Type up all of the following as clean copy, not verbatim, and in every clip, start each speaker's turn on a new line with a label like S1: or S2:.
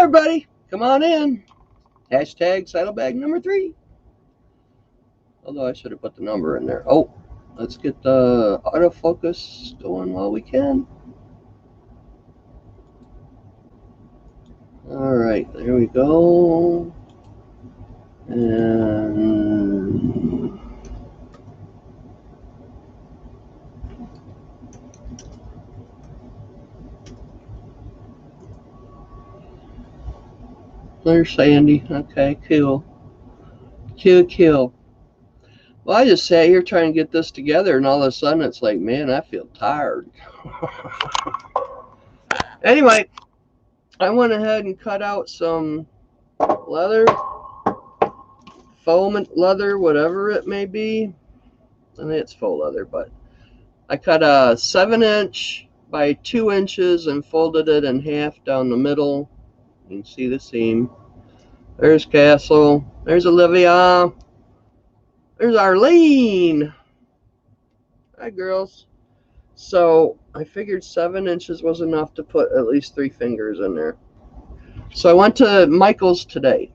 S1: everybody, come on in. Hashtag saddlebag number 3. Although I should have put the number in there. Oh, let's get the autofocus going while we can. Alright, there we go. And there's Sandy. Okay, cool. Cool. Well, I just sat here trying to get this together, and all of a sudden it's like, man, I feel tired. Anyway, I went ahead and cut out some leather, foam leather, whatever it may be. I think it's faux leather, but I cut a 7-inch by 2 inches and folded it in half down the middle. You can see the seam. There's Castle. There's Olivia. There's Arlene. Hi, girls. So I figured 7 inches was enough to put at least 3 fingers in there. So I went to Michael's today,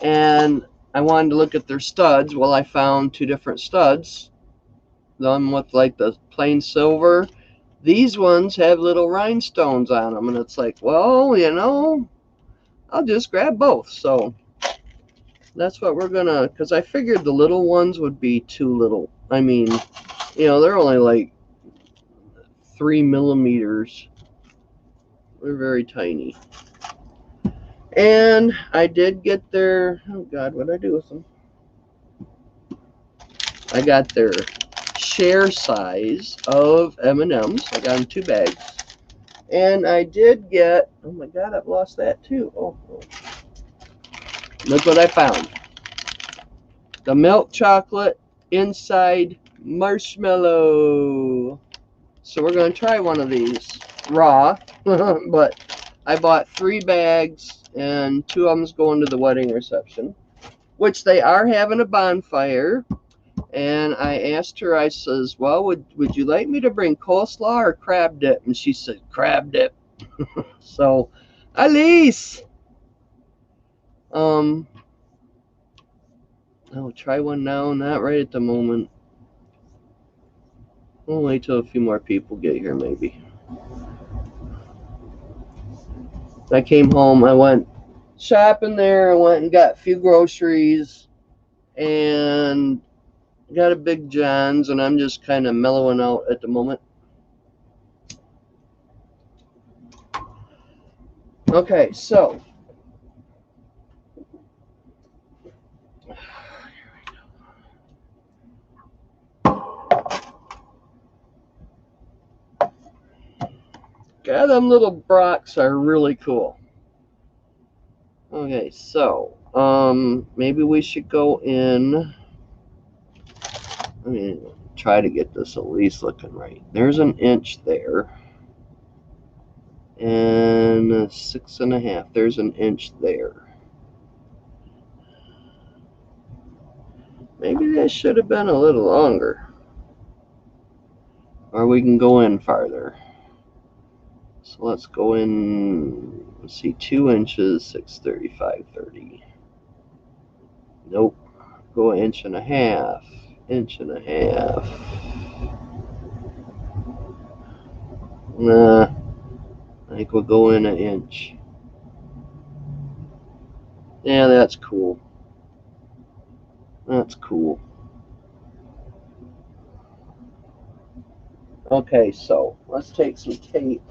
S1: and I wanted to look at their studs. Well, I found 2 different studs. Them with like the plain silver. These ones have little rhinestones on them, and it's like, well, you know, I'll just grab both. So that's what we're gonna, because I figured the little ones would be too little. I mean, you know, they're only like 3 millimeters. They're very tiny. And I did get their, oh God, what did I do with them? I got their share size of M&Ms. I got in 2 bags. And I did get, oh my God, I've lost that too. Oh. Look what I found. The milk chocolate inside marshmallow. So we're going to try one of these raw. But I bought 3 bags, and 2 of them's going to the wedding reception, which they are having a bonfire. And I asked her, I says, well, would you like me to bring coleslaw or crab dip? And she said, crab dip. So, Alice! I'll try one now, not right at the moment. We'll wait till a few more people get here, maybe. I came home, I went shopping there, I went and got a few groceries, and got a Big John's, and I'm just kind of mellowing out at the moment. Okay, so God, them little Brocks are really cool. Okay, so maybe we should go in. I mean, try to get this at least looking right. There's an inch there, and 6.5. There's an inch there. Maybe that should have been a little longer, or we can go in farther. So let's go in. Let's see, 2 inches, 635.30. Nope. Go 1.5 inches. 1.5 inches. Nah. I think we'll go in 1 inch. Yeah, that's cool. That's cool. Okay, so let's take some tape.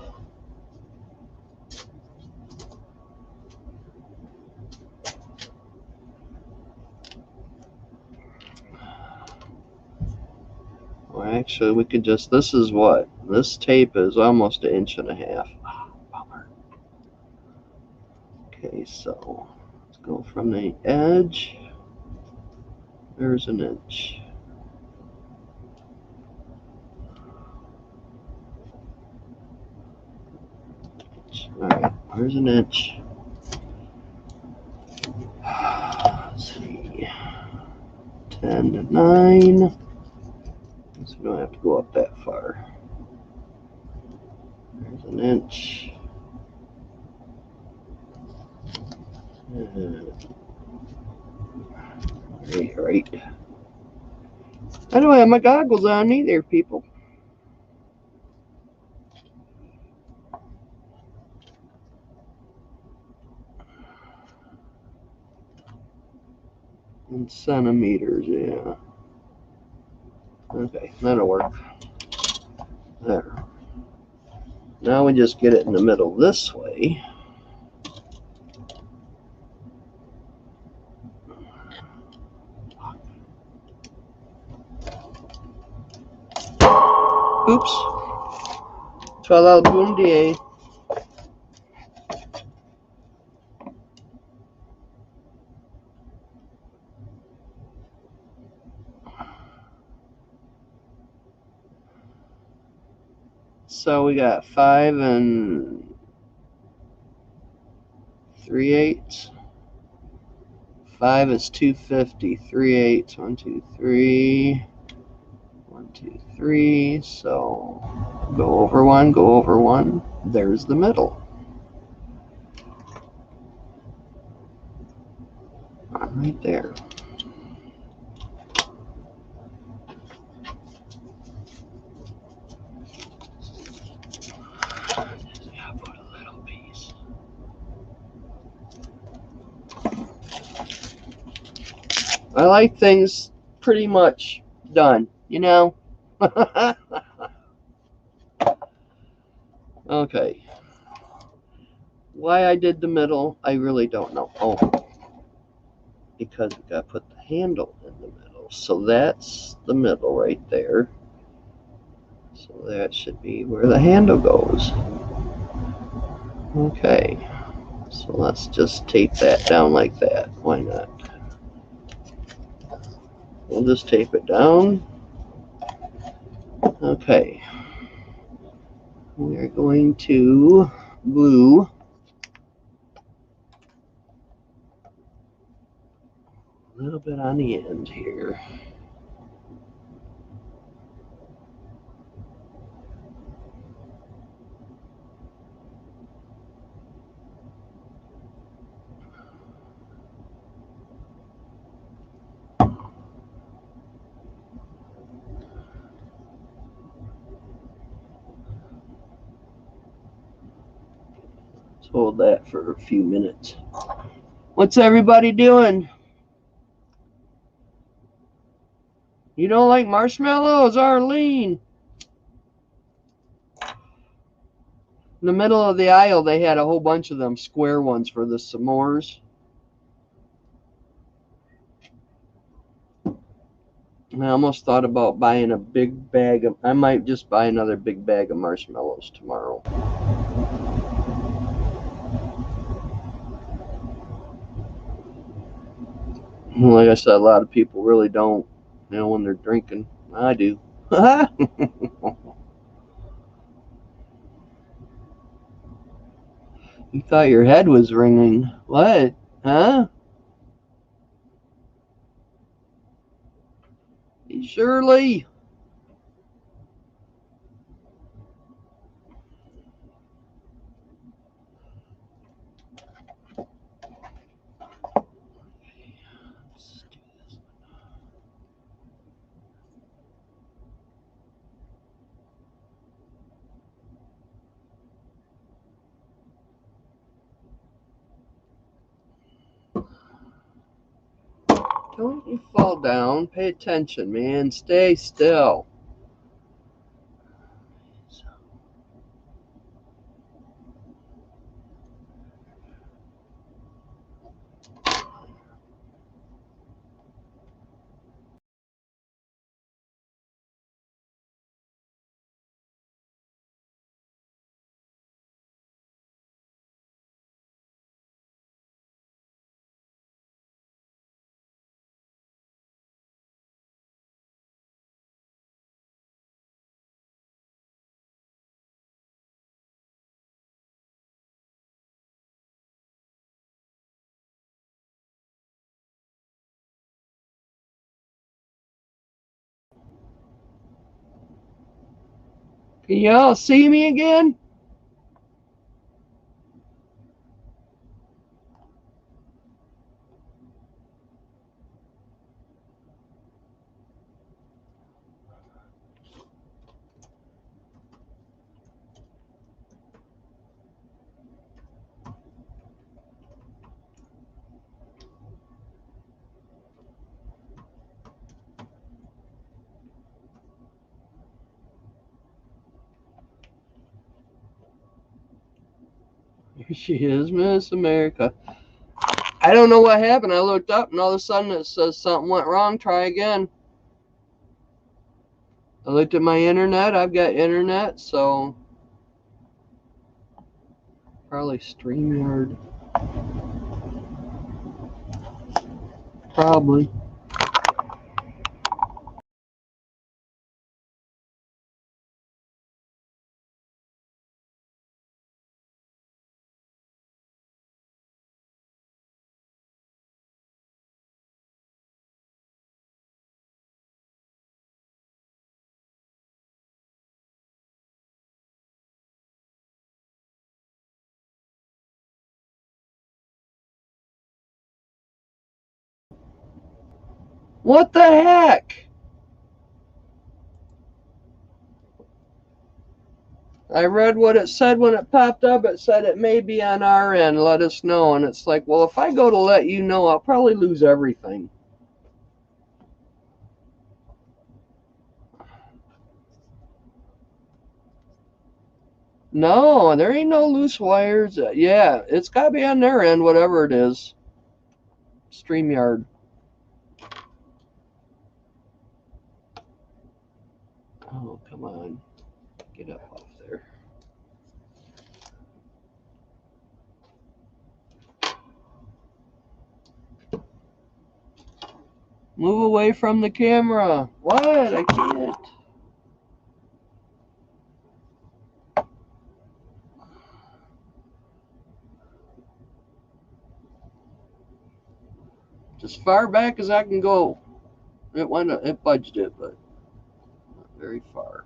S1: Well, actually, we could just, this is what? This tape is almost 1.5 inches. Oh, bummer. Okay, so let's go from the edge. There's 1 inch. Alright, there's 1 inch. Let's see. 10 to 9. So we don't have to go up that far. There's 1 inch. Right. I don't have my goggles on either, people. In centimeters, yeah. Okay, that'll work. There. Now we just get it in the middle this way. Oops. Fell out boom DA. So we got 5 3/8. 5 is 250. 3/8. 1, 2, 3. 1, 2, 3. So go over 1, go over 1. There's the middle. Right there. Put a little piece. I like things pretty much done, you know? Okay. Why I did the middle, I really don't know. Oh, because we got to put the handle in the middle. So that's the middle right there. So that should be where the handle goes. Okay. So let's just tape that down like that. Why not? We'll just tape it down. Okay. We're going to glue a little bit on the end here. Let's hold that for a few minutes. What's everybody doing? You don't like marshmallows, Arlene? In the middle of the aisle, they had a whole bunch of them, square ones for the s'mores. And I almost thought about buying a big bag of, I might just buy another big bag of marshmallows tomorrow. Like I said, a lot of people really don't, when they're drinking. I do. You thought your head was ringing. What? Huh? Shirley? Don't you fall down. Pay attention, man. Stay still. Can y'all see me again? Here she is, Miss America. I don't know what happened. I looked up and all of a sudden it says something went wrong. Try again. I looked at my internet. I've got internet, so probably StreamYard. Probably. What the heck? I read what it said when it popped up. It said it may be on our end. Let us know. And it's like, well, if I go to let you know, I'll probably lose everything. No, there ain't no loose wires. Yeah, it's got to be on their end, whatever it is. StreamYard. Oh, come on. Get up off there. Move away from the camera. What? I can't. As far back as I can go. It budged it, but not very far.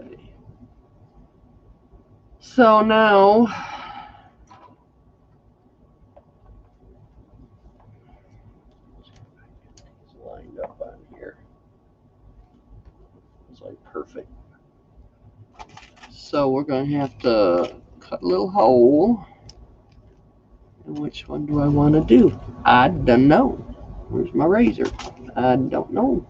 S1: Okay. So now it's lined up on here. It's like perfect. So we're going to have to cut a little hole. And which one do I want to do? I don't know. Where's my razor? I don't know.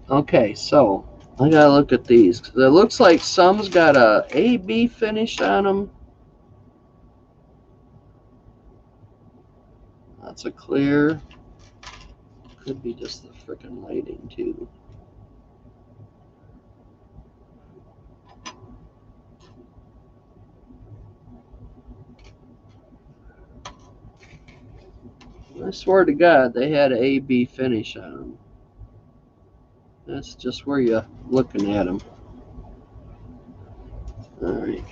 S1: Okay, so I gotta look at these. It looks like some's got a AB finish on them. That's a clear. Could be just the frickin' lighting too. I swear to God, they had an AB finish on them. That's just where you're looking at them. All right.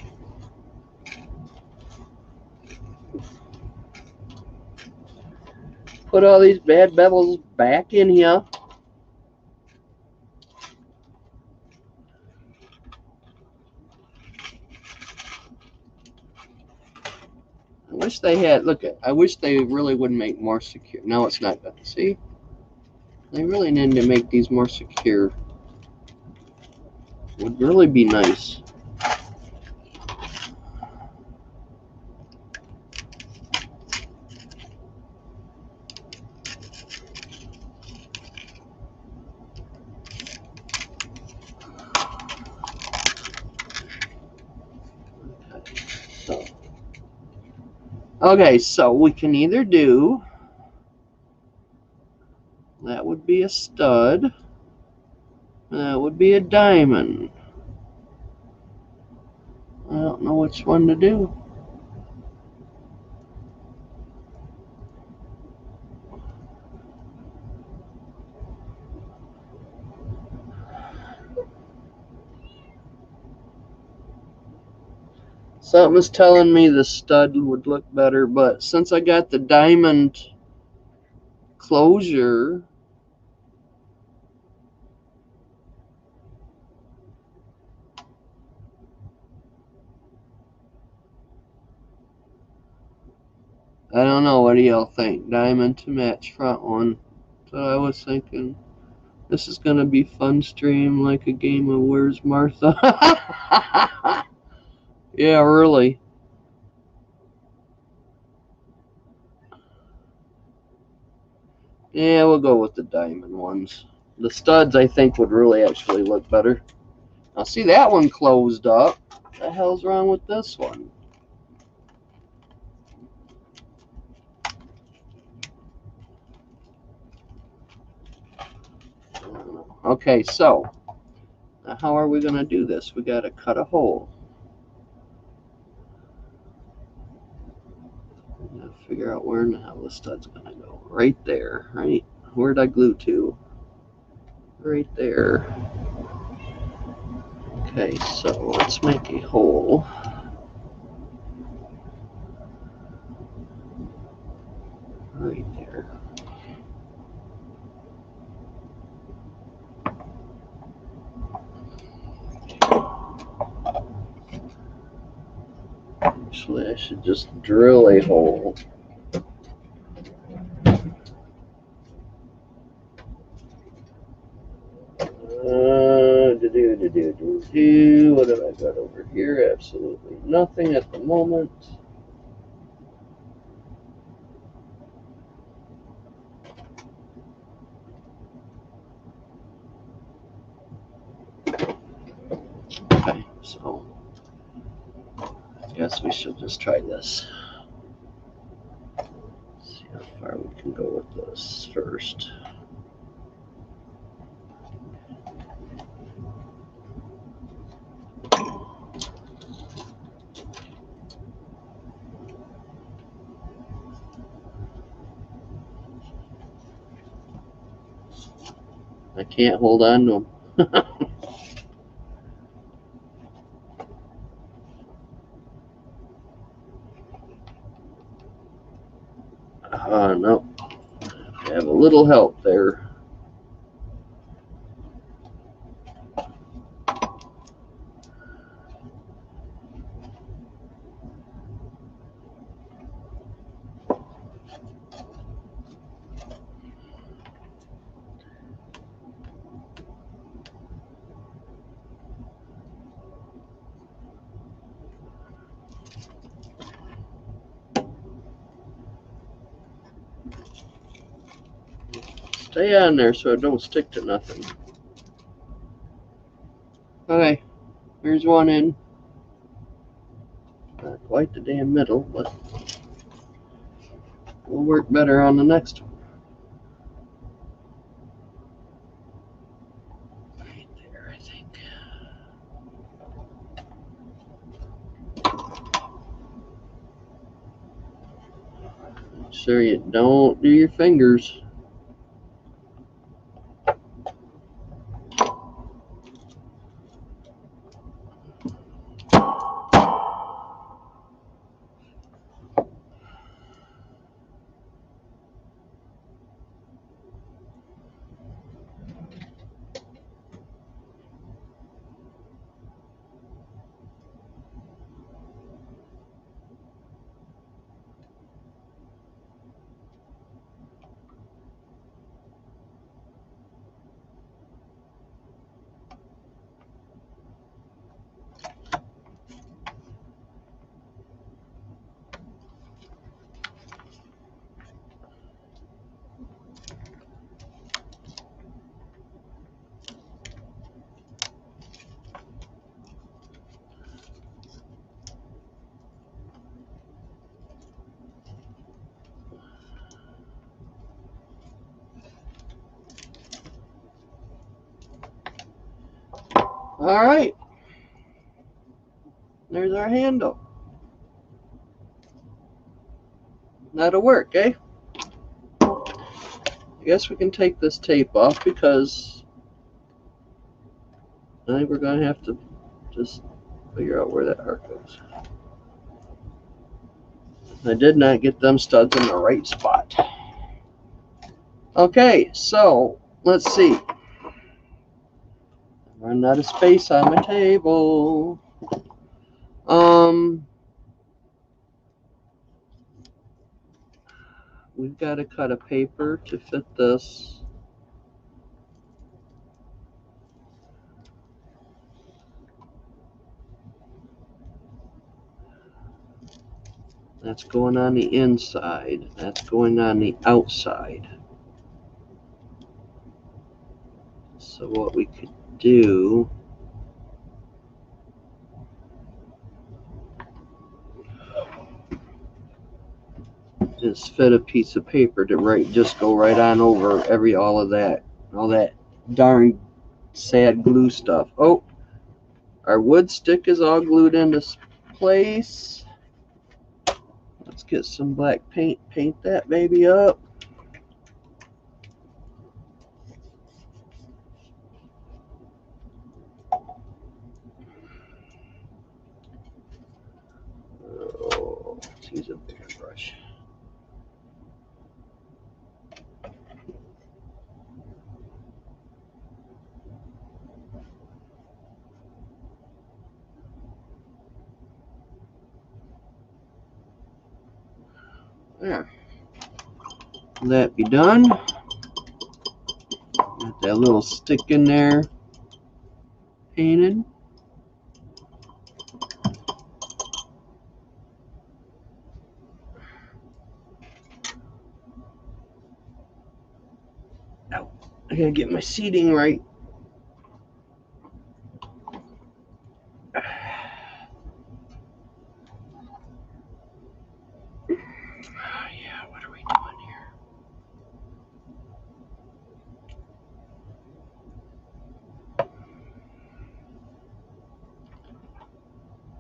S1: Put all these bad bevels back in here. I wish they had, I wish they really would make more secure. No, it's not good. See? They really need to make these more secure. Would really be nice. Okay, so we can either do, that would be a stud, that would be a diamond. I don't know which one to do. Something's telling me the stud would look better, but since I got the diamond closure, I don't know. What do y'all think? Diamond to match front one. So I was thinking this is going to be fun stream like a game of Where's Martha. Yeah, really. Yeah, we'll go with the diamond ones. The studs, I think, would really actually look better. Now, see, that one closed up. What the hell's wrong with this one? Okay, so now how are we going to do this? We got to cut a hole. Figure out where in the hell the stud's going to go. Right there, right? Where'd I glue to? Right there. Okay, so let's make a hole. Right there. Actually, I should just drill a hole. What have I got over here? Absolutely nothing at the moment. Okay, so I guess we should just try this. See how far we can go with this first. I can't hold on to them. No. I have a little help there. Stay on there so it don't stick to nothing. Okay, here's one in. Not quite the damn middle, but will work better on the next one. Right there, I think. Make sure you don't do your fingers. All right, there's our handle. That'll work, eh? I guess we can take this tape off because I think we're going to have to just figure out where that arc goes. I did not get them studs in the right spot. Okay, so let's see. Run out of space on my table. We've got to cut a paper to fit this. That's going on the inside. That's going on the outside. So what we could do is fit a piece of paper to just go right on over all that darn sad glue stuff. Oh, our wood stick is all glued into place. Let's get some black paint, paint that baby up. Oh, let's use a bigger brush. There. That be done. Got that little stick in there painted. Ow. I gotta get my seating right. Yeah, what are we doing here?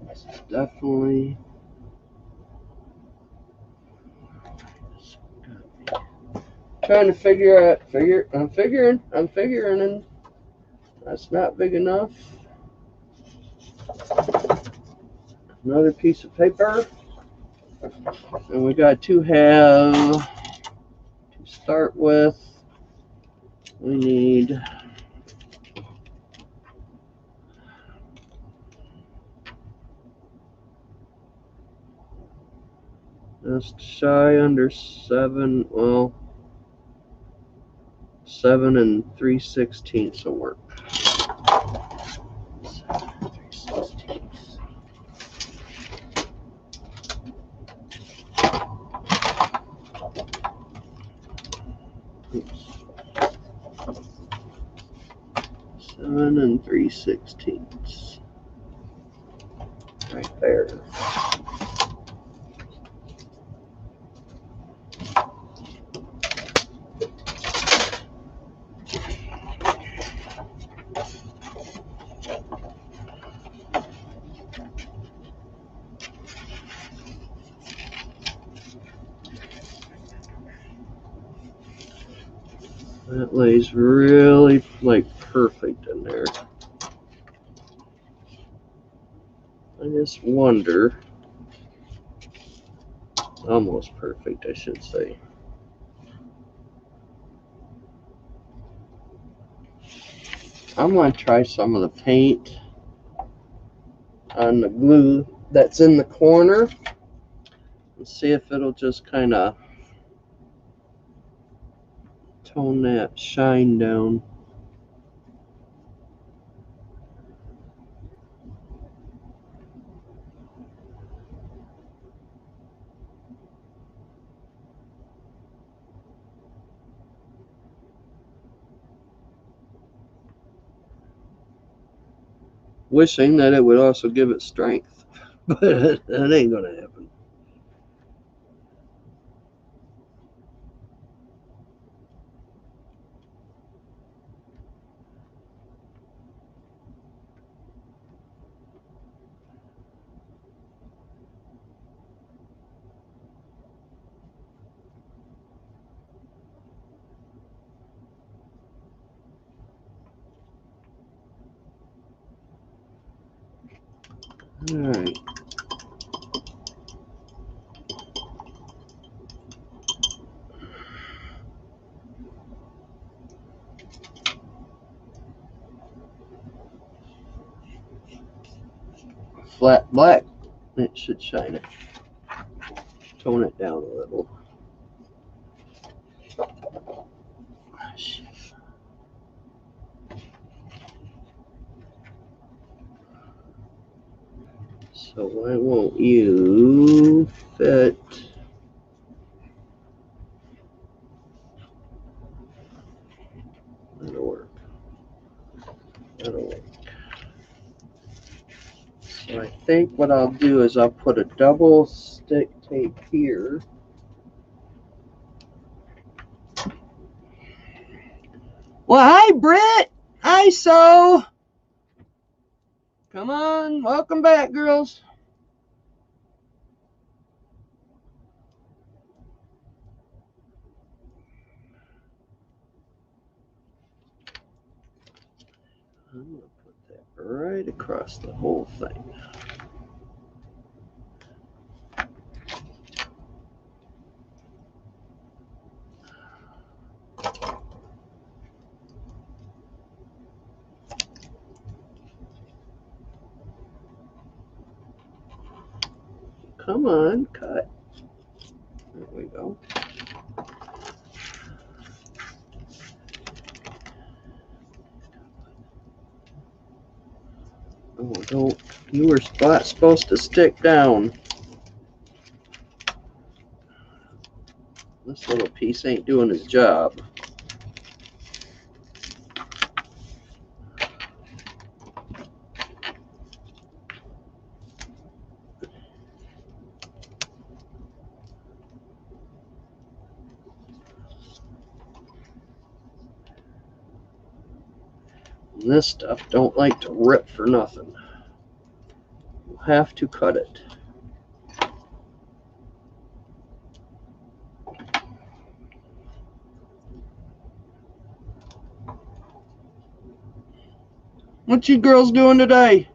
S1: This is definitely trying to figure out. I'm figuring, and that's not big enough. Another piece of paper, and we got to have to start with. We need just shy under 7. Well, 7 3/16 will work. 7 3/16. Oops. 7 3/16. Right there. That lays really like perfect in there. I just wonder, almost perfect, I should say. I'm going to try some of the paint on the glue that's in the corner and see if it'll just kind of tone that shine down. Wishing that it would also give it strength, but it ain't going to happen. All right. Flat black, it should shine it. Tone it down a little. So why won't you fit? That'll work. That'll work. So I think what I'll do is I'll put a double stick tape here. Well, hi, Britt. Hi, So. Come on. Welcome back, girls. I'm going to put that right across the whole thing. Come on, cut. There we go. Oh, don't. You were supposed to stick down. This little piece ain't doing his job. And this stuff don't like to rip for nothing. You'll have to cut it. What you girls doing today?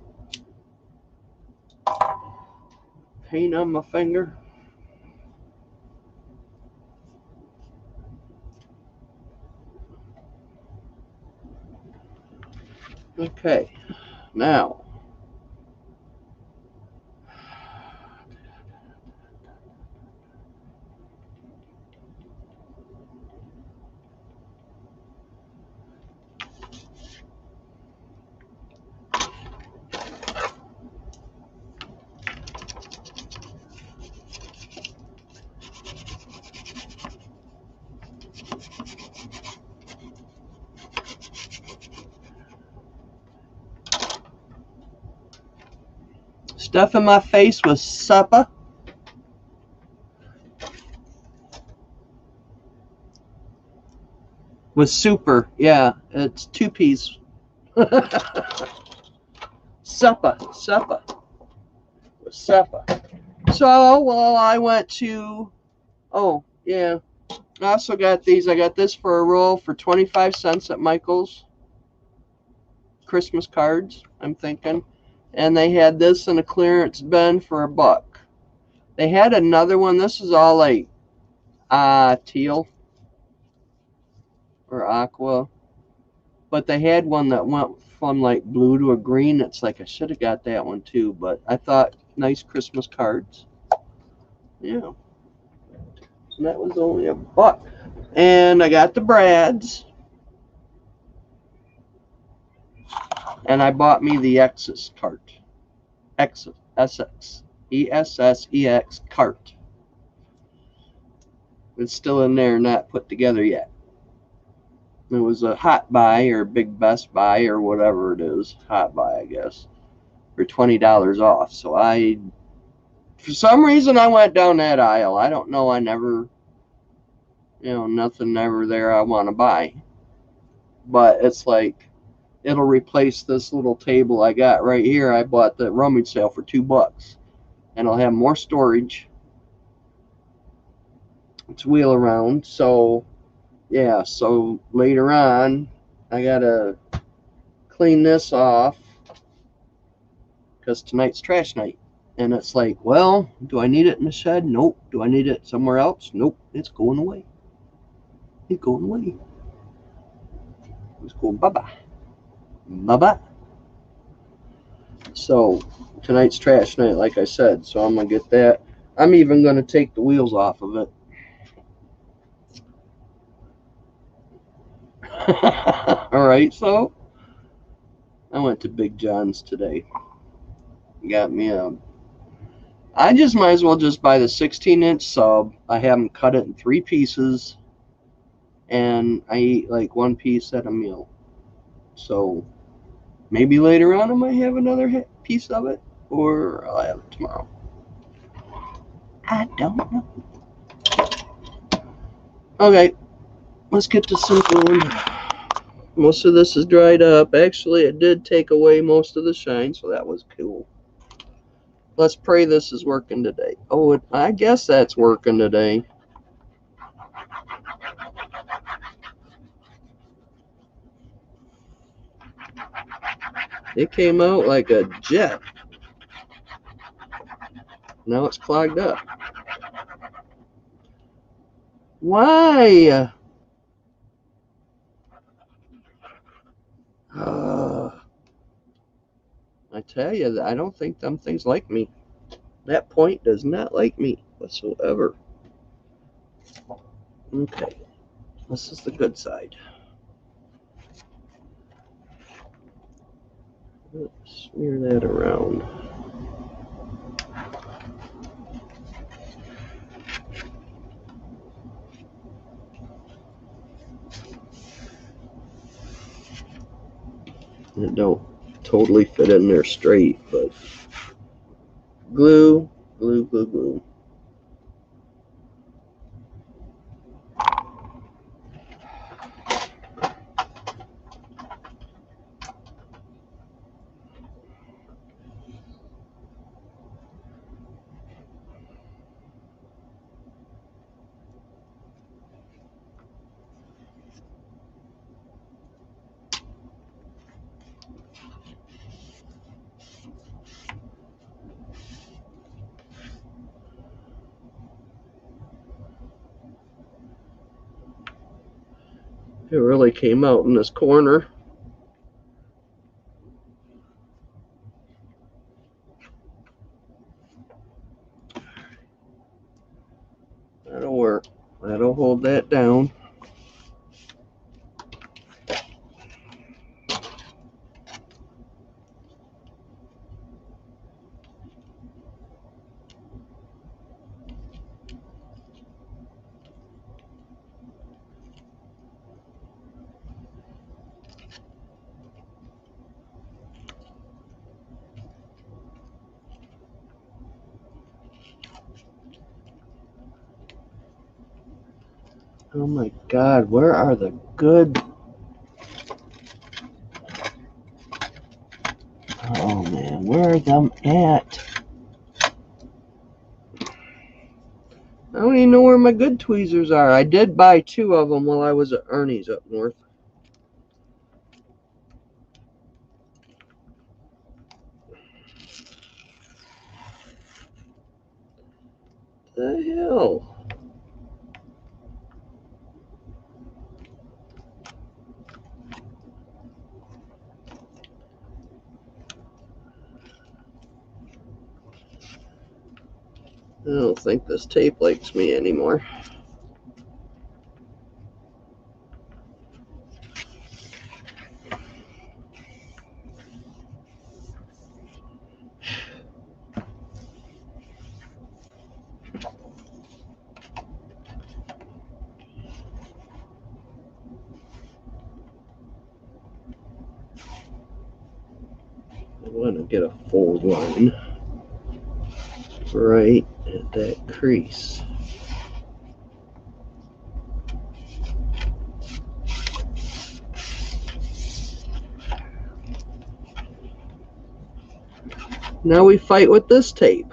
S1: Paint on my finger. Okay, now stuff in my face with supper. With super, yeah, it's 2 P's. supper with supper. So, well, I went to, oh, yeah, I also got these. I got this for a roll for 25 cents at Michael's. Christmas cards, I'm thinking. And they had this in a clearance bin for $1. They had another one. This is all like teal or aqua. But they had one that went from like blue to a green. It's like I should have got that one too. But I thought nice Christmas cards. Yeah. And that was only $1. And I got the Brads. And I bought me the Exes cart. SX. ESSEX cart. It's still in there, not put together yet. It was a hot buy or big best buy or whatever it is. Hot buy, I guess. For $20 off. So for some reason, I went down that aisle. I don't know. I never, nothing ever there I want to buy. But it's like, it'll replace this little table I got right here. I bought the rummage sale for $2. And I'll have more storage to wheel around. So, yeah, so later on, I got to clean this off because tonight's trash night. And it's like, well, do I need it in the shed? Nope. Do I need it somewhere else? Nope. It's going away. It's going away. It's going bye-bye. Bye-bye. So tonight's trash night, like I said. So I'm going to get that. I'm even going to take the wheels off of it. All right, I went to Big John's today. Got me a I just might as well just buy the 16-inch sub. I have them cut it in 3 pieces, and I eat like 1 piece at a meal. So maybe later on I might have another piece of it, or I'll have it tomorrow. I don't know. Okay, let's get to some food. Most of this is dried up. Actually, it did take away most of the shine, so that was cool. Let's pray this is working today. Oh, I guess that's working today. It came out like a jet. Now it's clogged up. Why? I tell you, I don't think them things like me. That point does not like me whatsoever. Okay, this is the good side. Let's smear that around. It don't totally fit in there straight, but glue, glue, glue, glue. It really came out in this corner. That'll work. That'll hold that down. Oh my God, where are the good... Oh man, where are them at? I don't even know where my good tweezers are. I did buy 2 of them while I was at Ernie's up north. The hell? I don't think this tape likes me anymore. I want to get a fold line right at that crease. Now we fight with this tape.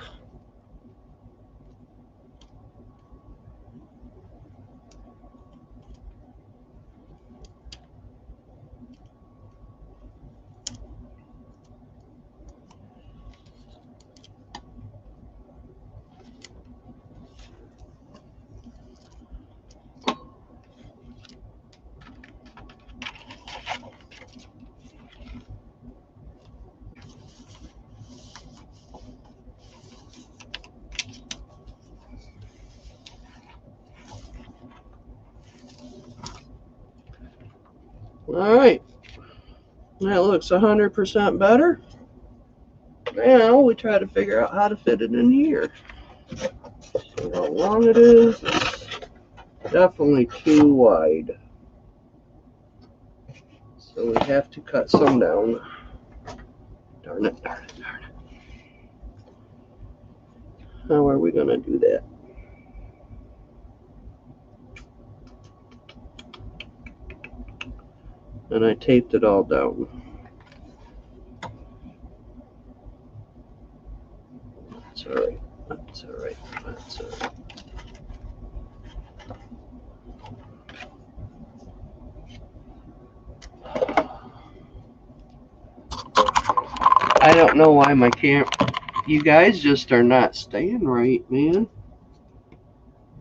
S1: All right, that looks 100% better. Now we try to figure out how to fit it in here. See how long it is. It's definitely too wide. So we have to cut some down. Darn it, darn it, darn it. How are we going to do that? And I taped it all down. That's all right. That's all right. That's all right. I don't know why my camera. You guys just are not staying right, man.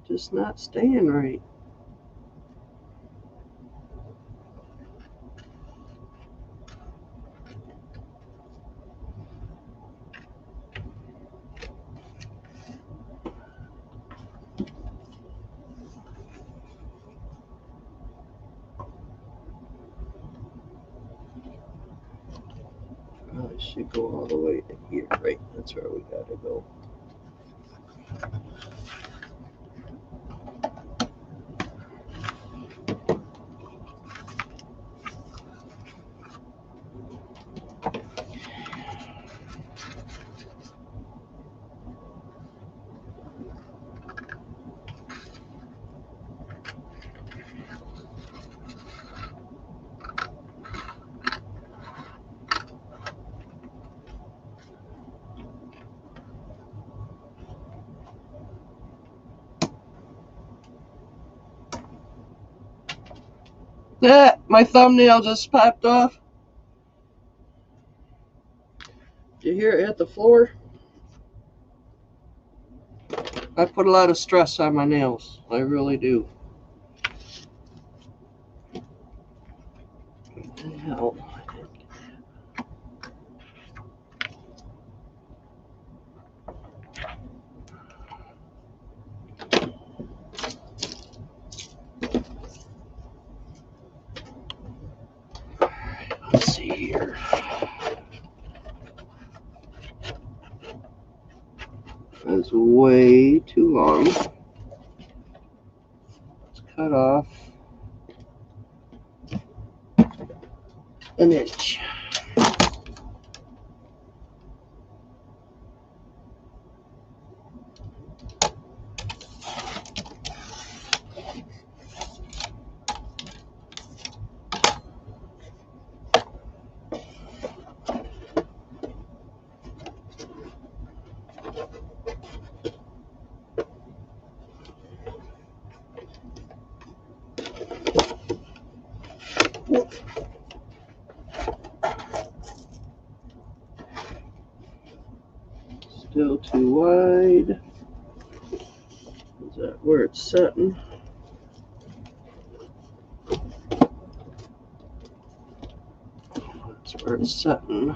S1: Just not staying right. I should go all the way to here, right? That's where we gotta go. My thumbnail just popped off. Did you hear it hit the floor? I put a lot of stress on my nails. I really do. What the hell? Let's see here. That's way too long. Let's cut off an inch. Still too wide. Is that where it's setting? That's where it's setting.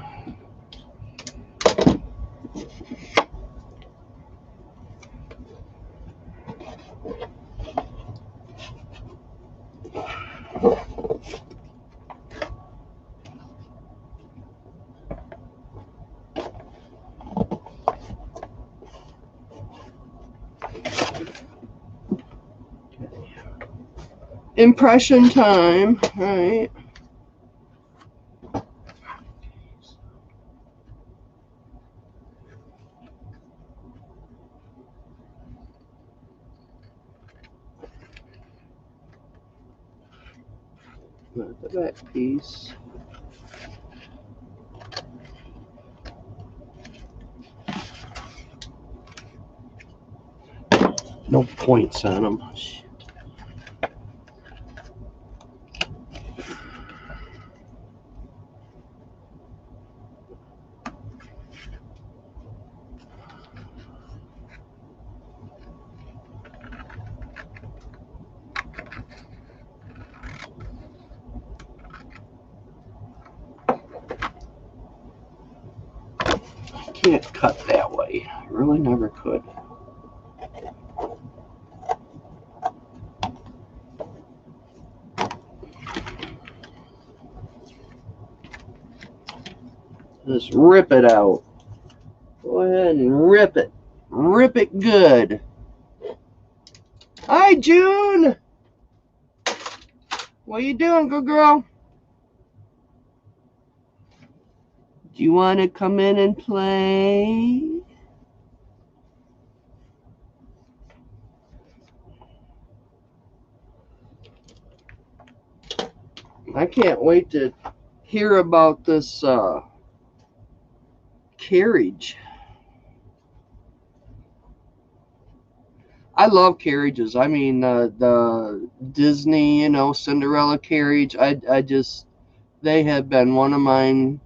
S1: Impression time, right? Not the back piece. No points on them. Can't cut that way. I really never could. Just rip it out. Go ahead and rip it. Rip it good. Hi, June. What you doing, good girl? Do you want to come in and play? I can't wait to hear about this carriage. I love carriages. I mean, the Disney, Cinderella carriage. I just, they have been one of my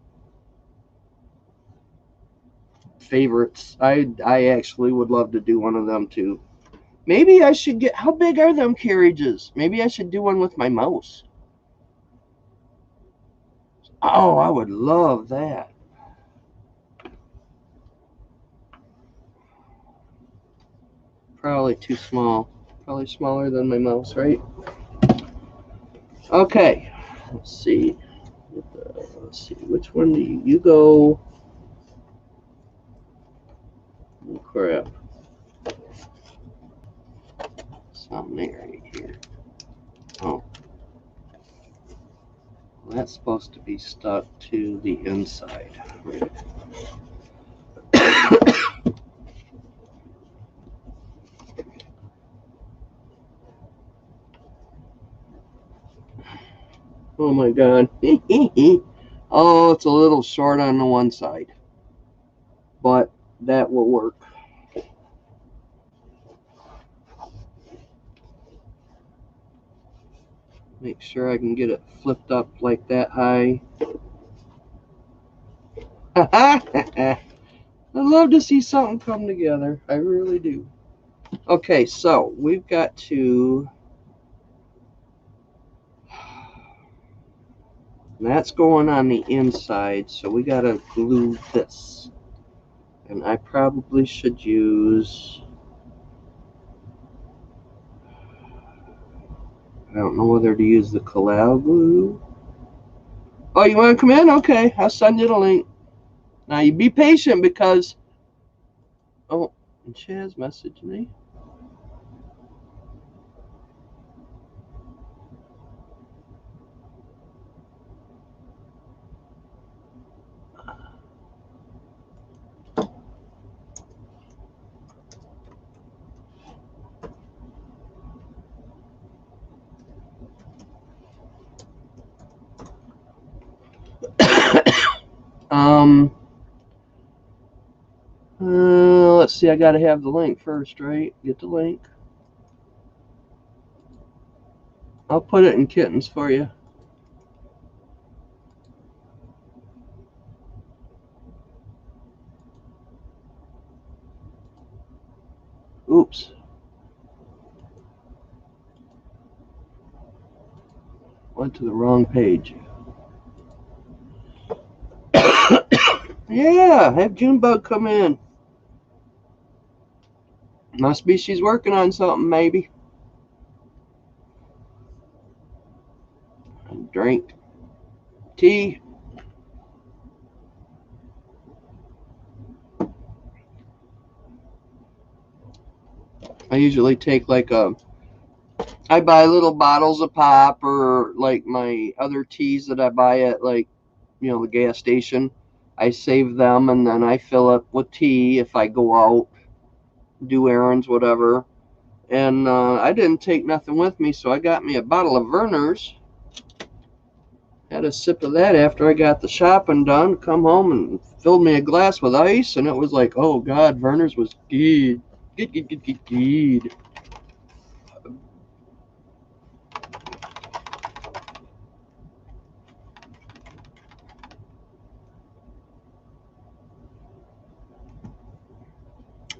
S1: favorites. I actually would love to do one of them too. Maybe I should get, how big are them carriages? Maybe I should do one with my mouse. Oh, I would love that. Probably too small. Probably smaller than my mouse, right? Okay. Let's see. Let's see. Which one do you go? Oh, crap. Something right here. Oh. Well, that's supposed to be stuck to the inside. Right. Oh my god. Oh, it's a little short on the one side. But that will work. Make sure I can get it flipped up like that high. I love to see something come together. I really do. Okay, so we've got to... That's going on the inside, so we got to glue this. And I probably should use... I don't know whether to use the Collab glue. Oh, you want to come in? Okay, I'll send you the link. Now, you be patient because... Oh, and Chaz messaged me. Let's see, I gotta have the link first, right? Get the link. I'll put it in Kittens for you. Oops. Went to the wrong page. Yeah, have Junebug come in. Must be she's working on something, maybe. Drink. Tea. I usually take I buy little bottles of pop or like my other teas that I buy at the gas station. I save them and then I fill up with tea if I go out, do errands, whatever. And I didn't take nothing with me, so I got me a bottle of Vernors. Had a sip of that after I got the shopping done. Come home and filled me a glass with ice, and it was like, oh God, Vernors was good. Good.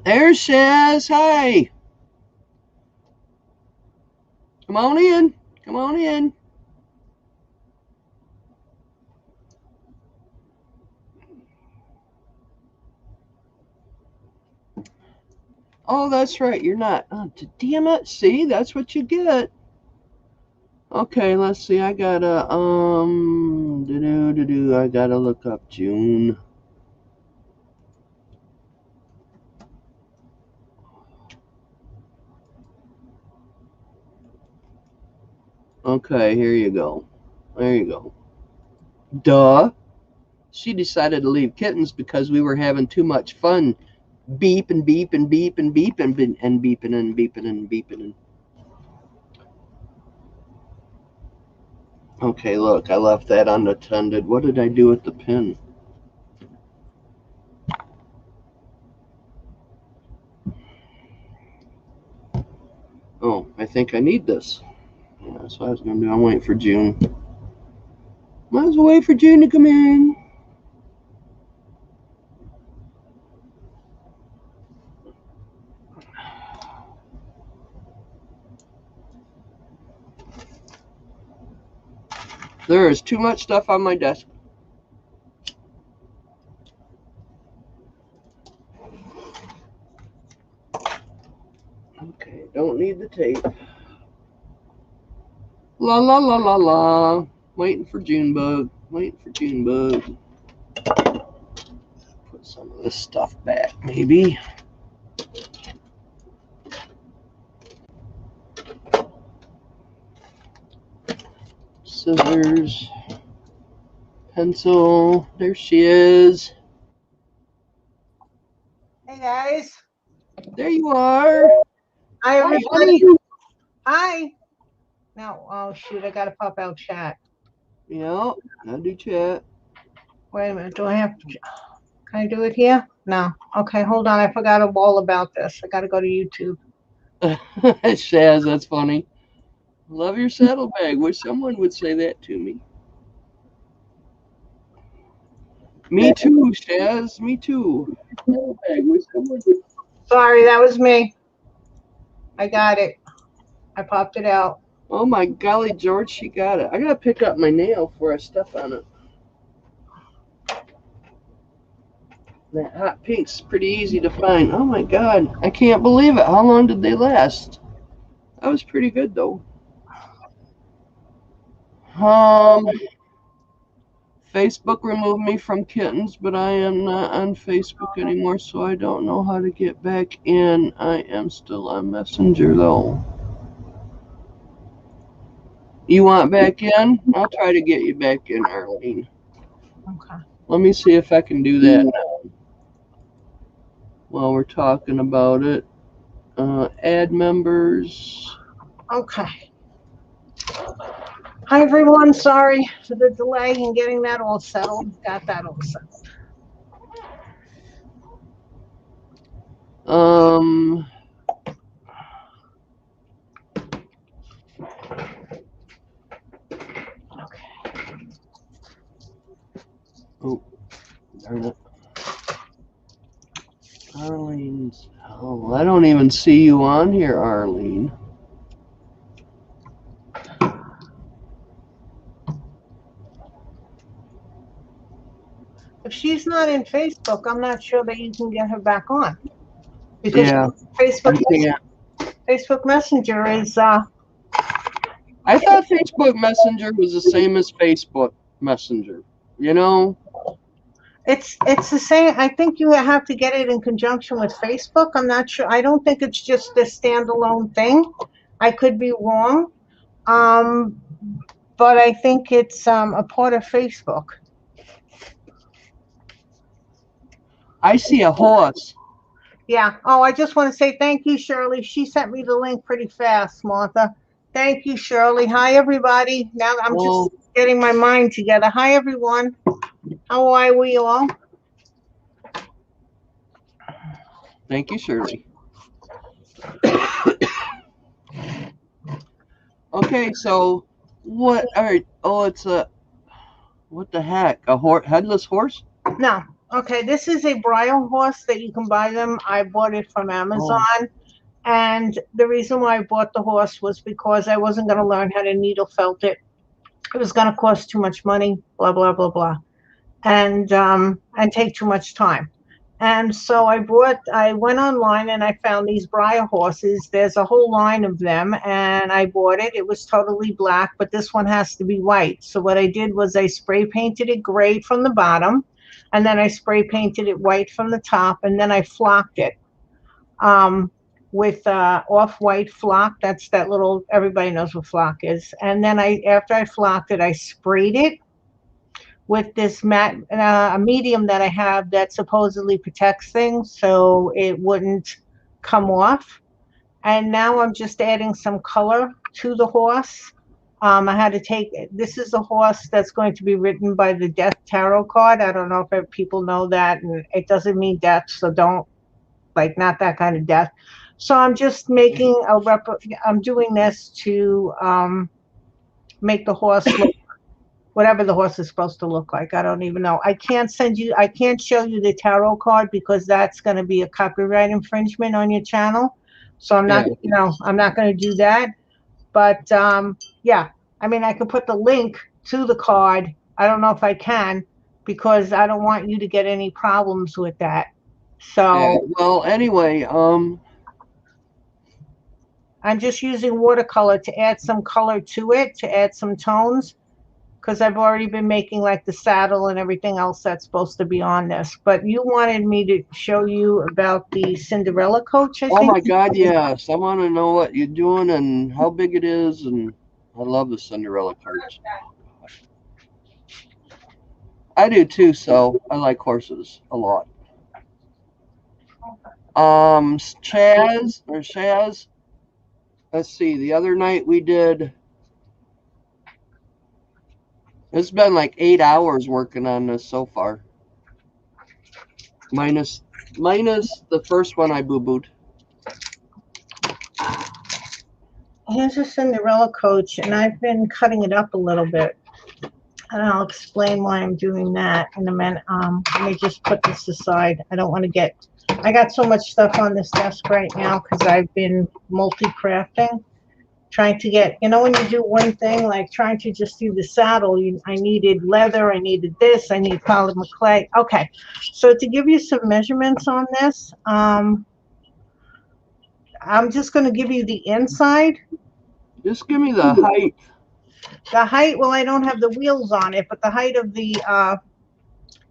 S1: There's Shaz. Hi. Come on in. Come on in. Oh, that's right. You're not. Oh, damn it. See, that's what you get. Okay, let's see. I gotta I gotta look up June. Okay, here you go. There you go. Duh. She decided to leave kittens because we were having too much fun. Beep and beep and beep and beep and beeping and beeping and beeping. Okay, look, I left that unattended. What did I do with the pin? Oh, I think I need this. Yeah, that's what I was going to do. I'm waiting for June. Might as well wait for June to come in. There is too much stuff on my desk. Okay, don't need the tape. La la la la la. Waiting for Junebug. Waiting for Junebug. Put some of this stuff back, maybe. Scissors. Pencil. There she is.
S2: Hey guys.
S1: There you are.
S2: Hi everybody. Hi. No, oh shoot, I gotta pop out chat.
S1: Yeah, I do chat.
S2: Wait a minute, do I have to? Can I do it here? No. Okay, hold on. I forgot all about this. I gotta go to YouTube.
S1: Shaz, that's funny. Love your saddlebag. Wish someone would say that to me. Me too, Shaz. Me too. Saddlebag. Wish someone would.
S2: Sorry, that was me. I got it. I popped it out.
S1: Oh my golly, George, she got it. I gotta pick up my nail before I step on it. That hot pink's pretty easy to find. Oh my god, I can't believe it. How long did they last? That was pretty good though. Facebook removed me from Kittens, but I am not on Facebook anymore, so I don't know how to get back in. I am still on Messenger though. You want back in? I'll try to get you back in, Arlene.
S2: Okay.
S1: Let me see if I can do that now. While we're talking about it. Add members.
S2: Okay. Hi everyone. Sorry for the delay in getting that all settled. Got that all settled.
S1: Oh, darn it. Arlene's. Oh, I don't even see you on here, Arlene.
S2: If she's not in Facebook, I'm not sure that you can get her back on. Because
S1: Yeah,
S2: Facebook Messenger is
S1: I thought Facebook Messenger was the same as Facebook Messenger. You know?
S2: it's the same. I think you have to get it in conjunction with Facebook. I'm not sure. I don't think it's just a standalone thing. I could be wrong. But I think it's a part of Facebook.
S1: I see a horse.
S2: Yeah. Oh, I just want to say thank you, Shirley. She sent me the link pretty fast, Martha. Thank you, Shirley. Hi, everybody. Now I'm just getting my mind together. Hi, everyone. How are we all?
S1: Thank you, Shirley. Okay, so what? All right. Oh, it's a. What the heck? A headless horse?
S2: No. Okay, this is a bridle horse that you can buy them. I bought it from Amazon. Oh. And the reason why I bought the horse was because I wasn't going to learn how to needle felt it. It was going to cost too much money, blah, blah, blah, blah, and take too much time. And so I went online and I found these Breyer horses. There's a whole line of them, and I bought it. It was totally black, but this one has to be white. So what I did was I spray painted it gray from the bottom, and then I spray painted it white from the top, and then I flocked it. with off-white flock. That's that little, everybody knows what flock is. And then after I flocked it, I sprayed it with this a medium that I have that supposedly protects things so it wouldn't come off. And now I'm just adding some color to the horse. I had to this is a horse that's going to be written by the Death Tarot card. I don't know if people know that, and it doesn't mean death, so don't, like, not that kind of death. So I'm just making I'm doing this to make the horse look whatever the horse is supposed to look like. I don't even know. I can't show you the tarot card because that's going to be a copyright infringement on your channel. So I'm not, I'm not going to do that. But yeah, I mean, I could put the link to the card. I don't know if I can because I don't want you to get any problems with that. So
S1: yeah, well, anyway,
S2: I'm just using watercolor to add some color to it, to add some tones, because I've already been making like the saddle and everything else that's supposed to be on this. But you wanted me to show you about the Cinderella coach, I think.
S1: Oh my God, yes. I want to know what you're doing and how big it is, and I love the Cinderella coach. I do too, so I like horses a lot. Chaz, let's see, the other night we did, it's been like 8 hours working on this so far. Minus the first one I boo-booed.
S2: Here's a Cinderella coach, and I've been cutting it up a little bit. And I'll explain why I'm doing that in a minute. Let me just put this aside. I don't want to I got so much stuff on this desk right now because I've been multi-crafting. Trying to get, when you do one thing, like trying to just do the saddle, I needed leather, I needed this, I need polymer clay. Okay, so to give you some measurements on this, I'm just going to give you the inside.
S1: Just give me the height.
S2: The height, well, I don't have the wheels on it, but the height of the,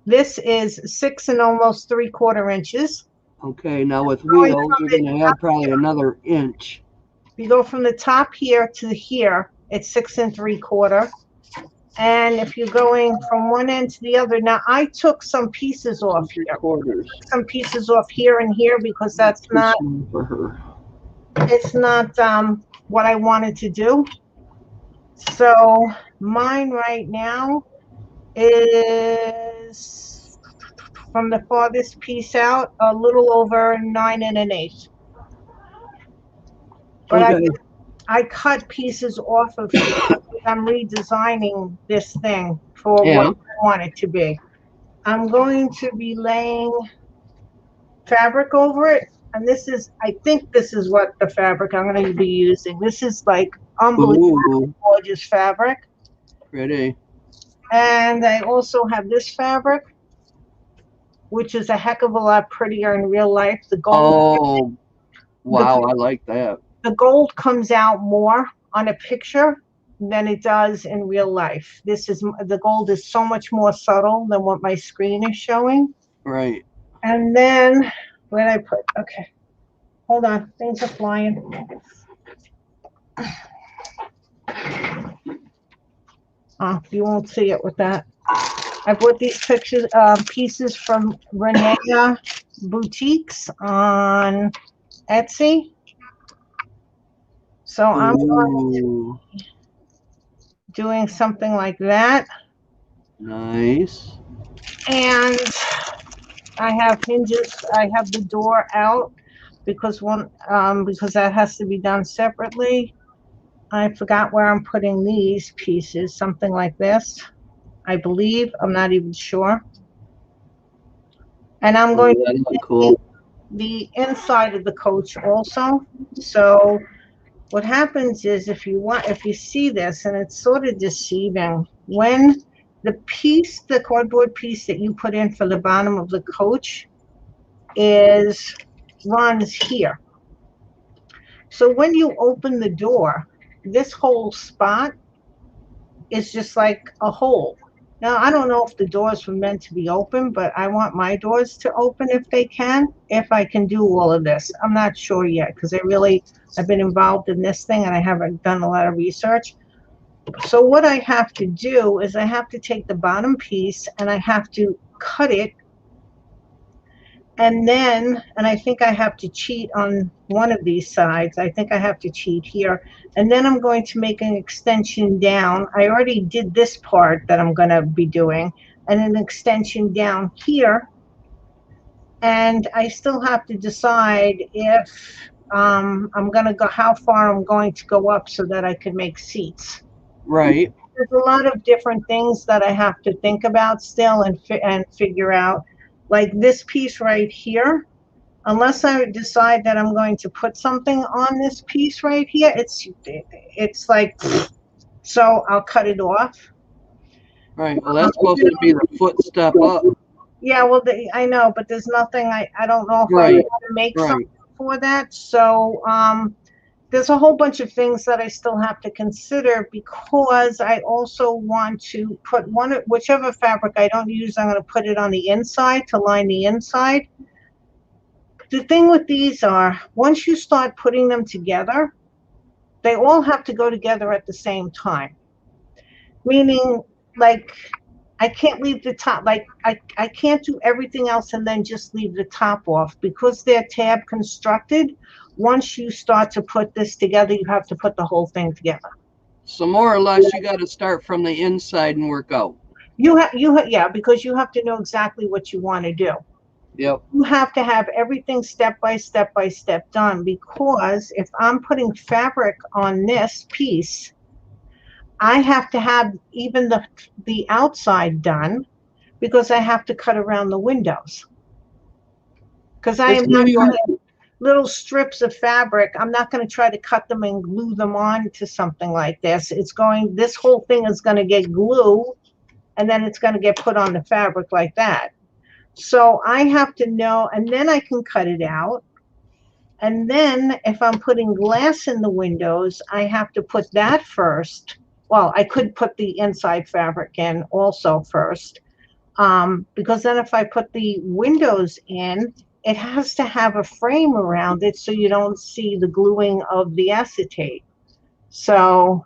S2: this is 6 and almost 3/4 inches.
S1: Okay, now with wheels, you're going to add probably another inch.
S2: You go from the top here to here, it's 6 and 3/4. And if you're going from one end to the other, now I took some pieces off here. Some pieces off here and here because that's not,
S1: for her.
S2: It's not what I wanted to do. So mine right now is from the farthest piece out, a little over 9 1/8. But okay. I cut pieces off of here. I'm redesigning this thing for what I want it to be. I'm going to be laying fabric over it. And this is, I think this is what the fabric I'm going to be using. This is like unbelievable gorgeous fabric.
S1: Pretty.
S2: And I also have this fabric, which is a heck of a lot prettier in real life. The gold.
S1: Oh, wow, I like that.
S2: The gold comes out more on a picture than it does in real life. The gold is so much more subtle than what my screen is showing.
S1: Right.
S2: And then where did I put? Okay, hold on. Things are flying. Oh, you won't see it with that. I bought these pieces from Renea Boutiques on Etsy. So I'm doing something like that.
S1: Nice.
S2: And I have hinges. I have the door out because that has to be done separately. I forgot where I'm putting these pieces. Something like this, I believe. I'm not even sure. And I'm going to do the inside of the coach also. So what happens is if you see this, and it's sort of deceiving, when the cardboard piece that you put in for the bottom of the coach runs here. So when you open the door, this whole spot is just like a hole. Now, I don't know if the doors were meant to be open, but I want my doors to open if they can, if I can do all of this. I'm not sure yet because I've been involved in this thing and I haven't done a lot of research. So what I have to do is I have to take the bottom piece and I have to cut it. And I think I have to cheat on one of these sides. I think I have to cheat here. And then I'm going to make an extension down. I already did this part that I'm going to be doing, and an extension down here. And I still have to decide if I'm going to go, how far I'm going to go up so that I can make seats.
S1: Right.
S2: There's a lot of different things that I have to think about still and figure out. Like this piece right here, unless I decide that I'm going to put something on this piece right here, it's like, so I'll cut it off.
S1: Right. Well, that's supposed to be the footstep up.
S2: Yeah, well, I know, but there's nothing, I don't know if I
S1: Right.
S2: want to make something for that. So there's a whole bunch of things that I still have to consider because I also want to put whichever fabric I don't use, I'm going to put it on the inside to line the inside. The thing with these are, once you start putting them together, they all have to go together at the same time. Meaning, like, I can't leave the top, like, I can't do everything else and then just leave the top off because they're tab constructed. Once you start to put this together, you have to put the whole thing together.
S1: So more or less, you got to start from the inside and work out.
S2: Yeah, because you have to know exactly what you want to do.
S1: Yep.
S2: You have to have everything step by step by step done, because if I'm putting fabric on this piece, I have to have even the outside done because I have to cut around the windows. Because I am not going to little strips of fabric. I'm not going to try to cut them and glue them on to something like this. This whole thing is going to get glue and then it's going to get put on the fabric like that. So I have to know, and then I can cut it out. And then if I'm putting glass in the windows, I have to put that first. Well, I could put the inside fabric in also first. Because then if I put the windows in, it has to have a frame around it so you don't see the gluing of the acetate. So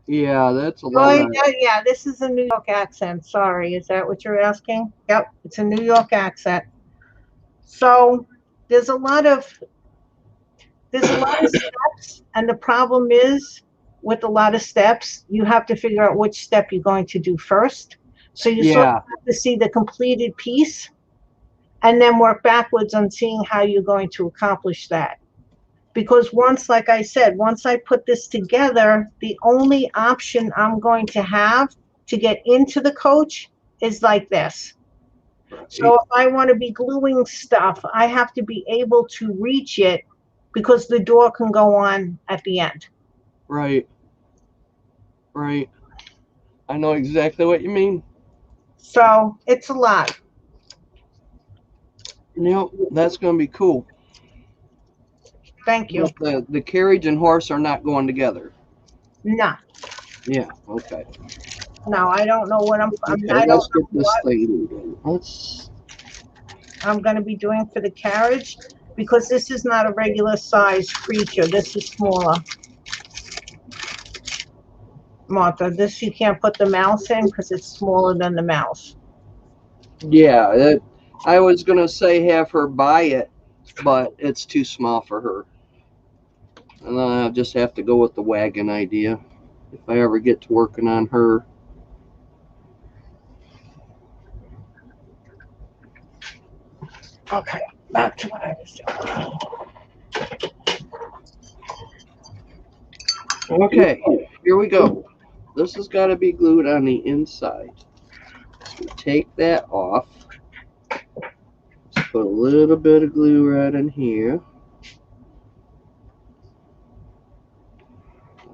S1: yeah, that's a lot.
S2: Yeah, this is a New York accent. Sorry, is that what you're asking? Yep, it's a New York accent. So there's a lot of steps, and the problem is with a lot of steps, you have to figure out which step you're going to do first. So you sort of have to see the completed piece and then work backwards on seeing how you're going to accomplish that. Because like I said, once I put this together, the only option I'm going to have to get into the coach is like this. So if I want to be gluing stuff, I have to be able to reach it because the door can go on at the end.
S1: Right. Right. I know exactly what you mean.
S2: So it's a lot.
S1: Yep, that's going to be cool.
S2: Thank you.
S1: The carriage and horse are not going together.
S2: No.
S1: Yeah. Okay.
S2: No, I don't know what
S1: Let's get this thing.
S2: I'm going to be doing for the carriage, because this is not a regular size creature. This is smaller. Martha, this you can't put the mouse in because it's smaller than the mouse.
S1: Yeah, I was going to say have her buy it, but it's too small for her. And then I'll just have to go with the wagon idea if I ever get to working on her.
S2: Okay, back to what I was doing.
S1: Okay, here we go. This has got to be glued on the inside. So take that off. Just put a little bit of glue right in here.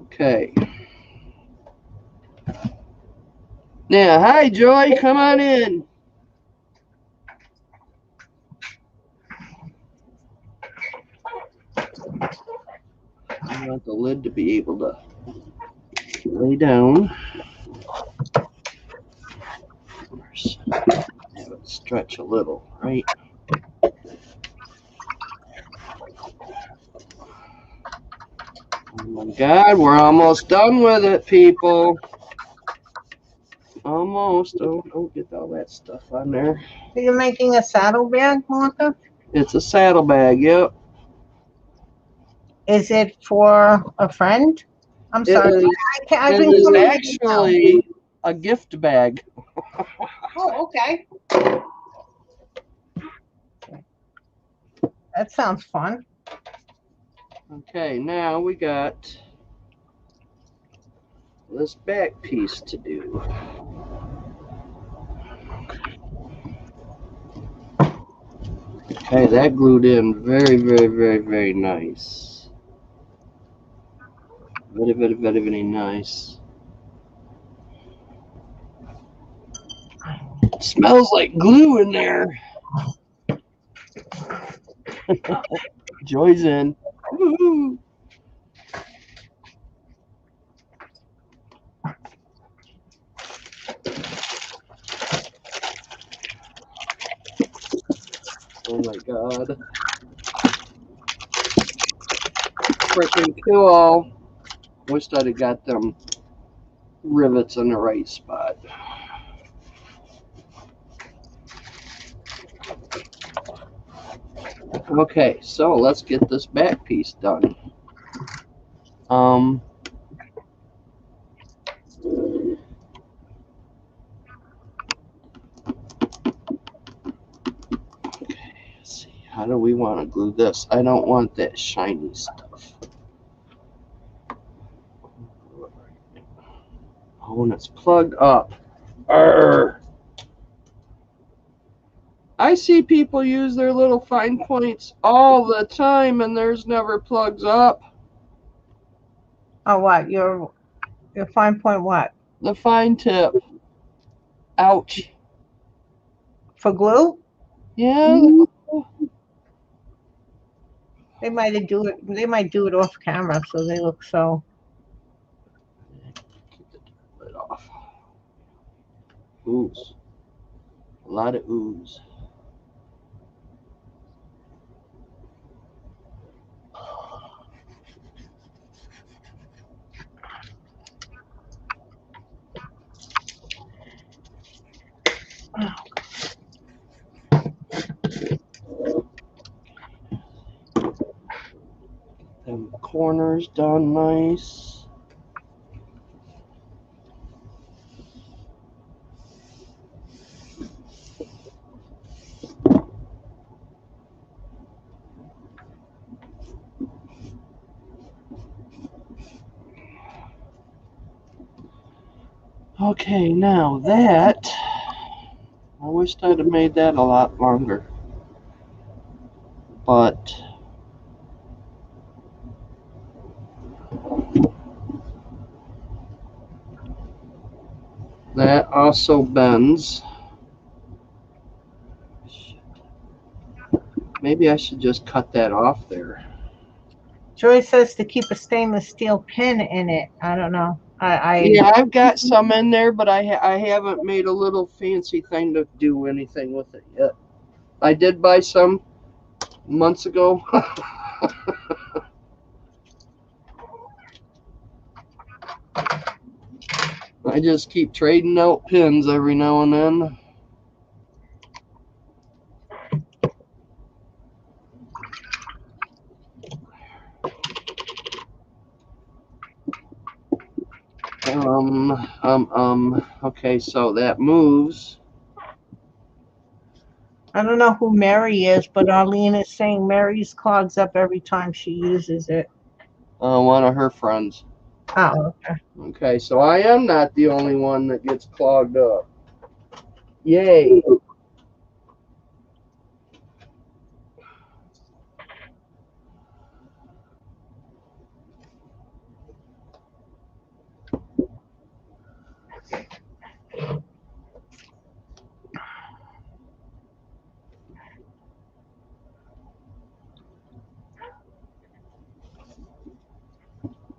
S1: Okay. Now, hi, Joy. Come on in. I want the lid to be able to lay down. stretch a little, right? Oh my God, we're almost done with it, people. Almost. Don't get all that stuff on there.
S2: Are you making a saddlebag, Martha?
S1: It's a saddlebag, yep.
S2: Is it for a friend? I'm sorry. I've been
S1: It is
S2: coming in
S1: actually a gift bag.
S2: Oh, okay. That sounds fun.
S1: Okay, now we got this back piece to do. Okay, that glued in very, very, very, very nice. Very, very, very, very nice. It smells like glue in there. Joy's in. Woo-hoo. Oh my God. Freaking cool. Wish I'd have got them rivets in the right spot. Okay, so let's get this back piece done. Let's see, how do we want to glue this? I don't want that shiny stuff. Oh, and it's plugged up. Arr. I see people use their little fine points all the time, and theirs never plugs up.
S2: Oh, what? Your fine point what?
S1: The fine tip. Ouch.
S2: For glue?
S1: Yeah.
S2: They might do it. They might do it off camera, so they look so.
S1: Keep the lid off. Ooze. A lot of ooze. Them corners done nice. Okay, now that, I wish I'd have made that a lot longer, but that also bends. Maybe I should just cut that off there.
S2: Joy says to keep a stainless steel pin in it. I don't know.
S1: Yeah, I've got some in there, but I haven't made a little fancy thing to do anything with it yet. I did buy some months ago. I just keep trading out pins every now and then. Okay, so that moves.
S2: I don't know who Mary is, but Arlene is saying Mary's clogs up every time she uses it.
S1: One of her friends.
S2: Oh, okay.
S1: Okay, so I am not the only one that gets clogged up. Yay.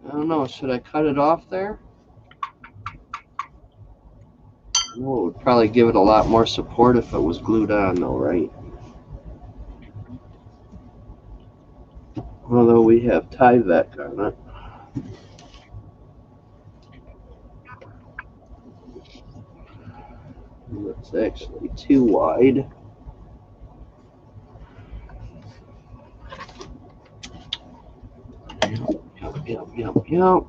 S1: I don't know, should I cut it off there? Well, it would probably give it a lot more support if it was glued on, though, right? Although we have Tyvek on it. It's actually too wide. Yep.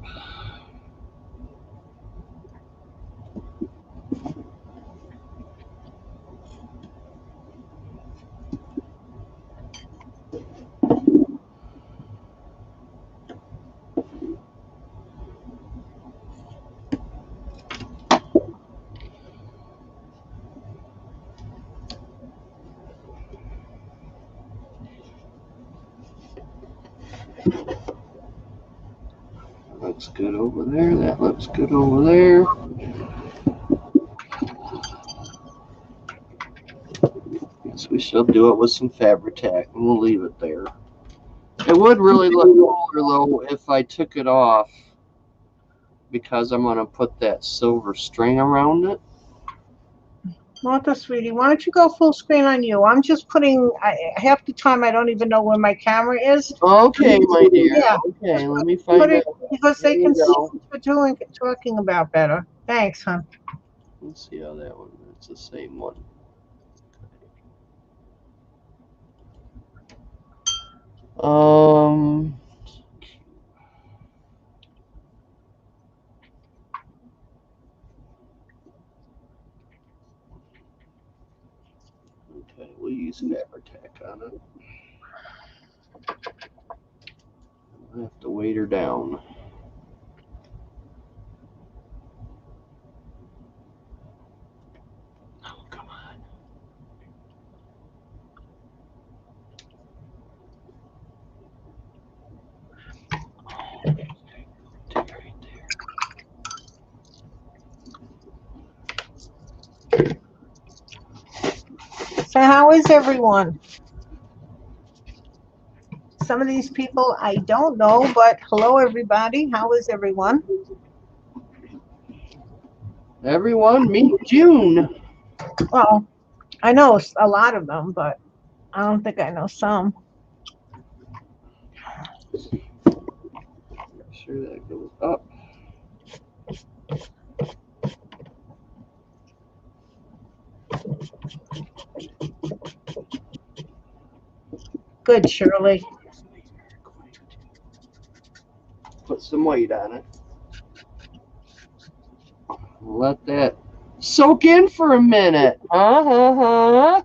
S1: Looks good over there. That looks good over there. So we shall do it with some Fabri-Tac, and we'll leave it there. It would really look cooler, though, if I took it off, because I'm going to put that silver string around it.
S2: Martha, sweetie, why don't you go full screen on you? I'm just putting, half the time I don't even know where my camera is.
S1: Okay, my dear.
S2: Yeah.
S1: Okay, let me find it.
S2: Because they can see what you're talking about better. Thanks, hon.
S1: Let's see how that one, it's the same one. Okay, we'll use Fabri-Tac on it. I have to weight her down. Oh, come on. Right there.
S2: So how is everyone? Some of these people I don't know, but hello, everybody. How is everyone?
S1: Everyone, meet June.
S2: Well, I know a lot of them, but I don't think I know some.
S1: Make sure that goes up.
S2: Good, Shirley.
S1: Put some weight on it. Let that soak in for a minute. Huh?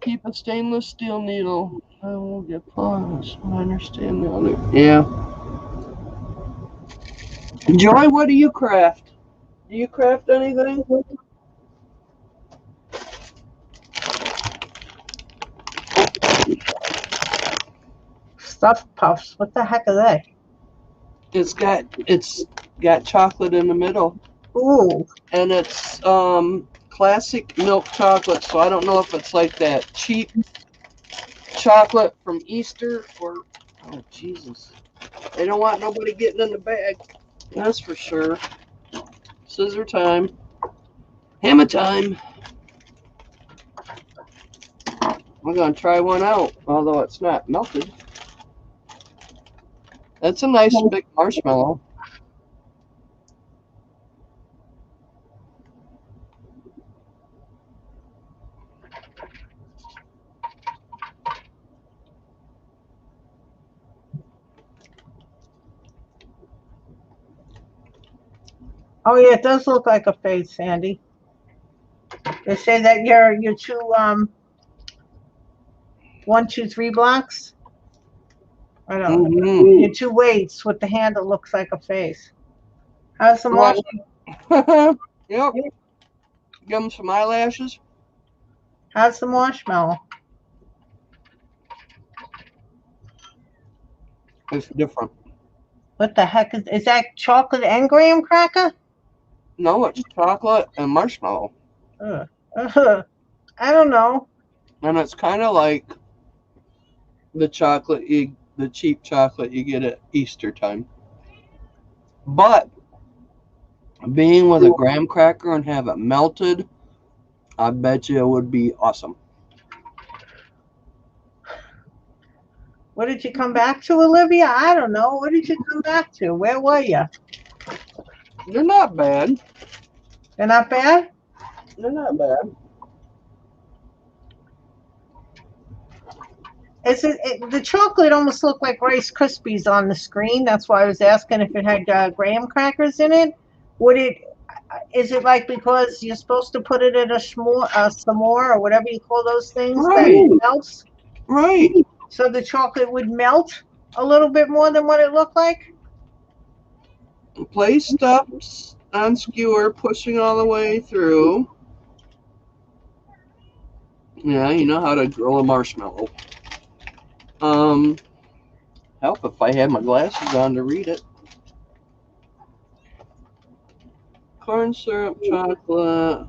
S1: Keep a stainless steel needle. I will get pause. I understand the other. Yeah. Joy, what do you craft? Do you craft anything?
S2: Stuffed puffs. What the heck are they?
S1: It's got chocolate in the middle.
S2: Ooh.
S1: And it's classic milk chocolate, so I don't know if it's like that cheap chocolate from Easter or, oh Jesus, they don't want nobody getting in the bag, that's for sure. Scissor time, hammer time. I'm gonna try one out, although it's not melted. That's a nice big marshmallow.
S2: Oh yeah, it does look like a face, Sandy. They say that your two 1, 2, 3 blocks. I don't know. Your two weights with the handle looks like a face. How's the marshmallow?
S1: Yep. Give them some eyelashes.
S2: How's the marshmallow?
S1: It's different.
S2: What the heck is that? Chocolate and graham cracker?
S1: No, it's chocolate and marshmallow.
S2: I don't know.
S1: And it's kind of like the cheap chocolate you get at Easter time. But being with a graham cracker and have it melted, I bet you it would be awesome.
S2: What did you come back to, Olivia? I don't know. What did you come back to? Where were you?
S1: They're not bad.
S2: They're not bad?
S1: They're not bad.
S2: The chocolate almost looked like Rice Krispies on the screen. That's why I was asking if it had graham crackers in it. Is it like because you're supposed to put it in a s'more or whatever you call those things
S1: Right.
S2: that melts?
S1: Right.
S2: So the chocolate would melt a little bit more than what it looked like?
S1: Place stuffs on skewer, pushing all the way through. Yeah, you know how to grill a marshmallow. Help if I had my glasses on to read it. Corn syrup, chocolate,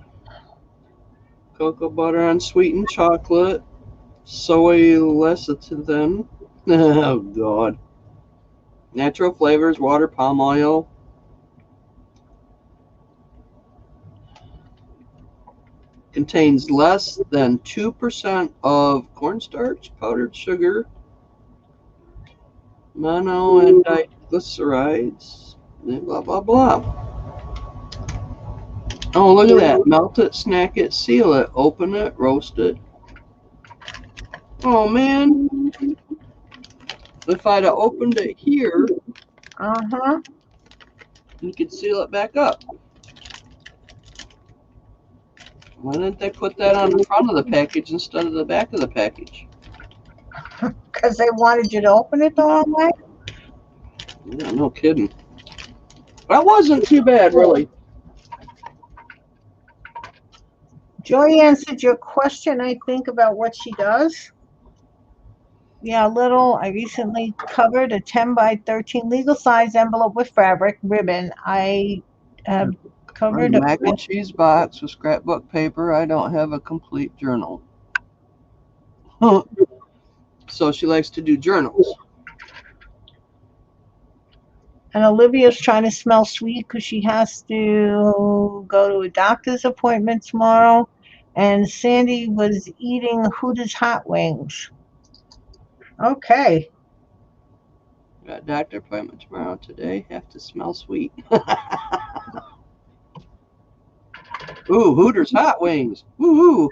S1: cocoa butter on sweetened chocolate, soy lecithin. Oh God. Natural flavors, water, palm oil. Contains less than 2% of cornstarch, powdered sugar, mono and diglycerides, blah, blah, blah. Oh, look at that. Melt it, snack it, seal it, open it, roast it. Oh, man. If I'd have opened it here, you could seal it back up. Why didn't they put that on the front of the package instead of the back of the package?
S2: Because they wanted you to open it the wrong way?
S1: Yeah, no kidding. That wasn't too bad, really.
S2: Joy answered your question, I think, about what she does. Yeah, I recently covered a 10 by 13 legal size envelope with fabric ribbon. I covered
S1: a mac and cheese box with scrapbook paper. I don't have a complete journal. So she likes to do journals.
S2: And Olivia's trying to smell sweet because she has to go to a doctor's appointment tomorrow. And Sandy was eating Hooters hot wings. Okay.
S1: Got doctor appointment tomorrow. Today, have to smell sweet. Ooh, Hooters hot wings. Woo-hoo.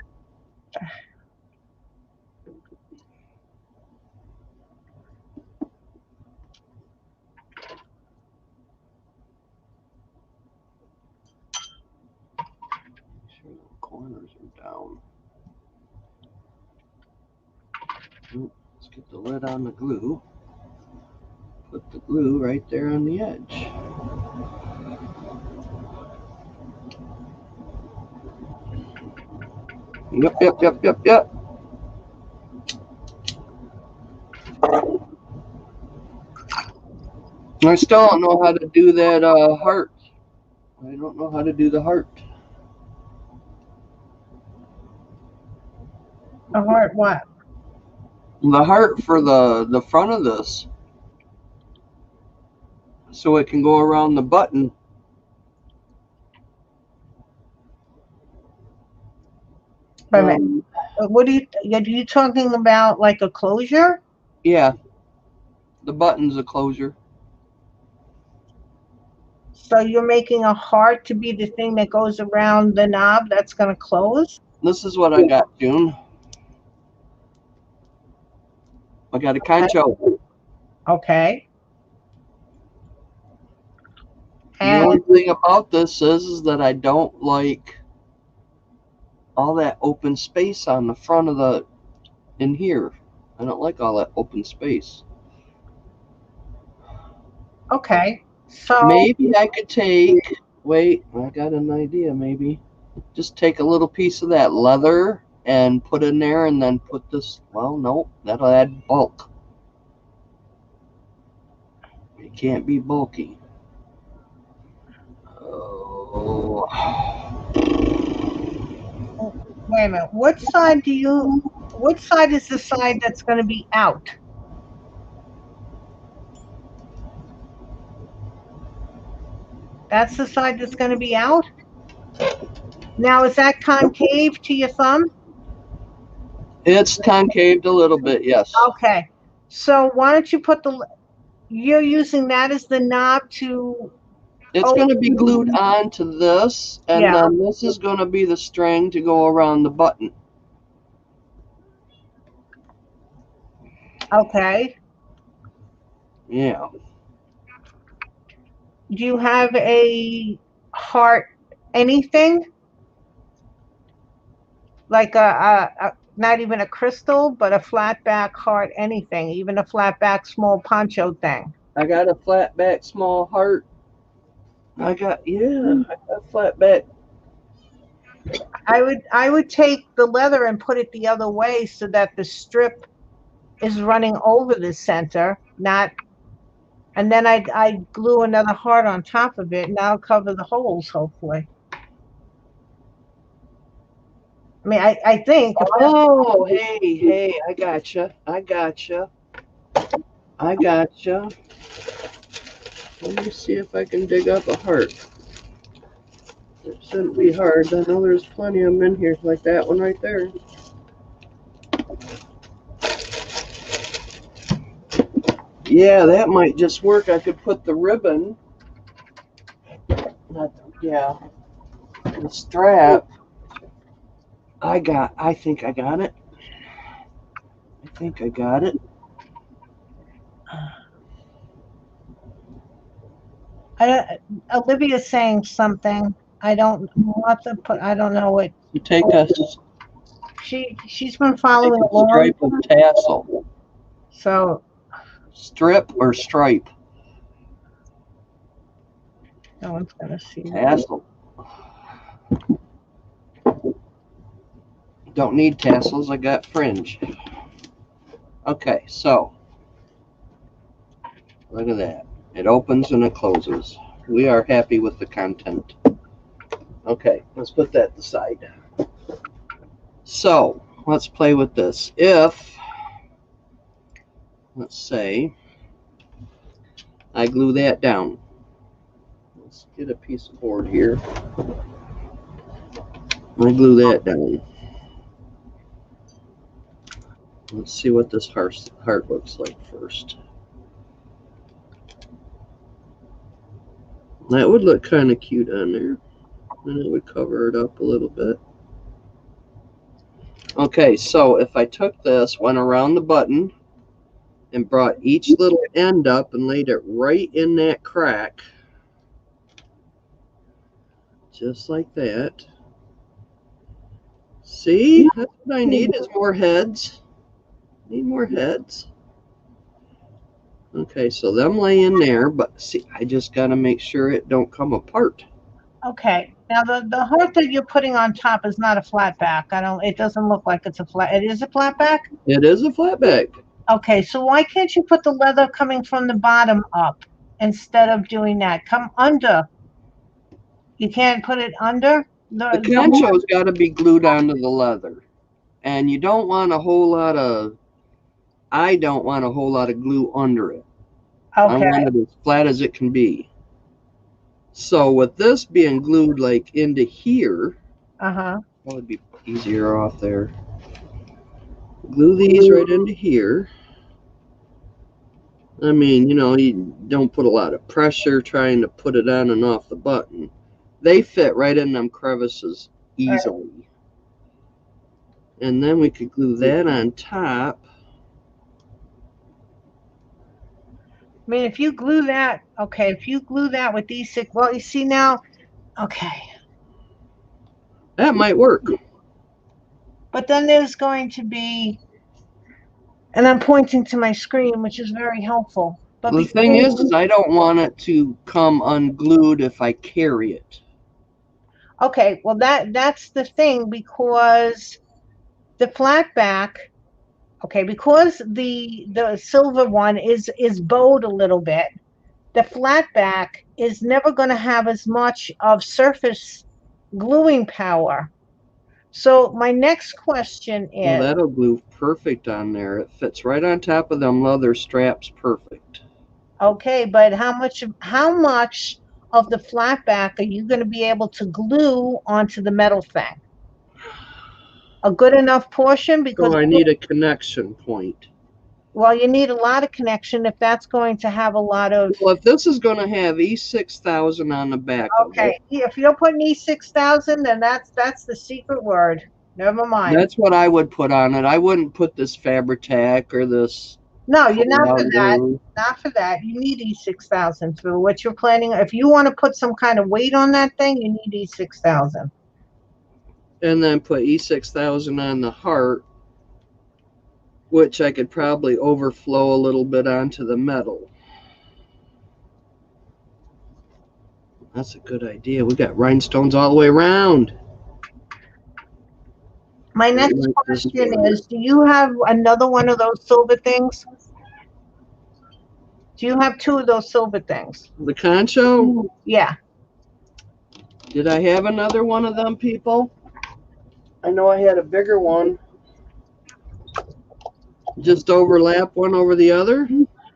S1: Sure the corners are down. Ooh, let's get the lid on the glue. Put the glue right there on the edge. Yep. I still don't know how to do that heart. I don't know how to do the heart.
S2: The heart what?
S1: The heart for the front of this. So it can go around the button.
S2: Wait a minute. What are you talking about, like a closure?
S1: Yeah. The button's a closure.
S2: So you're making a heart to be the thing that goes around the knob that's going to close?
S1: This is what I got, June. I got a concho.
S2: Okay.
S1: And the only thing about this is that I don't like all that open space on the front of in here. I don't like all that open space.
S2: Okay. So
S1: maybe I could wait, I got an idea, maybe. Just take a little piece of that leather and put in there and then put this, well, no, that'll add bulk. It can't be bulky. Oh.
S2: Wait a minute. Which side is the side that's going to be out? That's the side that's going to be out. Now, is that concave to your thumb?
S1: It's concaved a little bit, yes.
S2: Okay. So why don't you put you're using that as the knob to...
S1: It's going to be glued onto this, and
S2: Yeah.
S1: then this is going to be the string to go around the button.
S2: Okay.
S1: Yeah.
S2: Do you have a heart anything? Like not even a crystal, but a flat back heart anything, even a flat back small poncho thing.
S1: I got a flat back small heart. I got flat back.
S2: I would take the leather and put it the other way so that the strip is running over the center, not, and then I glue another heart on top of it, and that'll cover the holes, hopefully. I mean, I think.
S1: Oh, hey, I gotcha. Let me see if I can dig up a heart. It shouldn't be hard. I know there's plenty of them in here, like that one right there. Yeah, that might just work. I could put the ribbon, the strap. I think I got it.
S2: Olivia's saying something. I don't know what.
S1: You take a
S2: She's been following along.
S1: Stripe of tassel.
S2: So
S1: strip or stripe?
S2: No one's gonna see
S1: tassel. Don't need tassels. I got fringe. Okay, so look at that. It opens and it closes. We are happy with the content. Okay, let's put that aside. So let's play with this. If, let's say, I glue that down. Let's get a piece of board here. I glue that down. Let's see what this heart looks like first. That would look kind of cute on there. And it would cover it up a little bit. Okay, so if I took this, went around the button, and brought each little end up and laid it right in that crack, just like that. See, that's what I need is more heads. Need more heads. Okay, so them lay in there, but see, I just got to make sure it don't come apart.
S2: Okay, now the heart that you're putting on top is not a flat back. It doesn't look like it's a flat. It is a flat back?
S1: It is a flat back.
S2: Okay, so why can't you put the leather coming from the bottom up instead of doing that? Come under. You can't put it under?
S1: The concho's got to be glued onto the leather. And you don't want a whole lot of, I don't want a whole lot of glue under it.
S2: Okay.
S1: I want it as flat as it can be. So with this being glued like into here, that would be easier off there. Glue these right into here. I mean, you know, you don't put a lot of pressure trying to put it on and off the button. They fit right in them crevices easily. Right. And then we could glue that on top.
S2: I mean, if you glue that, okay, if you glue that with these six, well, you see now, okay.
S1: That might work.
S2: But then there's going to be, and I'm pointing to my screen, which is very helpful. But
S1: the thing is I don't want it to come unglued if I carry it.
S2: Okay, well, that's the thing, because the flat back, okay, because the silver one is bowed a little bit, the flat back is never going to have as much of surface gluing power. So my next question is...
S1: Well, that'll glue perfect on there. It fits right on top of them leather straps perfect.
S2: Okay, but how much of the flat back are you going to be able to glue onto the metal thing? A good enough portion, because
S1: So I need a connection point.
S2: well, you need a lot of connection if that's going to have a lot of.
S1: Well, if this is going to have E6000 on the back of
S2: Okay,
S1: it,
S2: if you don't put an E6000, then that's the secret word. Never mind.
S1: that's what I would put on it. I wouldn't put this Fabri-Tac or this
S2: No, you're not for
S1: fold-out
S2: that.
S1: glue.
S2: Not for that. You need E6000 for what you're planning. If you want to put some kind of weight on that thing, you need E6000.
S1: And then put E6000 on the heart, which I could probably overflow a little bit onto the metal. That's a good idea. We got rhinestones all the way around.
S2: My next question is, do you have another one of those silver things? Do you have two of those silver things?
S1: The concho?
S2: Yeah.
S1: Did I have another one of them, people? I know I had a bigger one. Just overlap one over the other?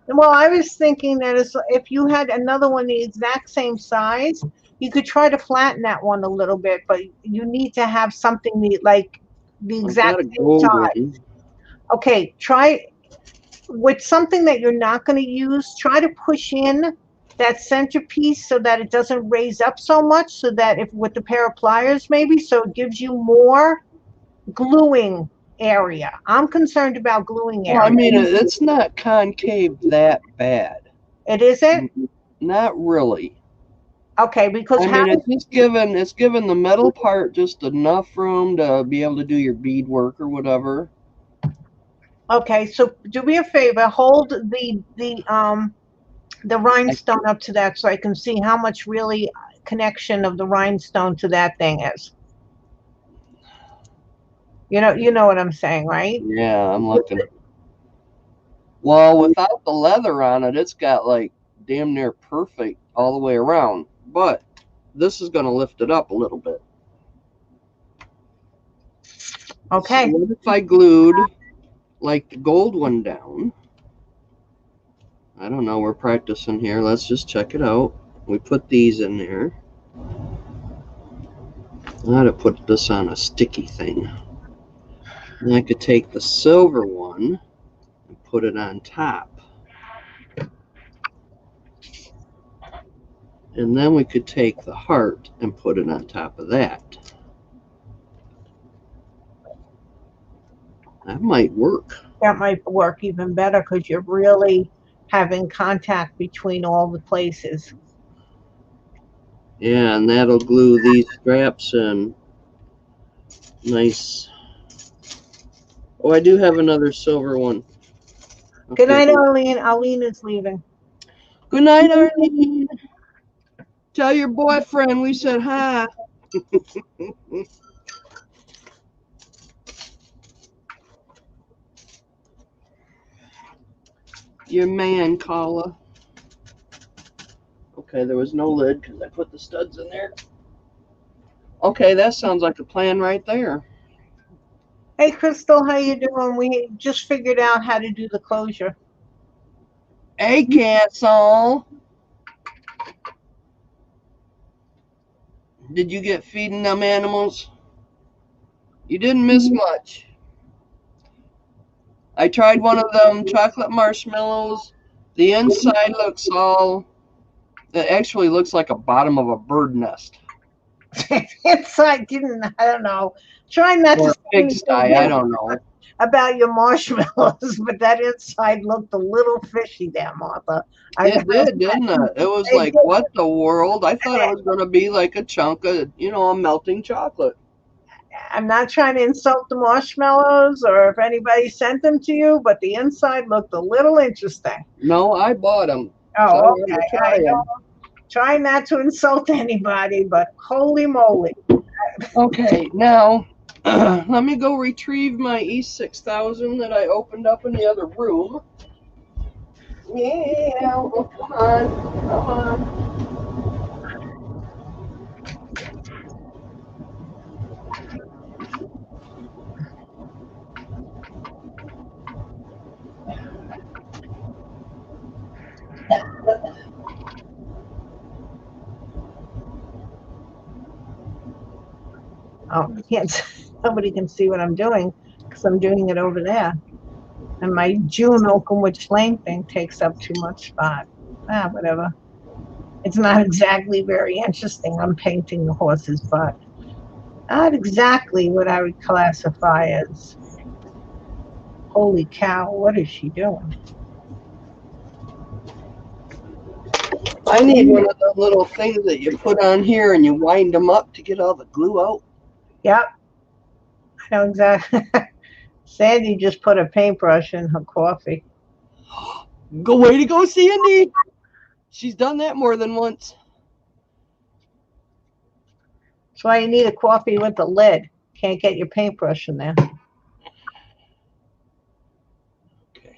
S2: Well, I was thinking that if you had another one the exact same size, you could try to flatten that one a little bit, but you need to have something like the exact same size. Okay, try with something that you're not going to use, try to push in that centerpiece so that it doesn't raise up so much, so that if with the pair of pliers maybe, so it gives you more gluing area. I'm concerned about gluing area.
S1: Well, I mean, it's not concave that bad.
S2: It isn't?
S1: Not really.
S2: Okay, because
S1: I mean, it's given the metal part just enough room to be able to do your beadwork or whatever.
S2: Okay, so do me a favor, hold the rhinestone up to that so I can see how much really connection of the rhinestone to that thing is. You know what I'm saying, right?
S1: Yeah, I'm looking. Well, without the leather on it, it's got like damn near perfect all the way around. But this is going to lift it up a little bit.
S2: Okay.
S1: So what if I glued like the gold one down? I don't know. We're practicing here. Let's just check it out. We put these in there. I had to put this on a sticky thing. And I could take the silver one and put it on top. And then we could take the heart and put it on top of that. That might work.
S2: That might work even better because you're really having contact between all the places.
S1: Yeah, and that'll glue these straps in. Nice. Oh, I do have another silver one.
S2: Okay. Good night, Arlene. Arlene is leaving.
S1: Good night, Arlene. Tell your boyfriend we said hi. Your man, Carla. Okay, there was no lid because I put the studs in there. Okay, that sounds like a plan right there.
S2: Hey, Crystal, how you doing? We just figured out how to do the closure.
S1: Hey, Castle. Did you get feeding them animals? You didn't miss much. I tried one of them chocolate marshmallows. The inside looks it actually looks like a bottom of a bird nest.
S2: Inside I don't know. Try not
S1: or
S2: to
S1: pigsty, I don't know.
S2: About your marshmallows, but that inside looked a little fishy there, Martha.
S1: It did, didn't it? It was like, what the world? I thought it was going to be like a chunk of, a melting chocolate.
S2: I'm not trying to insult the marshmallows or if anybody sent them to you, but the inside looked a little interesting.
S1: No, I bought them.
S2: Oh, so okay. Try not to insult anybody, but holy moly.
S1: Okay, now let me go retrieve my E6000 that I opened up in the other room. Yeah, oh, come on.
S2: can't, nobody can see what I'm doing because I'm doing it over there. And my June Oakenwich Lane thing takes up too much spot. Whatever. It's not exactly very interesting. I'm painting the horse's butt. Not exactly what I would classify as, holy cow, what is she doing?
S1: I need one of the little things that you put on here and you wind them up to get all the glue out.
S2: Yep. I know exactly. Sandy just put a paintbrush in her coffee.
S1: Go way to go, Sandy. She's done that more than once.
S2: That's why you need a coffee with a lid. Can't get your paintbrush in there.
S1: Okay.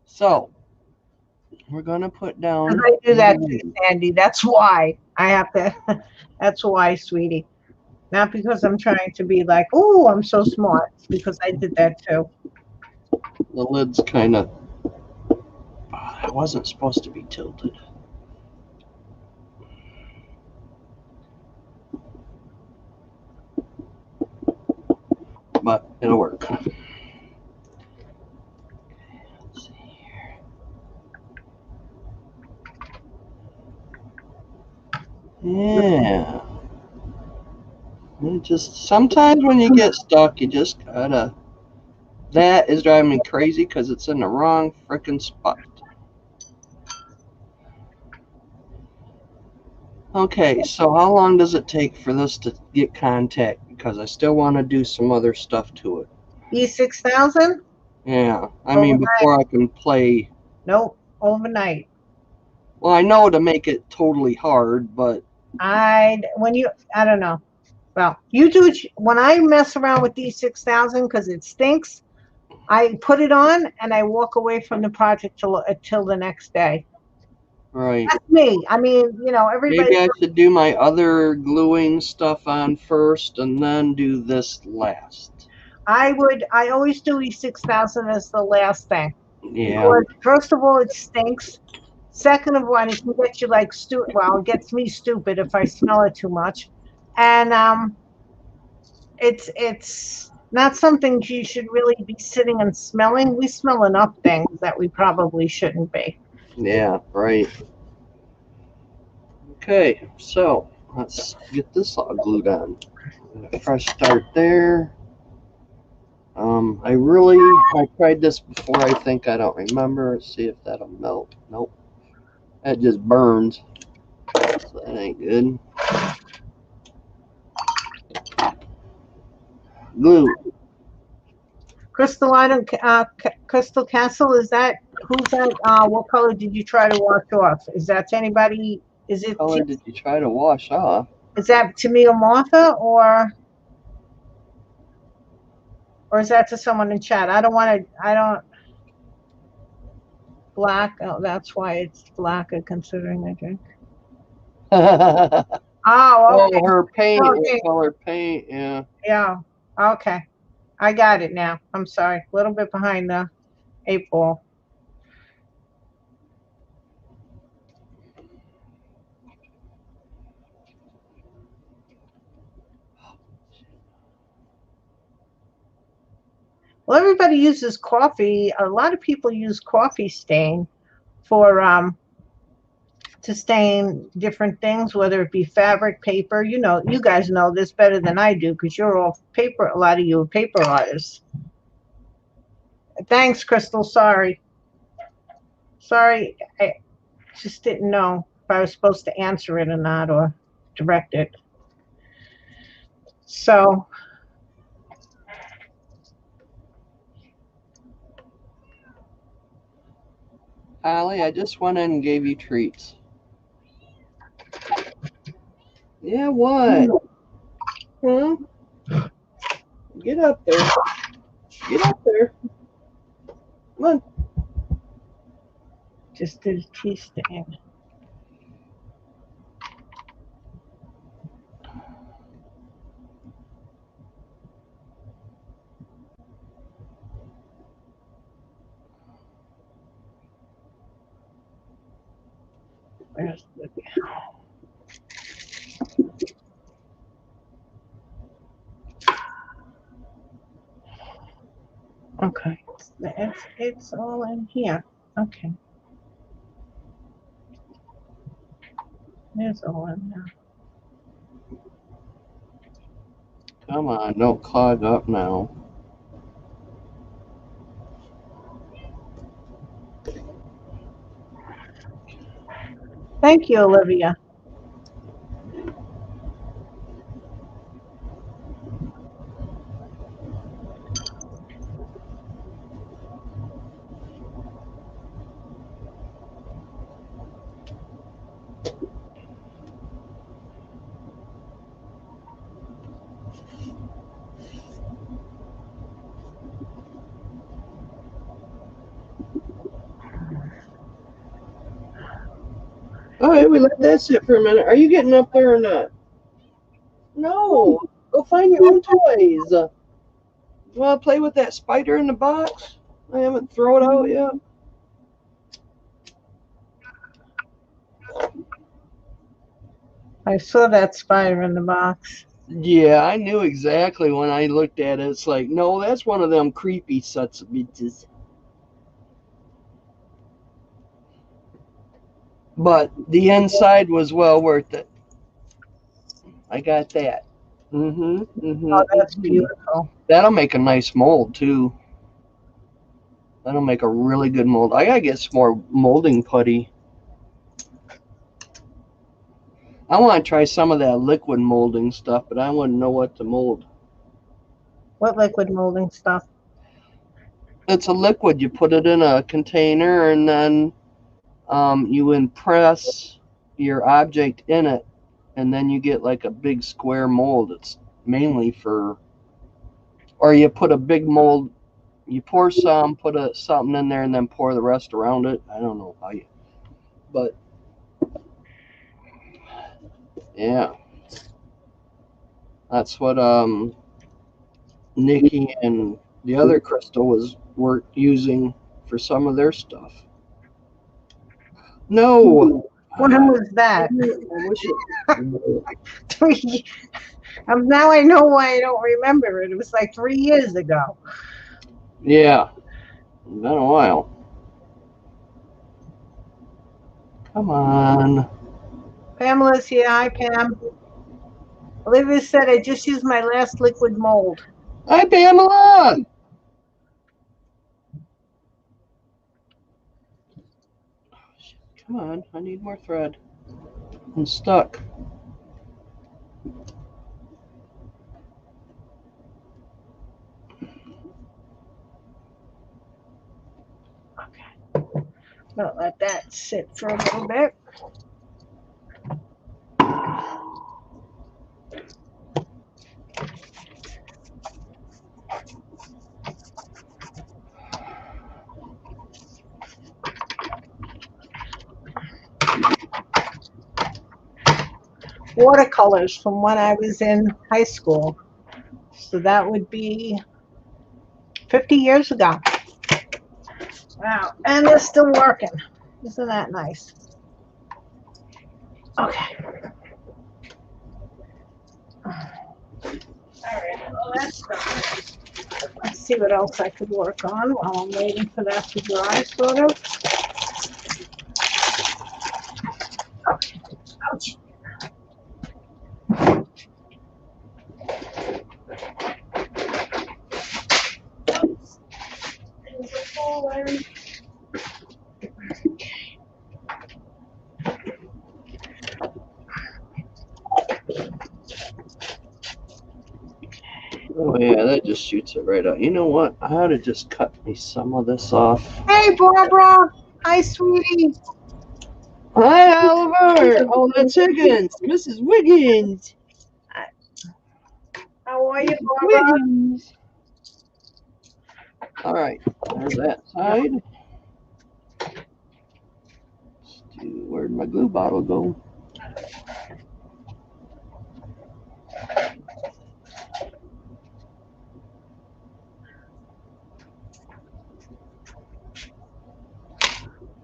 S1: So we're gonna put down.
S2: I do that too, Sandy. That's why I have to. That's why, sweetie. Not because I'm trying to be like, oh, I'm so smart. It's because I did that too.
S1: The lid's kind of. It wasn't supposed to be tilted. But it'll work. Let's see here. Yeah. It just sometimes when you get stuck, you just gotta. That is driving me crazy because it's in the wrong freaking spot. Okay, so how long does it take for this to get contact? Because I still want to do some other stuff to it.
S2: E6000?
S1: Yeah, I mean before I can play.
S2: Nope, overnight.
S1: Well, I know to make it totally hard, but
S2: I don't know. Well, you do it. When I mess around with E6000 because it stinks, I put it on and I walk away from the project till the next day.
S1: right.
S2: That's me. I mean, everybody.
S1: Maybe I should do my other gluing stuff on first and then do this last.
S2: I always do E6000 as the last thing.
S1: Yeah.
S2: Because first of all, it stinks. Second of all, it can get you like stupid. Well, it gets me stupid if I smell it too much, and it's not something you should really be sitting and smelling. We smell enough things that we probably shouldn't be.
S1: Yeah, right. Okay, so let's get this all glued on. A fresh start there. I tried this before, I think. I don't remember. Let's see if that'll melt. Nope. That just burns. So that ain't good. Glue.
S2: Crystal Crystal Castle, is that, who's that? What color did you try to wash off? Is that to anybody? Is it?
S1: What color did you try to wash off?
S2: Is that to me or Martha, or is that to someone in chat? I don't. Black. Oh, that's why it's blacker considering I drink.
S1: Oh,
S2: Oh, okay.
S1: her paint,
S2: Okay.
S1: her color paint, yeah.
S2: Yeah. Okay. I got it now. I'm sorry. A little bit behind the 8 ball. Well, everybody uses coffee. A lot of people use coffee stain for to stain different things, whether it be fabric, paper. You guys know this better than I do because you're all paper. A lot of you are paper artists. Thanks, Crystal. Sorry, I just didn't know if I was supposed to answer it or not, or direct it. So.
S1: Holly, I just went in and gave you treats. Yeah, what? Huh? Get up there. Get up there. Come on.
S2: Just did a tea stain. Where's the It's all in here. Okay. It's all in there.
S1: Come on, don't clog up now.
S2: Thank you, Olivia.
S1: All right, we let that sit for a minute. Are you getting up there or not? No. Go find your own toys. You want to play with that spider in the box? I haven't thrown it out yet.
S2: I saw that spider in the box.
S1: Yeah, I knew exactly when I looked at it. It's like, no, that's one of them creepy sets of bitches. But the inside was well worth it. I got that.
S2: Oh, that's beautiful.
S1: That'll make a nice mold too. That'll make a really good mold. I gotta get some more molding putty. I want to try some of that liquid molding stuff, but I wouldn't know what to mold.
S2: What liquid molding stuff?
S1: It's a liquid. You put it in a container, and then you impress your object in it, and then you get like a big square mold. It's mainly for, or you put a big mold, you pour some, put something in there, and then pour the rest around it. I don't know how you, but yeah, that's what Nikki and the other Crystal were using for some of their stuff. No.
S2: When was that?
S1: I wish it,
S2: Now I know why I don't remember it. It was like 3 years ago.
S1: yeah, been a while. Come on.
S2: Pamela's here. Hi, Pam. Olivia said I just used my last liquid mold.
S1: Hi, Pamela. Come on, I need more thread. I'm stuck.
S2: Okay. Gonna let that sit for a little bit. Watercolors from when I was in high school. So that would be 50 years ago. Wow. And they're still working. Isn't that nice? Okay. All right. Well, that's done. Let's see what else I could work on while I'm waiting for that to dry, sort of. Okay. Ouch.
S1: Oh yeah, that just shoots it right out. You know what? I ought to just cut me some of this off.
S2: Hey, Barbara. Hi, sweetie.
S1: Hi, Oliver. Oh, that's Higgins. Mrs. Wiggins.
S2: How are you, Barbara?
S1: Wiggins. All right, there's that side. Where'd my glue bottle go?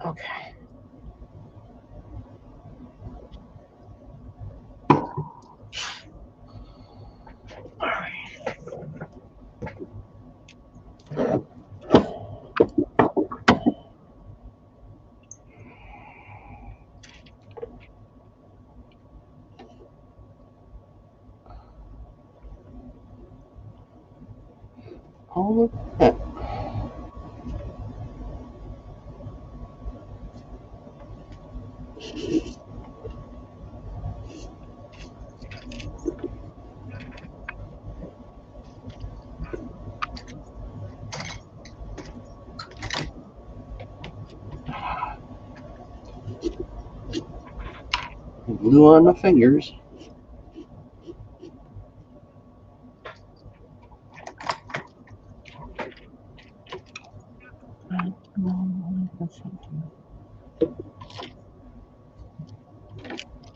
S2: Okay. All right.
S1: Oh, look. Glue on the fingers.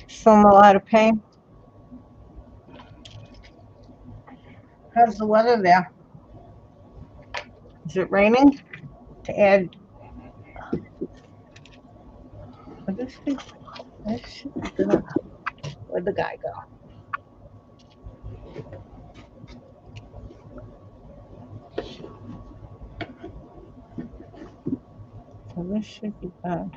S2: So I'm a lot of pain. How's the weather there? Is it raining? To add. This should be good. Where'd the guy go? So this should be good.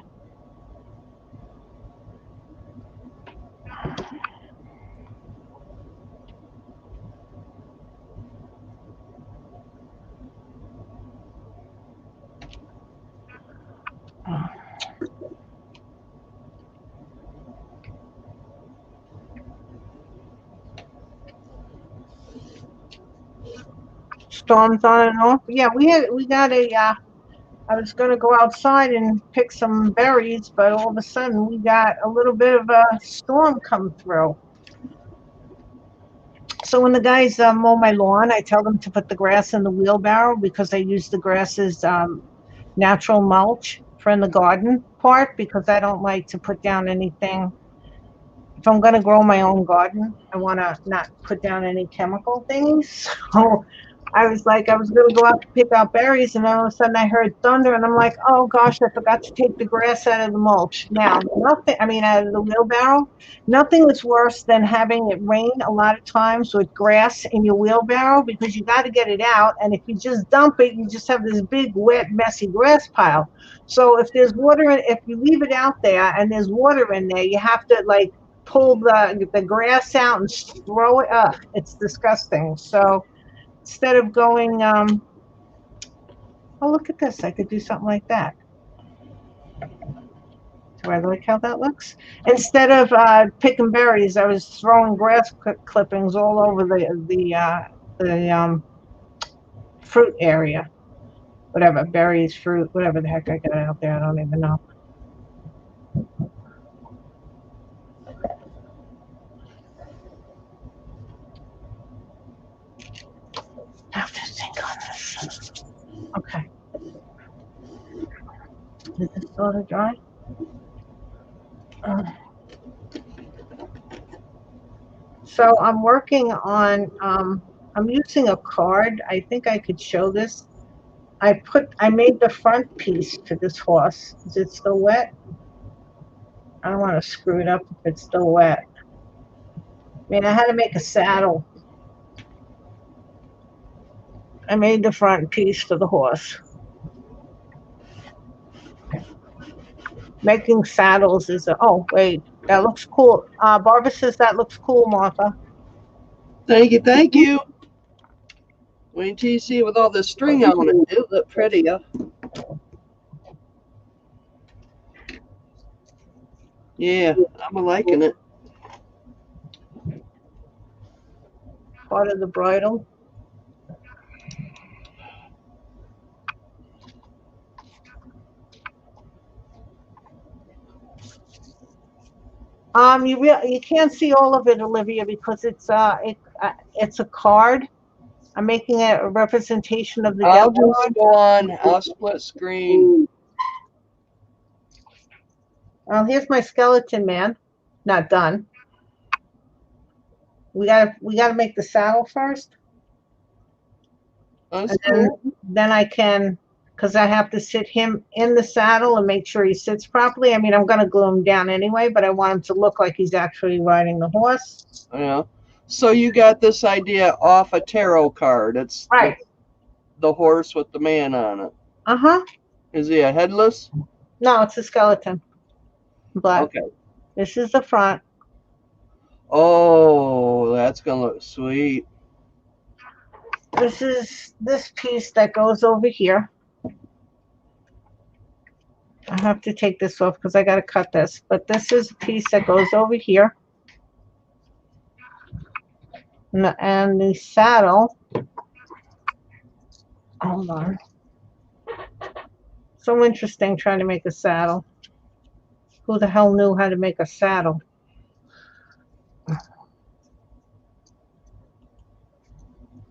S2: Storms on and off. Yeah, we got a. I was gonna go outside and pick some berries, but all of a sudden we got a little bit of a storm come through. So when the guys mow my lawn, I tell them to put the grass in the wheelbarrow because I use the grass as natural mulch for in the garden part because I don't like to put down anything. If I'm going to grow my own garden, I want to not put down any chemical things. So I was like, I was going to go out to pick out berries, and all of a sudden I heard thunder, and I'm like, oh gosh, I forgot to take the grass out of the mulch. Now, out of the wheelbarrow. Nothing is worse than having it rain a lot of times with grass in your wheelbarrow because you got to get it out, and if you just dump it, you just have this big, wet, messy grass pile. So if there's water, if you leave it out there and there's water in there, you have to like pull the grass out and throw it up. It's disgusting. So instead of going, oh, look at this. I could do something like that. Do I like how that looks? Instead of picking berries, I was throwing grass clippings all over the fruit area. Whatever, berries, fruit, whatever the heck I got out there. I don't even know. I have to think on this. Okay. Is this sort of dry? So I'm working on, I'm using a card. I think I could show this. I made the front piece to this horse. Is it still wet? I don't want to screw it up if it's still wet. I mean, I had to make a saddle. I made the front piece for the horse. Making saddles is oh, wait, that looks cool. Barbara says that looks cool, Martha.
S1: Thank you, thank you. Wait till you see it with all this string on it. It'll look pretty. Yeah, I'm liking it.
S2: Part of the bridle. You can't see all of it, Olivia, because it's a card. I'm making a representation of the
S1: I'll
S2: devil.
S1: just go on. I'll split screen.
S2: Well, here's my skeleton man. Not done. We gotta make the saddle first.
S1: That's cool.
S2: Then I can, because I have to sit him in the saddle and make sure he sits properly. I mean, I'm gonna glue him down anyway, but I want him to look like he's actually riding the horse.
S1: Yeah. So you got this idea off a tarot card. It's
S2: right.
S1: The horse with the man on it.
S2: Uh-huh.
S1: Is he a headless?
S2: No, it's a skeleton. Black.
S1: Okay.
S2: This is the front.
S1: Oh, that's gonna look sweet.
S2: This is this piece that goes over here. I have to take this off because I got to cut this. But this is a piece that goes over here. And the saddle. Hold on. So interesting trying to make a saddle. Who the hell knew how to make a saddle?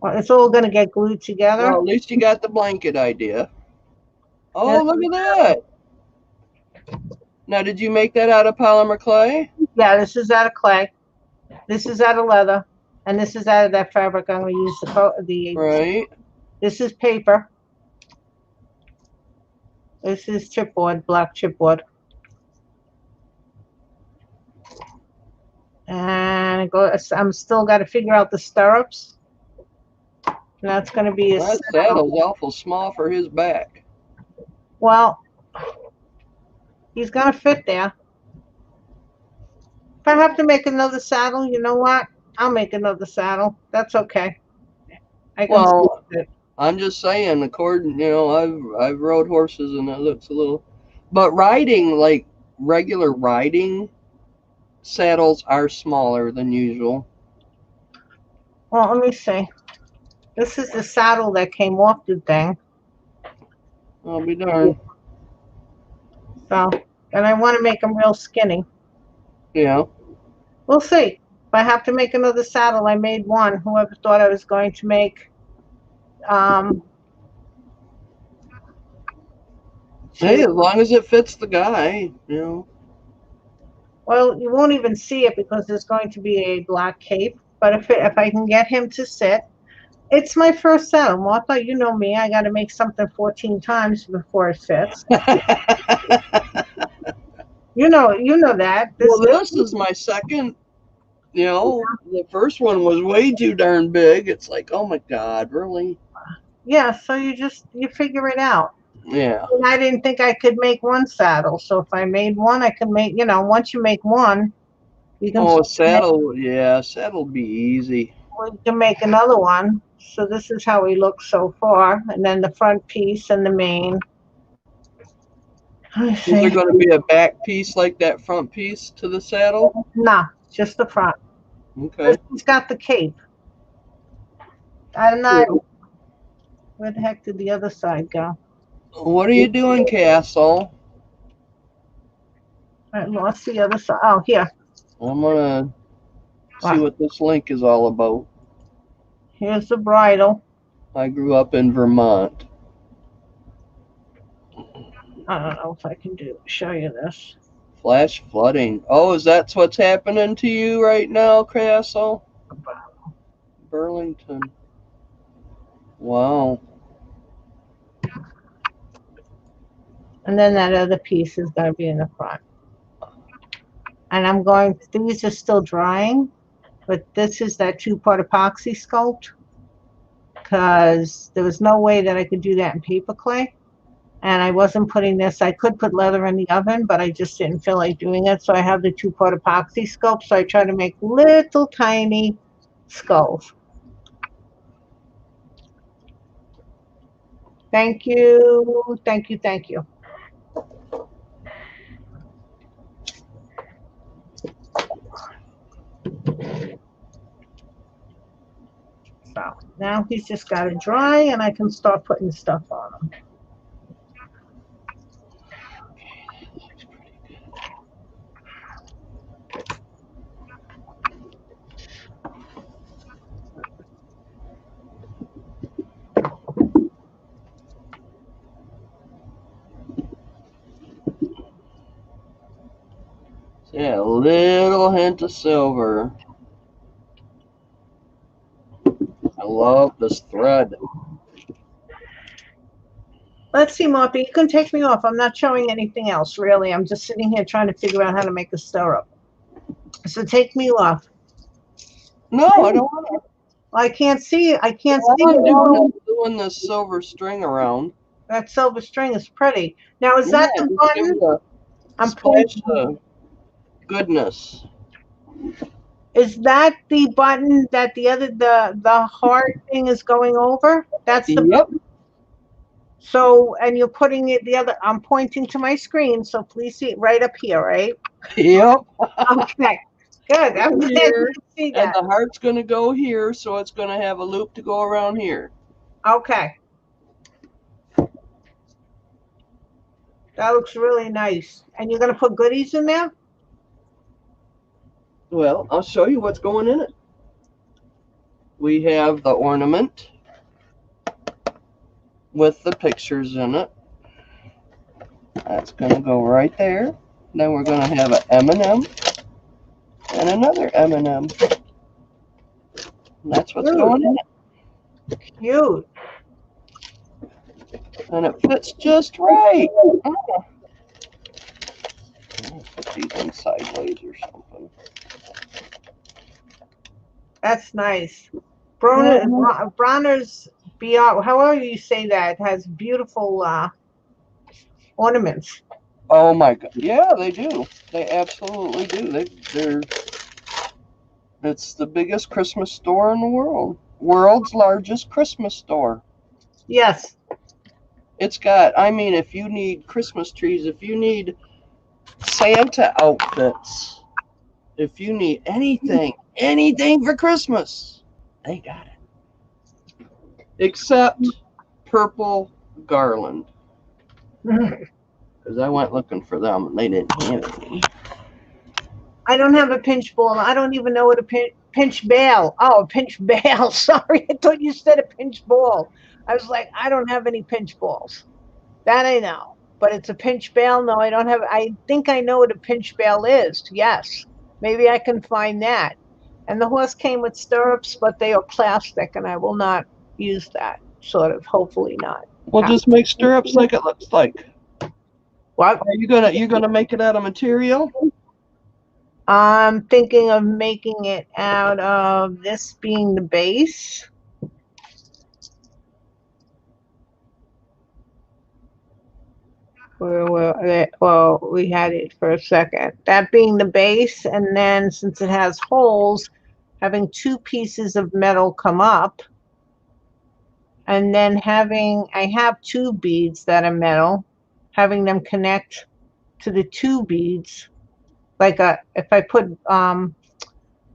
S2: Well, it's all going to get glued together.
S1: Well, at least you got the blanket idea. Oh, look at that. Now, did you make that out of polymer clay?
S2: Yeah, this is out of clay. This is out of leather. And this is out of that fabric I'm going to use the
S1: Right.
S2: This is paper. This is chipboard, black chipboard. And I'm still got to figure out the stirrups. And that's going to be
S1: That saddle's awful small for his back.
S2: Well, he's going to fit there. If I have to make another saddle, you know what? I'll make another saddle. That's okay.
S1: Well, I'm just saying, according, you know, I've rode horses and it looks a little, but riding, like regular riding saddles are smaller than usual.
S2: Well, let me see. This is the saddle that came off the thing.
S1: I'll be darned.
S2: So, and I want to make them real skinny.
S1: Yeah.
S2: We'll see. If I have to make another saddle, I made one. Whoever thought I was going to make
S1: Hey, as long as it fits the guy, you know.
S2: Well, you won't even see it because there's going to be a black cape. But if I can get him to sit, it's my first saddle. Martha, you know me. I got to make something 14 times before it fits. You know that.
S1: This is my second. You know, the first one was way too darn big. It's like, oh my God, really?
S2: Yeah, so you figure it out.
S1: Yeah.
S2: And I didn't think I could make one saddle. So if I made one, I could make, once you make one, you can.
S1: Oh, saddle, yeah, saddle'll be easy.
S2: We can make another one. So this is how he looks so far. And then the front piece and the mane.
S1: Is there going to be a back piece like that front piece to the saddle?
S2: No, just the front.
S1: Okay.
S2: He's got the cape. I'm not. Where the heck did the other side go?
S1: What are you doing, Castle?
S2: I lost the other side. Oh, here.
S1: I'm going to see what this link is all about.
S2: Here's the bridle.
S1: I grew up in Vermont.
S2: I don't know if I can show you this.
S1: Flash flooding. Oh, is that what's happening to you right now, Castle? Burlington. Wow.
S2: And then that other piece is going to be in the front. And these are still drying, but this is that 2-part epoxy sculpt because there was no way that I could do that in paper clay. And I wasn't putting this, I could put leather in the oven, but I just didn't feel like doing it. So I have the 2-part epoxy sculpt. So I try to make little tiny skulls. Thank you. Thank you. Thank you. So now he's just got to dry and I can start putting stuff on him.
S1: Yeah, a little hint of silver. I love this thread.
S2: Let's see, Martha, you can take me off. I'm not showing anything else, really. I'm just sitting here trying to figure out how to make a stirrup. So take me off.
S1: No, I don't want to.
S2: I can't see. I can't see.
S1: I'm doing the silver string around.
S2: That silver string is pretty. Now, is that the button?
S1: I'm pulling the goodness.
S2: Is that the button that the heart thing is going over? That's the
S1: Yep.
S2: So, and you're putting it the other, I'm pointing to my screen, so please see it right up here, right?
S1: Yep.
S2: Okay, good. I'm glad
S1: Here,
S2: you can see
S1: and
S2: that.
S1: the heart's going to go here, so it's going to have a loop to go around here.
S2: Okay. That looks really nice. And you're going to put goodies in there?
S1: Well, I'll show you what's going in it. We have the ornament with the pictures in it. That's going to go right there. Then we're going to have an M&M and another M&M. And that's what's going in it.
S2: Cute.
S1: And it fits just right. Oh. I'll put these in sideways or something.
S2: That's nice. Bronner's BR, however you say that, has beautiful ornaments.
S1: Oh my God! Yeah, they do. They absolutely do. They're. It's the biggest Christmas store in the world. World's largest Christmas store.
S2: Yes.
S1: It's got. I mean, if you need Christmas trees, if you need Santa outfits, if you need anything for Christmas, they got it. Except purple garland. Because I went looking for them and they didn't have any.
S2: I don't have a pinch ball. I don't even know what a pinch bale. Oh, a pinch bale. Sorry, I thought you said a pinch ball. I was like, I don't have any pinch balls. That I know. But it's a pinch bale. No, I don't have. I think I know what a pinch bale is. Yes. Maybe I can find that. And the horse came with stirrups, but they are plastic, and I will not use that. Sort of. Hopefully not.
S1: Well, just make stirrups like it looks like.
S2: What?
S1: Are you gonna make it out of material?
S2: I'm thinking of making it out of this being the base. Well, we had it for a second. That being the base, and then since it has holes, having two pieces of metal come up, and then I have two beads that are metal, having them connect to the two beads, if I put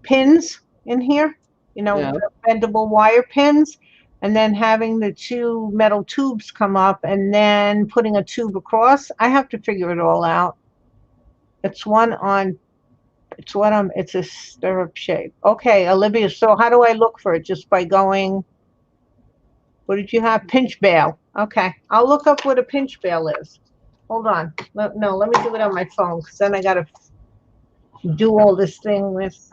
S2: pins in here,
S1: Yeah.
S2: bendable wire pins, and then having the two metal tubes come up and then putting a tube across. I have to figure it all out. It's it's a stirrup shape. Okay, Olivia, so how do I look for it? Just by going, what did you have? Pinch bale. Okay, I'll look up what a pinch bale is. Hold on. No, let me do it on my phone because then I got to do all this thing with,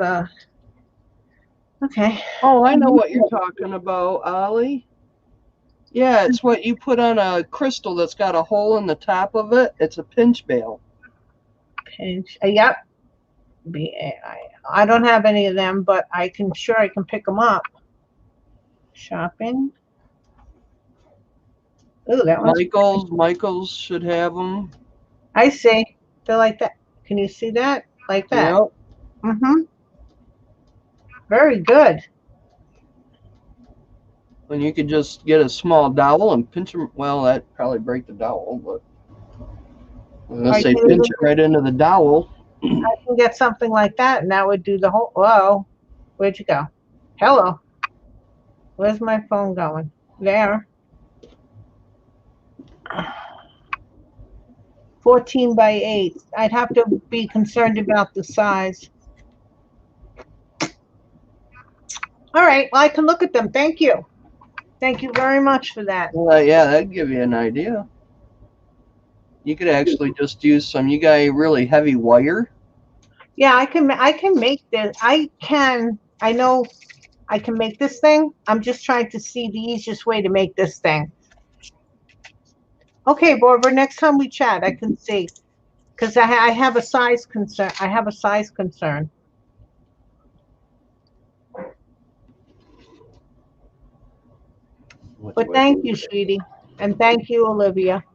S2: okay.
S1: Oh, I know what you're talking about, Ollie. Yeah, it's what you put on a crystal that's got a hole in the top of it. It's a pinch bale.
S2: Pinch. Yep. I don't have any of them, but I can pick them up. Shopping. Ooh, that one's
S1: Michaels should have them.
S2: I see. They're like that. Can you see that? Like that.
S1: Yep.
S2: Mm-hmm. Very good.
S1: And you could just get a small dowel and pinch them. Well, that'd probably break the dowel, but I was gonna say pinch it right into the dowel.
S2: I can get something like that, and that would do the whole. Whoa, where'd you go? Hello. Where's my phone going? There. 14 by 8. I'd have to be concerned about the size. All right. Well, I can look at them. Thank you. Thank you very much for that.
S1: Yeah, that'd give you an idea. You could actually just use some. You got a really heavy wire.
S2: Yeah, I can make this. I know I can make this thing. I'm just trying to see the easiest way to make this thing. Okay, Barbara, next time we chat, I can see. Because I have a size concern. I have a size concern. But thank you, sweetie. And thank you, Olivia.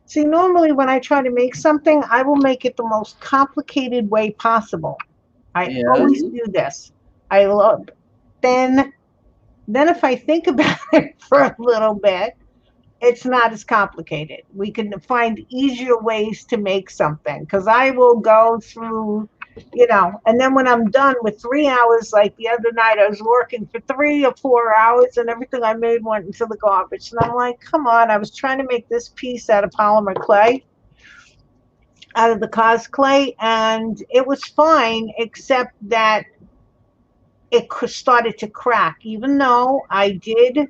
S2: See, normally when I try to make something, I will make it the most complicated way possible. I always
S1: Yes.
S2: do this. I love then if I think about it for a little bit, it's not as complicated. We can find easier ways to make something because I will go through, and then when I'm done with 3 hours, like the other night, I was working for 3 or 4 hours and everything I made went into the garbage. And I'm like, come on, I was trying to make this piece out of polymer clay, out of the cos clay, and it was fine, except that it started to crack, even though I did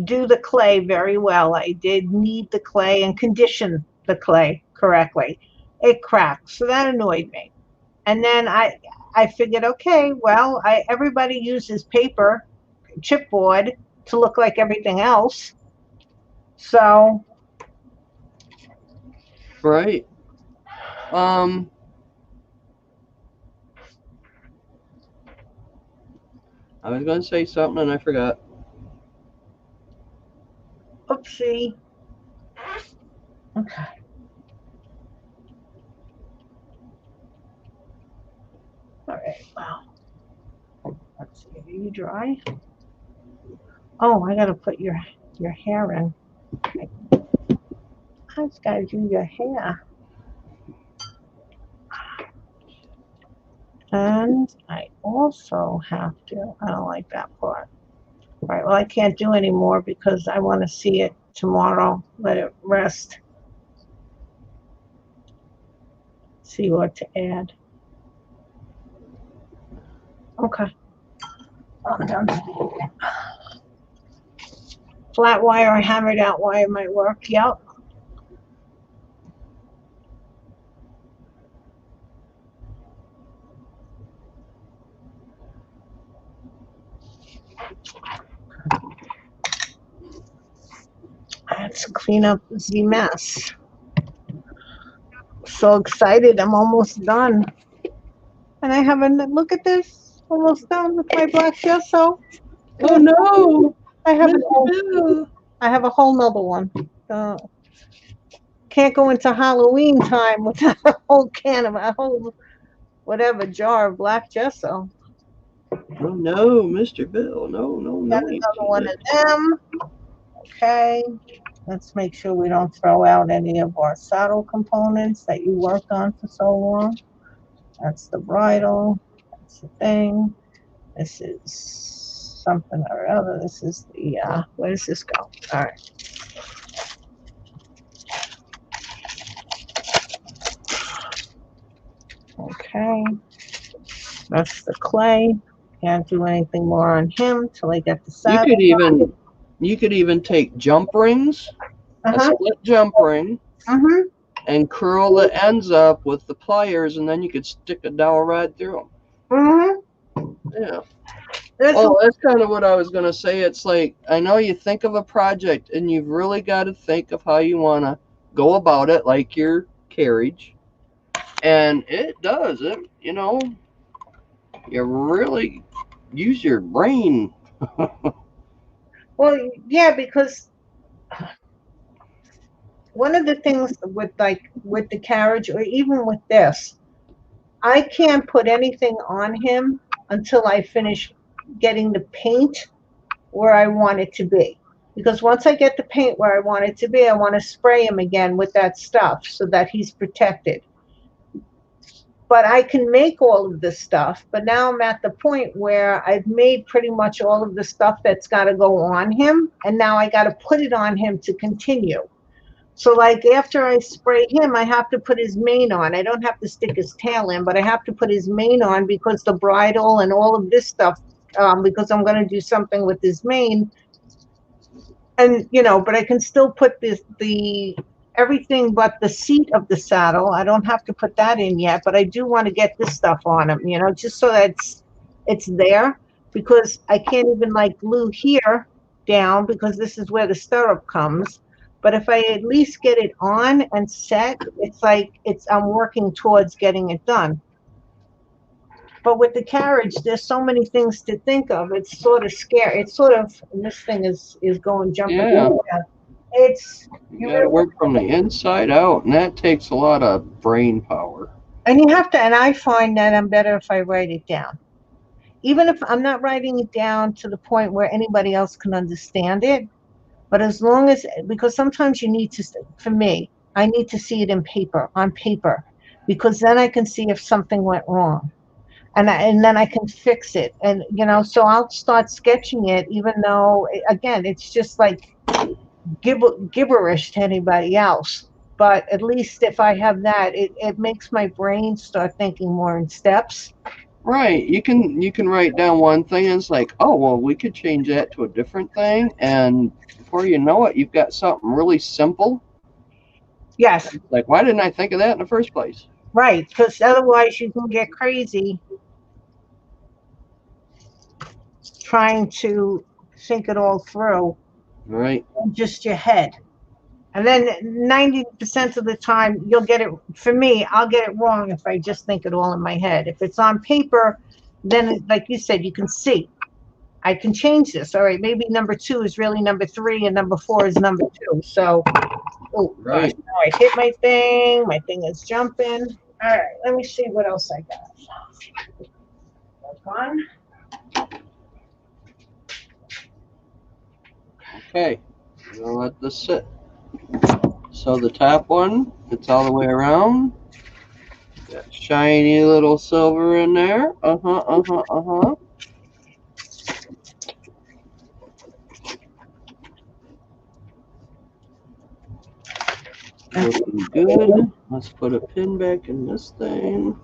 S2: do the clay very well. I did knead the clay and condition the clay correctly. It cracked, so that annoyed me. And then I figured, okay, well, everybody uses paper chipboard to look like everything else. So
S1: Right. I was going to say something and I forgot.
S2: oopsie. Okay. All right. Wow. Let's see. Are you dry? Oh, I gotta put your hair in. I just gotta do your hair. And I also have to, I don't like that part. All right, well, I can't do any more because I want to see it tomorrow. Let it rest. See what to add. Okay. I'm done. Flat wire or hammered out wire might work. Yep. Let's clean up the mess. So excited. I'm almost done. And I haven't, look at this. Almost done with my black gesso.
S1: Oh no,
S2: I have
S1: Bill.
S2: I have a whole nother one. Can't go into Halloween time without a whole can of a whole whatever jar of black gesso.
S1: Oh no, Mr. Bill. No, no,
S2: Got
S1: no. You
S2: another one
S1: can't.
S2: of them. Okay. Let's make sure we don't throw out any of our saddle components that you worked on for so long. That's the bridle. That's the thing. This is something or other. This is the, where does this go? All right. Okay. That's the clay. Can't do anything more on him till I get the
S1: You
S2: saddle.
S1: you could even take jump rings, a
S2: Uh-huh.
S1: split jump ring,
S2: Uh-huh.
S1: and curl the ends up with the pliers, and then you could stick a dowel right through
S2: Uh-huh.
S1: them. Yeah.
S2: There's
S1: Oh, that's kind of what I was gonna say. It's like I know you think of a project, and you've really got to think of how you want to go about it, like your carriage, and it does it. You really use your brain.
S2: well, yeah, because one of the things with the carriage or even with this, I can't put anything on him until I finish getting the paint where I want it to be. Because once I get the paint where I want it to be, I want to spray him again with that stuff so that he's protected. But I can make all of this stuff. But now I'm at the point where I've made pretty much all of the stuff that's got to go on him. And now I got to put it on him to continue. So like after I spray him, I have to put his mane on. I don't have to stick his tail in, but I have to put his mane on because the bridle and all of this stuff, because I'm going to do something with his mane. And, but I can still put the everything but the seat of the saddle. I don't have to put that in yet, but I do want to get this stuff on him, just so that it's there, because I can't even like glue here down because this is where the stirrup comes. But if I at least get it on and set, it's like I'm working towards getting it done. But with the carriage, there's so many things to think of. It's sort of scary. It's sort of, and this thing is going jumping.
S1: Yeah.
S2: it's
S1: You got to work from the inside out, and that takes a lot of brain power.
S2: and you have to. And I find that I'm better if I write it down, even if I'm not writing it down to the point where anybody else can understand it. But as long as, because sometimes you need to, for me, I need to see it in paper, on paper, because then I can see if something went wrong. And then I can fix it. And, so I'll start sketching it, even though, again, it's just like gibberish to anybody else. But at least if I have that, it makes my brain start thinking more in steps.
S1: Right. You can write down one thing and it's like, oh well, we could change that to a different thing, and before you know it, you've got something really simple.
S2: Yes,
S1: Like, why didn't I think of that in the first place?
S2: right. Because otherwise you can get crazy trying to think it all through
S1: Right.
S2: in just your head. And then 90% of the time, you'll get it. For me, I'll get it wrong if I just think it all in my head. If it's on paper, then, like you said, you can see. I can change this. All right, maybe number 2 is really number 3, and number 4 is number 2. So, oh gosh,
S1: Right.
S2: now I hit my thing. My thing is jumping. All right, let me see what else I got. One.
S1: Okay. I'm gonna let this sit. So the top one, it's all the way around. Got shiny little silver in there. Uh-huh. Looking good. Let's put a pin back in this thing.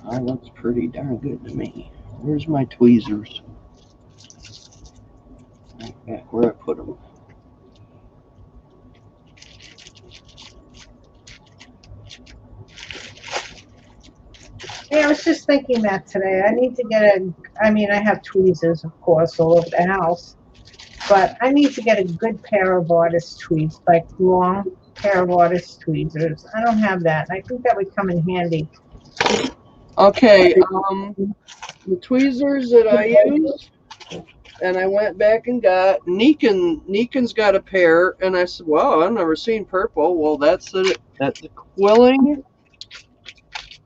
S1: That looks pretty darn good to me. Where's my tweezers? Right back where I put them.
S2: Yeah, I was just thinking that today. I need to get I have tweezers, of course, all over the house, but I need to get a good pair of artist tweezers, like long pair of artist tweezers. I don't have that. I think that would come in handy.
S1: Okay, the tweezers that I use, and I went back and got Nikon's got a pair, and I said, "Wow, I've never seen purple." Well, that's the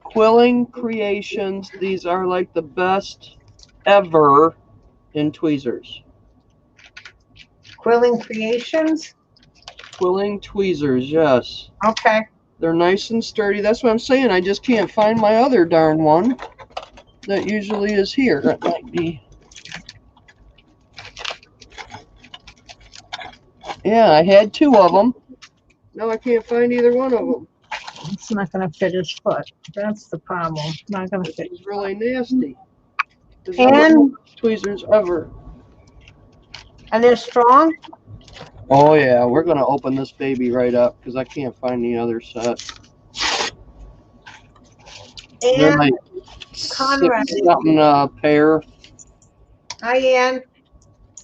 S1: Quilling Creations. These are like the best ever in tweezers.
S2: Quilling Creations?
S1: Quilling tweezers, yes.
S2: Okay.
S1: They're nice and sturdy. That's what I'm saying. I just can't find my other darn one that usually is here. That might be. Yeah, I had 2 of them. Now I can't find either one of them.
S2: It's not going to fit his foot. That's the problem. It's not going to fit.
S1: It's really nasty.
S2: And
S1: tweezers ever.
S2: And they're strong?
S1: Oh yeah, we're gonna open this baby right up because I can't find the other set. They're
S2: And
S1: like
S2: Conrad.
S1: 6-something pair.
S2: Hi, Ann.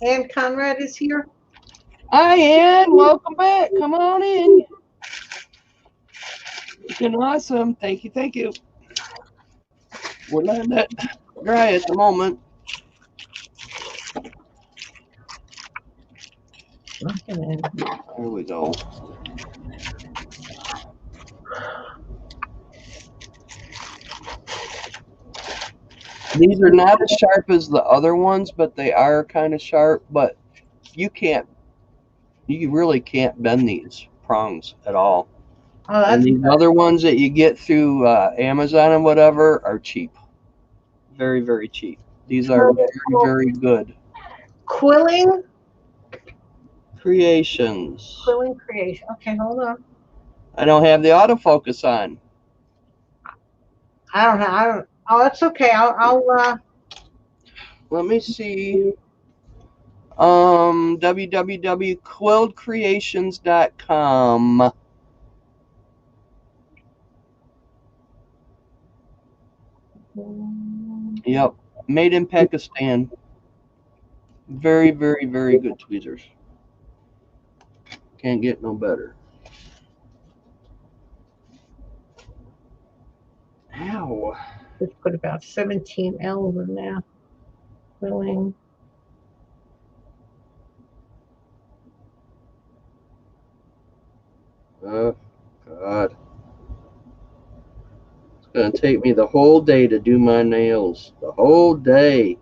S2: Ann Conrad is here.
S1: Hi, Ann. Welcome back. Come on in. You've been awesome. Thank you. We're letting it dry at the moment. There we go. These are not as sharp as the other ones, but they are kind of sharp. But you really can't bend these prongs at all.
S2: Oh,
S1: And these other ones that you get through Amazon and whatever are cheap. Very, very cheap. These are very, very good.
S2: Quilling
S1: Creations.
S2: Quilling Creation. Okay, hold on.
S1: I don't have the autofocus on.
S2: I don't. Oh, it's okay. I'll
S1: Let me see. www.quilledcreations.com. Yep. Made in Pakistan. Very, very, very good tweezers. Can't get no better. Ow.
S2: Just put about 17 L's in there. Quilling.
S1: Oh, God. It's going to take me the whole day to do my nails. The whole day.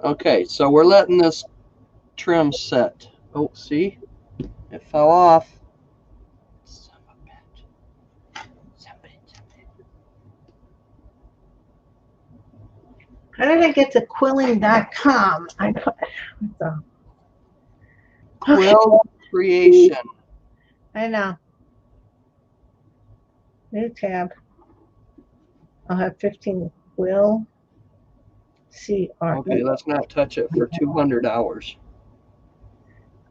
S1: Okay, so we're letting this trim set. Oh, see? It fell off. Son of a bitch. Son of a bitch.
S2: How did I get to quilling.com? I put the
S1: Quill creation.
S2: I know. New tab. I'll have 15 quill. CR.
S1: Okay, let's not touch it for 200 hours.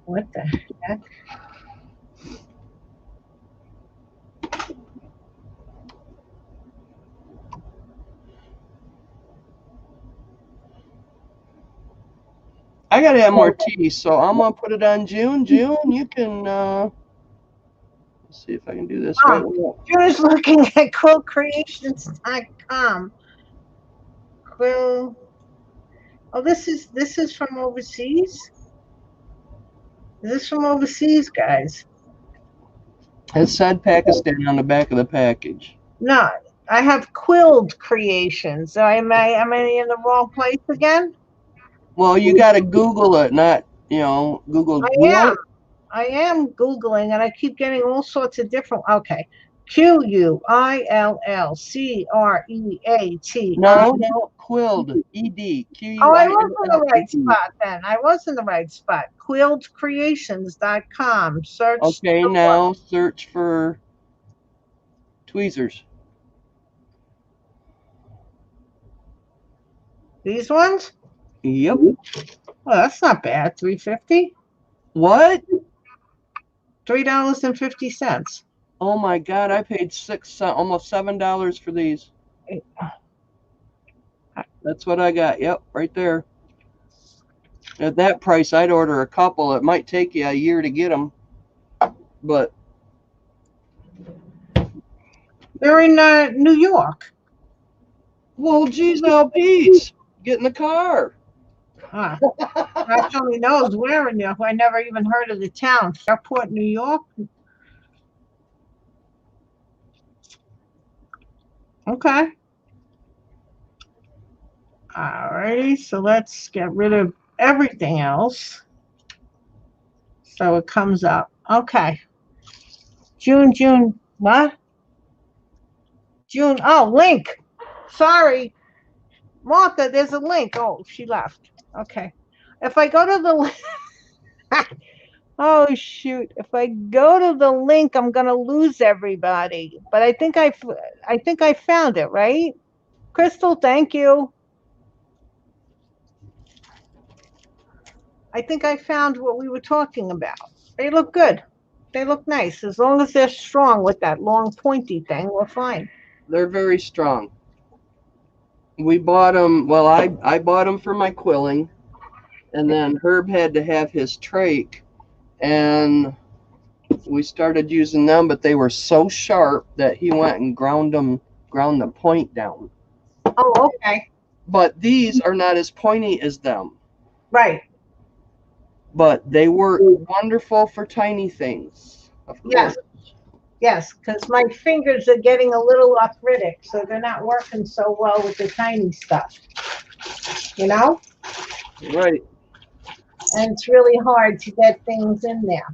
S2: What the heck?
S1: I gotta have more tea, so I'm gonna put it on June. June, you can let's see if I can do this right.
S2: June's looking at quillcreations.com. Quill. Oh, this is from overseas. Is this from overseas, guys?
S1: It said Pakistan on the back of the package.
S2: No, I have Quilled Creations. Am I in the wrong place again?
S1: Well, you got to Google it, not, Google.
S2: I am Googling, and I keep getting all sorts of different. Okay. QUILLCREAT.
S1: No, Quilled. ED.
S2: Oh, I was in the right spot then. I was in the right spot. QuilledCreations.com. Search.
S1: Okay, now search for tweezers.
S2: These ones?
S1: Yep.
S2: Well, that's not bad. $3.50.
S1: What?
S2: $3.50.
S1: Oh my God! I paid almost $7 for these. That's what I got. Yep, right there. At that price, I'd order a couple. It might take you a year to get them, but
S2: they're in New York.
S1: Well, geez, now, Pete, get in the car.
S2: Huh. God only knows where in New York. I never even heard of the town. Fairport, New York. Okay. Alrighty, so let's get rid of everything else. So it comes up. Okay. June, what? June, oh, link. Sorry. Martha, there's a link. Oh, she left. Okay. If I go to the oh shoot! If I go to the link, I'm gonna lose everybody. But I think I found it, right? Crystal, thank you. I think I found what we were talking about. They look good. They look nice. As long as they're strong with that long pointy thing, we're fine.
S1: They're very strong. We bought them. Well, I bought them for my quilling, and then Herb had to have his trach, and we started using them, but they were so sharp that he went and ground the point down.
S2: Oh, okay.
S1: But these are not as pointy as them.
S2: Right.
S1: But they work wonderful for tiny things. Of course.
S2: Yes. Yes, because my fingers are getting a little arthritic, so they're not working so well with the tiny stuff. You know?
S1: Right.
S2: And it's really hard to get things in there.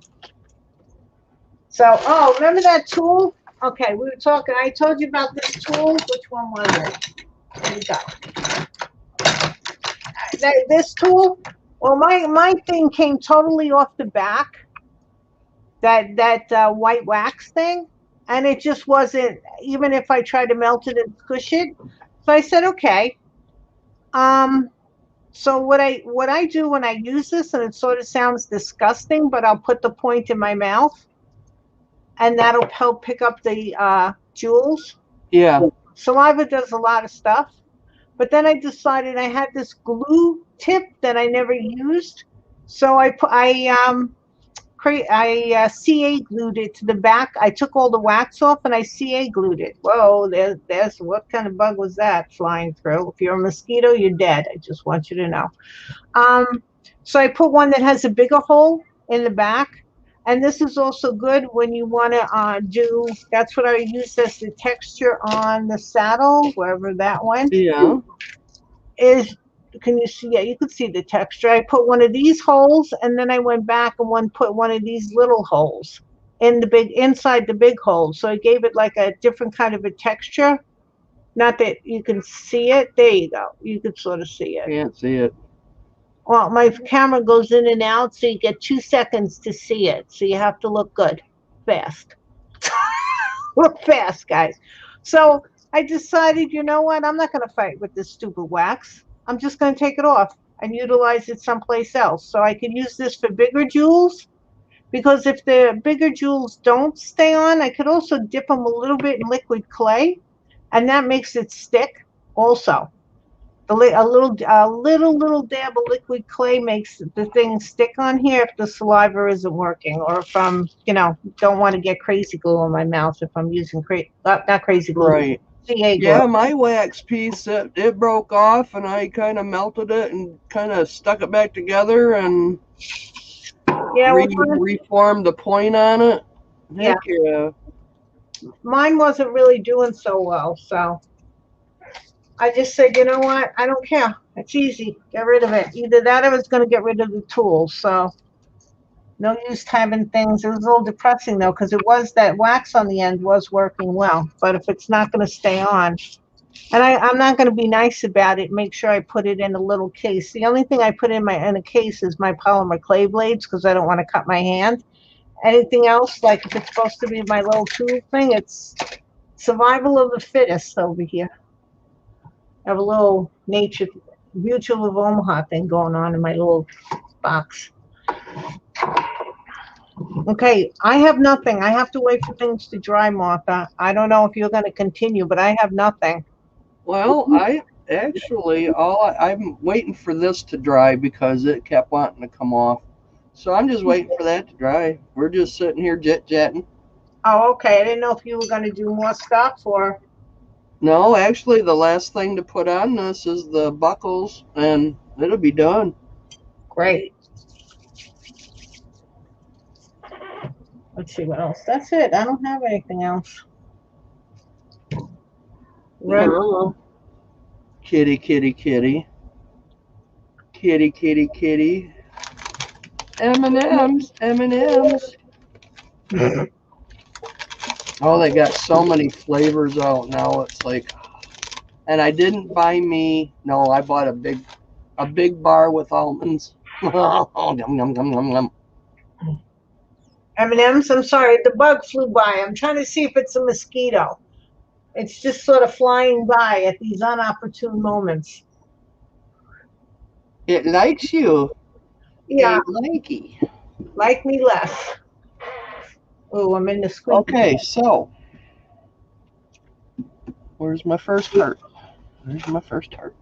S2: So, oh, remember that tool? Okay, we were talking. I told you about this tool. Which one was it? There you go. This tool? Well, my thing came totally off the back. That white wax thing, and it just wasn't. Even if I tried to melt it and squish it, so I said, okay. So what I do when I use this, and it sort of sounds disgusting, but I'll put the point in my mouth. and that'll help pick up the jewels.
S1: Yeah.
S2: Saliva does a lot of stuff. But then I decided I had this glue tip that I never used, so I CA glued it to the back. I took all the wax off and I CA glued it. Whoa, there's what kind of bug was that flying through? If you're a mosquito, you're dead. I just want you to know. Um, so I put one that has a bigger hole in the back. And this is also good when you want to do, that's what I use as the texture on the saddle, wherever that went.
S1: Yeah.
S2: Is, can you see? Yeah, you can see the texture. I put one of these holes, and then I went back and put one of these little holes in the big, inside the big hole. So I gave it like a different kind of a texture. Not that you can see it. There you go. You can sort of see it.
S1: Can't see it.
S2: Well, my camera goes in and out, so you get 2 seconds to see it. So you have to look good, fast. Look fast, guys. So I decided, you know what? I'm not going to fight with this stupid wax. I'm just going to take it off and utilize it someplace else. So I can use this for bigger jewels, because if the bigger jewels don't stay on, I could also dip them a little bit in liquid clay, and that makes it stick also. A little dab of liquid clay makes the thing stick on here if the saliva isn't working, or if I'm, don't want to get crazy glue in my mouth if I'm using not crazy glue.
S1: Right.
S2: CA glue.
S1: Yeah, my wax piece, it broke off, and I kind of melted it and kind of stuck it back together and
S2: Yeah,
S1: reformed the point on it.
S2: Yeah.
S1: Yeah.
S2: Mine wasn't really doing so well, so I just said, you know what? I don't care. It's easy. Get rid of it. Either that or I was going to get rid of the tools. So no use having things. It was a little depressing, though, because it was that wax on the end was working well. But if it's not going to stay on, and I'm not going to be nice about it, make sure I put it in a little case. The only thing I put in a case is my polymer clay blades, because I don't want to cut my hand. Anything else, like if it's supposed to be my little tube thing, it's survival of the fittest over here. I have a little nature mutual of Omaha thing going on in my little box. Okay, I have nothing. I have to wait for things to dry, Martha. I don't know if you're going to continue, but I have nothing.
S1: Well, I actually, I'm waiting for this to dry because it kept wanting to come off. So I'm just waiting for that to dry. We're just sitting here jet-jetting.
S2: Oh, okay. I didn't know if you were going to do more stuff or...
S1: No, actually, the last thing to put on this is the buckles, and it'll be done.
S2: Great. Let's see what else. That's it. I don't have anything else.
S1: Right. Kitty, kitty, kitty. Kitty, kitty, kitty. M&M's, M&M's. Oh, they got so many flavors out now. It's like, and I didn't buy me. No, I bought a big bar with almonds. Oh, yum, yum, yum, yum, yum.
S2: M&M's. I'm sorry, the bug flew by. I'm trying to see if it's a mosquito. It's just sort of flying by at these inopportune moments.
S1: It likes you.
S2: Yeah.
S1: It likey.
S2: Like me less. Oh, I'm in the screen.
S1: Okay, so where's my first heart? Where's my first heart?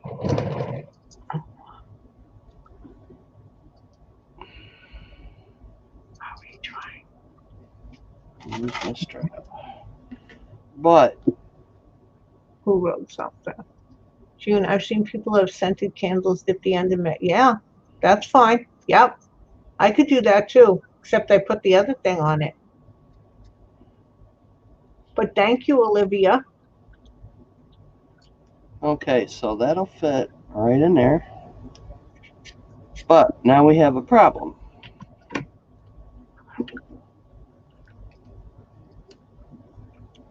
S2: How are you trying?
S1: Where's my strap? But
S2: who wrote something? June, I've seen people have scented candles dip the end of it. Yeah, that's fine. Yep. I could do that too, except I put the other thing on it. But thank you, Olivia.
S1: Okay, so that'll fit right in there. But now we have a problem.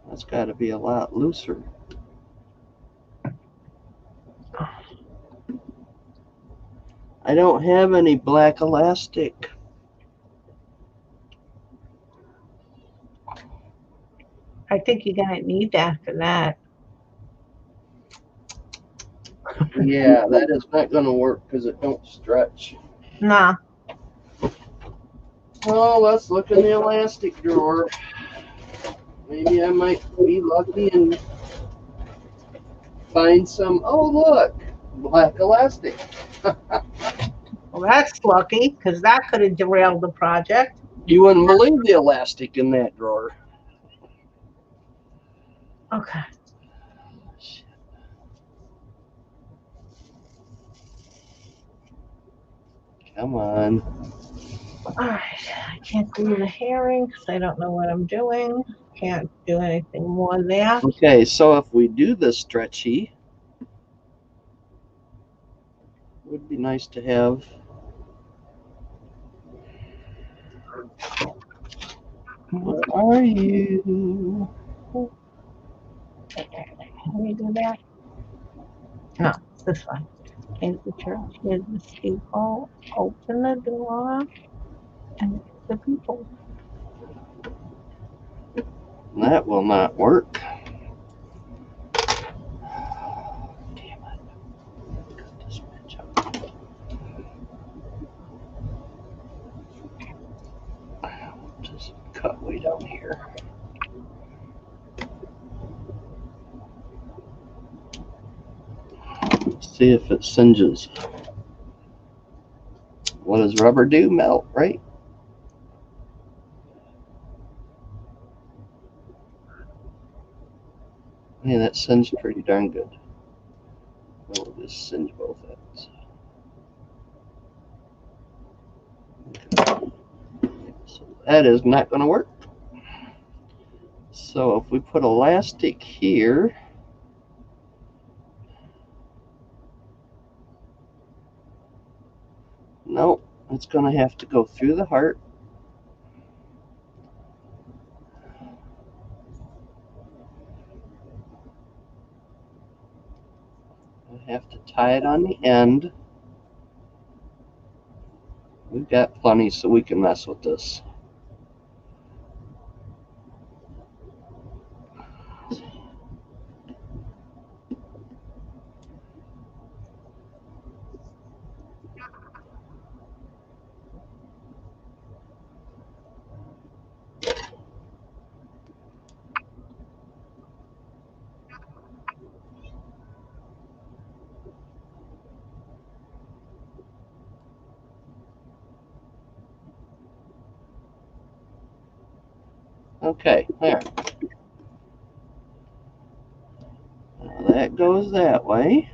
S1: That's got to be a lot looser. I don't have any black elastic.
S2: I think you're going to need that for that.
S1: Yeah, that is not going to work because it don't stretch.
S2: Nah.
S1: Well, let's look in the elastic drawer. Maybe I might be lucky and find some. Oh, look, black elastic.
S2: Well, that's lucky because that could have derailed the project.
S1: You wouldn't believe the elastic in that drawer.
S2: Okay.
S1: Come on.
S2: All right. I can't glue the herring because I don't know what I'm doing. Can't do anything more there.
S1: Okay, so if we do the stretchy, it would be nice to have. Where are you?
S2: Let me do that. No, this one. Here's the church. Here's the steeple. Open the door. And the people.
S1: That will not work. Damn it. Cut this bitch up. Just cut way down here. See if it singes. What does rubber do? Melt, right? Yeah, that singed pretty darn good. We'll just singe both ends. So that is not going to work. So if we put elastic here, nope, it's going to have to go through the heart. I have to tie it on the end. We've got plenty so we can mess with this. Okay, there. Now that goes that way.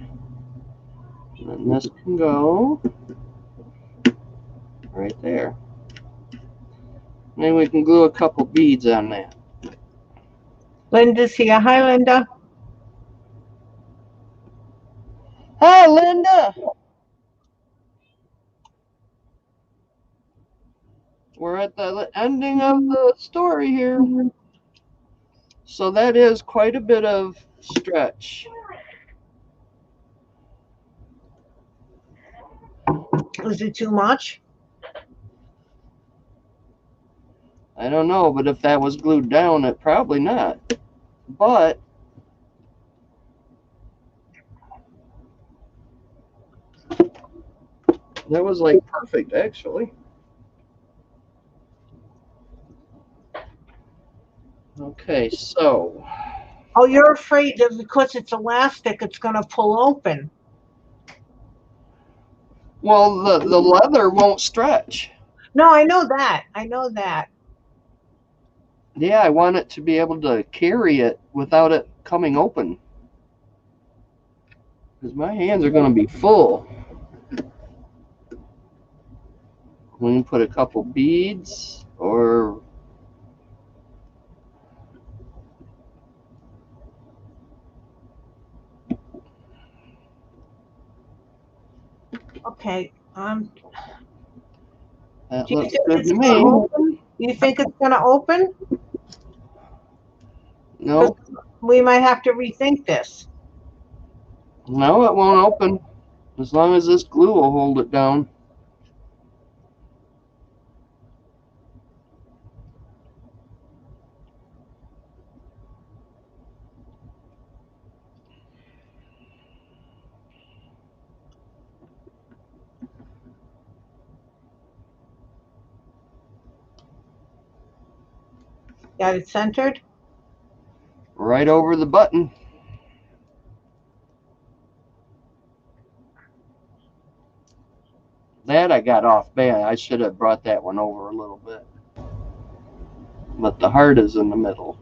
S1: And then this can go right there. Maybe we can glue a couple beads on that.
S2: Linda's here. Hi, Linda.
S1: Hi, Linda. We're at the ending of the story here. So that is quite a bit of stretch.
S2: Was it too much?
S1: I don't know, but if that was glued down, it probably not. But that was like perfect, actually. Okay, so.
S2: Oh, you're afraid that because it's elastic, it's going to pull open.
S1: Well, the leather won't stretch.
S2: No, I know that. I know that.
S1: Yeah, I want it to be able to carry it without it coming open. Because my hands are going to be full. We can put a couple beads or.
S2: Okay.
S1: That
S2: Do you
S1: looks
S2: think
S1: good
S2: it's
S1: to
S2: going to
S1: me.
S2: open? You think it's going to open?
S1: No,
S2: We might have to rethink this.
S1: no, it won't open. As long as this glue will hold it down.
S2: Got it centered?
S1: Right over the button. That I got off bad. I should have brought that one over a little bit. But the heart is in the middle.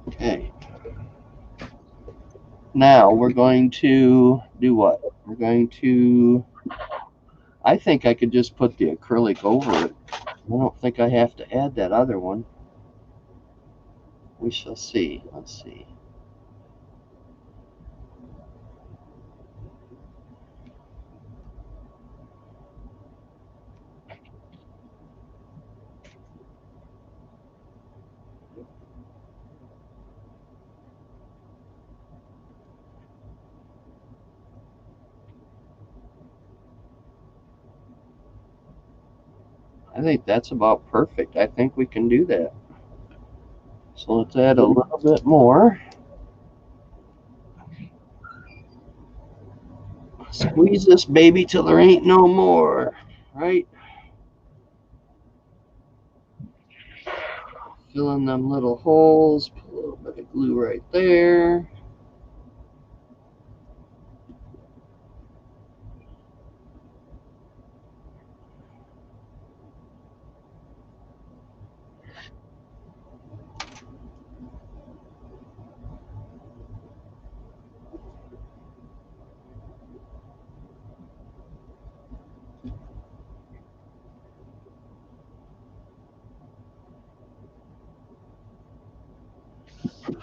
S1: Okay. Now we're going to do what? We're going to, I think I could just put the acrylic over it. I don't think I have to add that other one. We shall see. Let's see. I think that's about perfect. I think we can do that. So let's add a little bit more. Squeeze this baby till there ain't no more, right? Fill in them little holes, put a little bit of glue right there.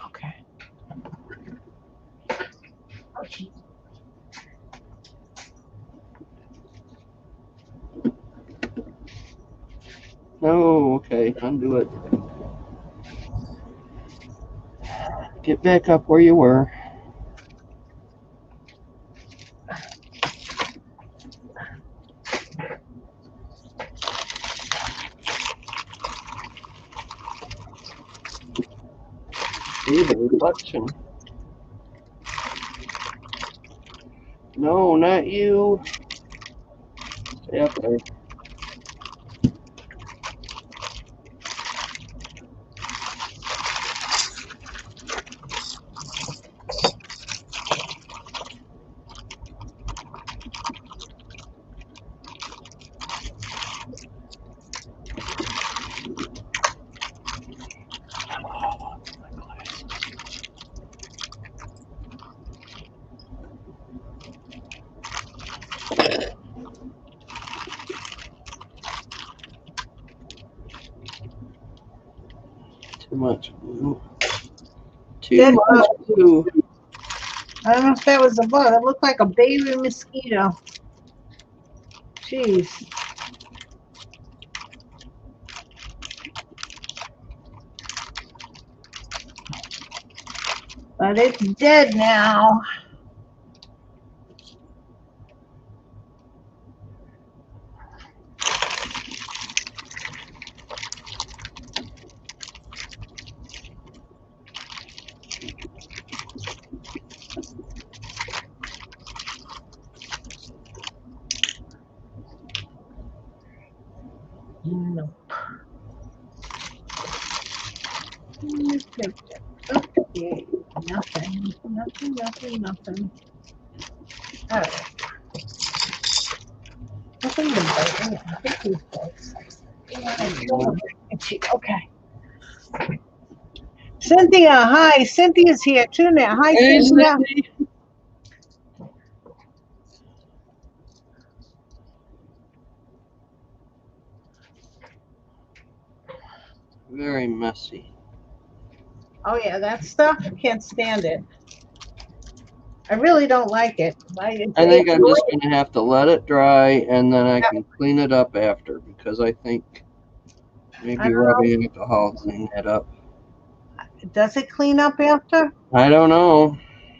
S2: Okay.
S1: Oh, okay, undo it. Get back up where you were. See the reflection. No, not you. Stay up there. Too much glue. Too much glue.
S2: I don't know if that was a bug. It looked like a baby mosquito. Jeez. But it's dead now. Nope. Okay. Nothing. Nothing. All right. Nothing to bite. I think these bugs. Okay. Cynthia, hi. Cynthia's here too now. Hi,
S1: Hey,
S2: Cynthia.
S1: Cindy. Very messy.
S2: Oh yeah, that stuff, can't stand it. I really don't like it.
S1: I think I'm just going to have to let it dry, and then I can clean it up after, because I think maybe rubbing alcohol clean that up.
S2: Does it clean up after?
S1: I don't know.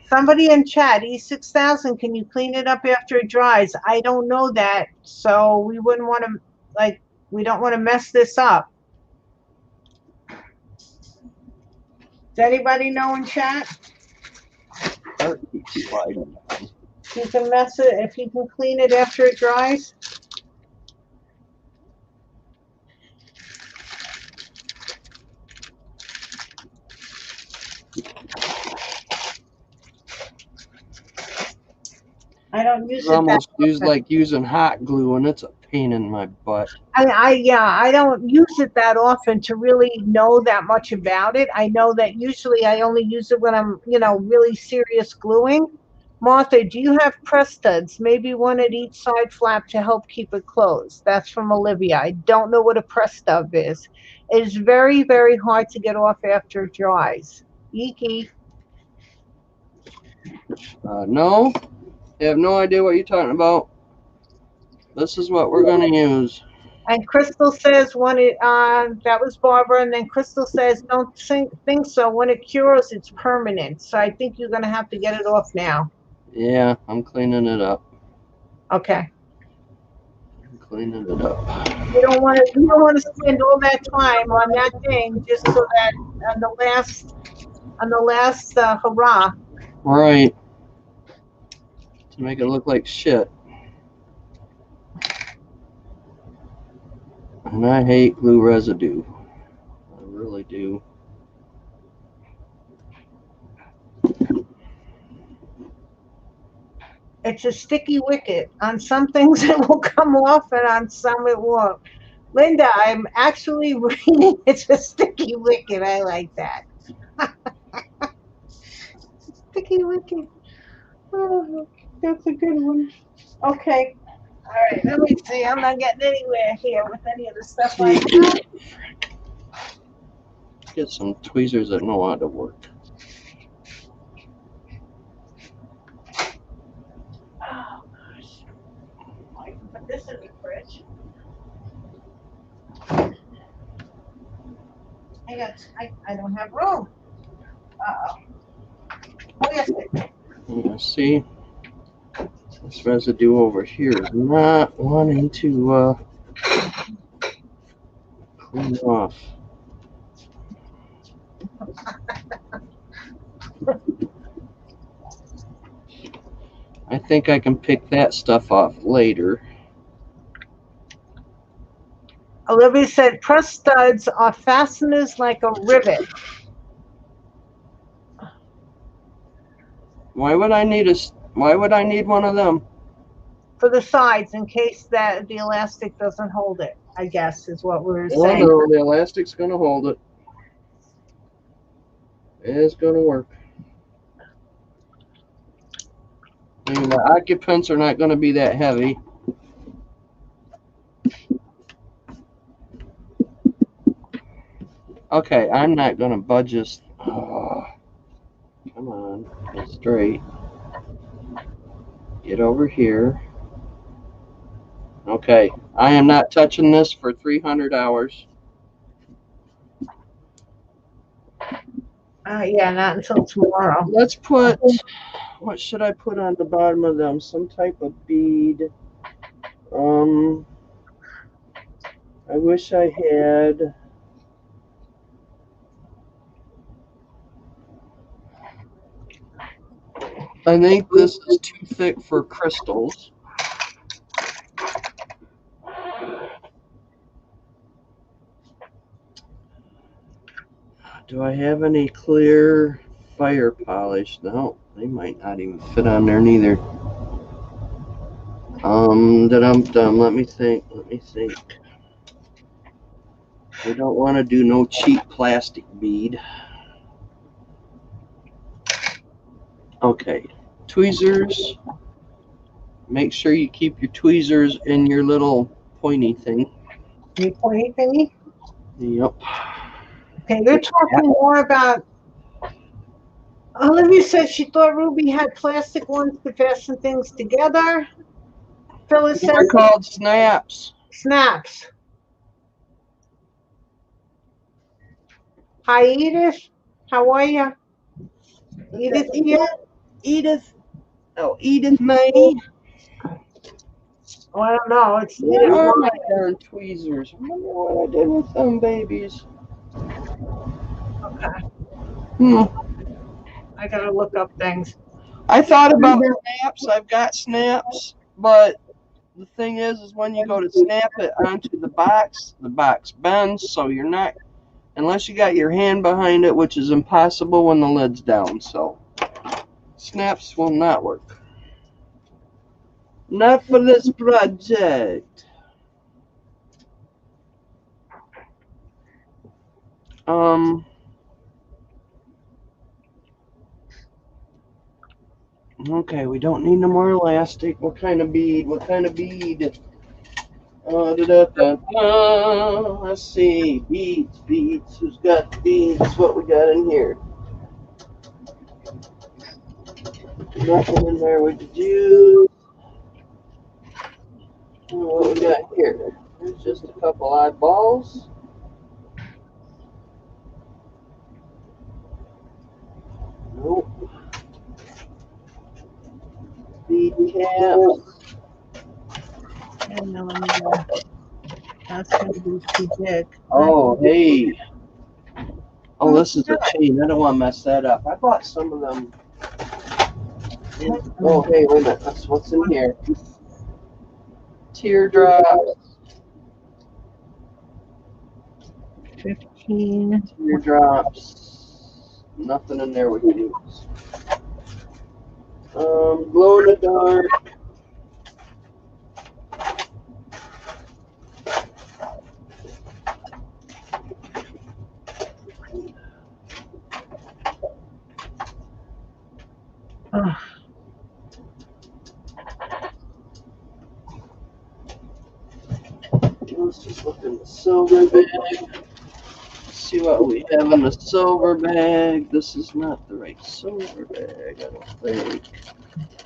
S2: Somebody in chat, E6000, can you clean it up after it dries? I don't know that, so we wouldn't want to, we don't want to mess this up. Does anybody know in chat?
S1: Heart keeps sliding.
S2: You can mess it if you can clean it after it dries. I don't use
S1: It's
S2: it that
S1: almost used
S2: often.
S1: like using hot glue, and it's a pain in my butt.
S2: I don't use it that often to really know that much about it. I know that usually I only use it when I'm, really serious gluing. Martha, do you have press studs? Maybe one at each side flap to help keep it closed. That's from Olivia. I don't know what a press stud is. It is very, very hard to get off after it dries. Yeeky.
S1: No, I have no idea what you're talking about. This is what we're going to use.
S2: And Crystal says that was Barbara, and then Crystal says don't think so. When it cures, it's permanent. So I think you're gonna have to get it off now.
S1: Yeah, I'm cleaning it up.
S2: Okay.
S1: I'm cleaning it up.
S2: You don't want to spend all that time on that thing just so that on the last hurrah.
S1: Right. To make it look like shit. And I hate glue residue. I really do.
S2: It's a sticky wicket. On some things it will come off, and on some it won't. Linda, I'm actually reading. It's a sticky wicket. I like that. Sticky wicket. Oh, that's a good one. Okay. All right. Let me see. I'm not getting anywhere here with any of the stuff I have.
S1: Get some tweezers that know how to work.
S2: Oh gosh. I can put this in the fridge. I don't have room. Uh-oh. Oh yes.
S1: See, this residue over here is not wanting to clean off. I think I can pick that stuff off later.
S2: Olivia said press studs are fasteners like a rivet.
S1: Why would I need one of them?
S2: For the sides in case that the elastic doesn't hold it, I guess is what we were
S1: Oh
S2: saying.
S1: no, the elastic's gonna hold it. It's gonna work. I mean, the occupants are not gonna be that heavy. Okay, I'm not gonna budge this. Oh, come on, get straight. Get over here. Okay, I am not touching this for 300 hours.
S2: Yeah, not until tomorrow.
S1: Let's put, what should I put on the bottom of them? Some type of bead. I wish I had. I think this is too thick for crystals. Do I have any clear fire polish? No, they might not even fit on there neither. Let me think. We don't want to do no cheap plastic bead. Okay, tweezers. Make sure you keep your tweezers in your little pointy thing.
S2: Your pointy thingy?
S1: Yep.
S2: Okay, they're talking more about. Olivia said she thought Ruby had plastic ones to fasten things together. Phyllis says
S1: They're called snaps.
S2: snaps. Hi, Edith. How are you? Edith here?
S1: Edith. Oh, Edith May.
S2: Oh, I don't know. It's
S1: Where
S2: Edith.
S1: are my darn tweezers? I wonder what I did with them babies.
S2: Okay.
S1: Hmm.
S2: I gotta look up things.
S1: I thought about snaps. I've got snaps, but the thing is when you go to snap it onto the box bends, so you're not, unless you got your hand behind it, which is impossible when the lid's down. So snaps will not work. Not for this project. Okay, we don't need no more elastic. What kind of bead? What kind of bead? Let's see. Beads, beads. Who's got beads? What we got in here? Nothing in there we could use. What we got here? There's just a couple eyeballs. Nope. Bead caps.
S2: 10 millimeter. That's going to be too big.
S1: Oh, hey. Oh, this is a chain. I don't want to mess that up. I bought some of them. Oh, hey, wait a minute. That's what's in here. Teardrops.
S2: 15.
S1: Teardrops. Nothing in there we can use. Glow in the dark.
S2: Oh,
S1: Let's just look in the silver bag. See what we have in the silver bag. This is not the right silver bag, I don't think.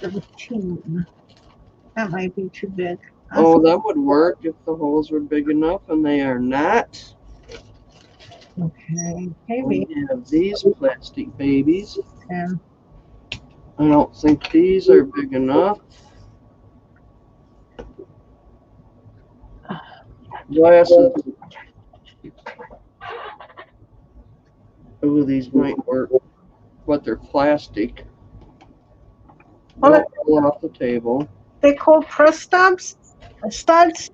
S2: 17. That might be too big.
S1: Oh, that would work if the holes were big enough, and they are not.
S2: Okay, maybe.
S1: We have these plastic babies.
S2: 10.
S1: I don't think these are big enough. Glasses. Oh, these might work, but they're plastic.
S2: Well,
S1: Don't fall off the table.
S2: They call press stubs? Studs?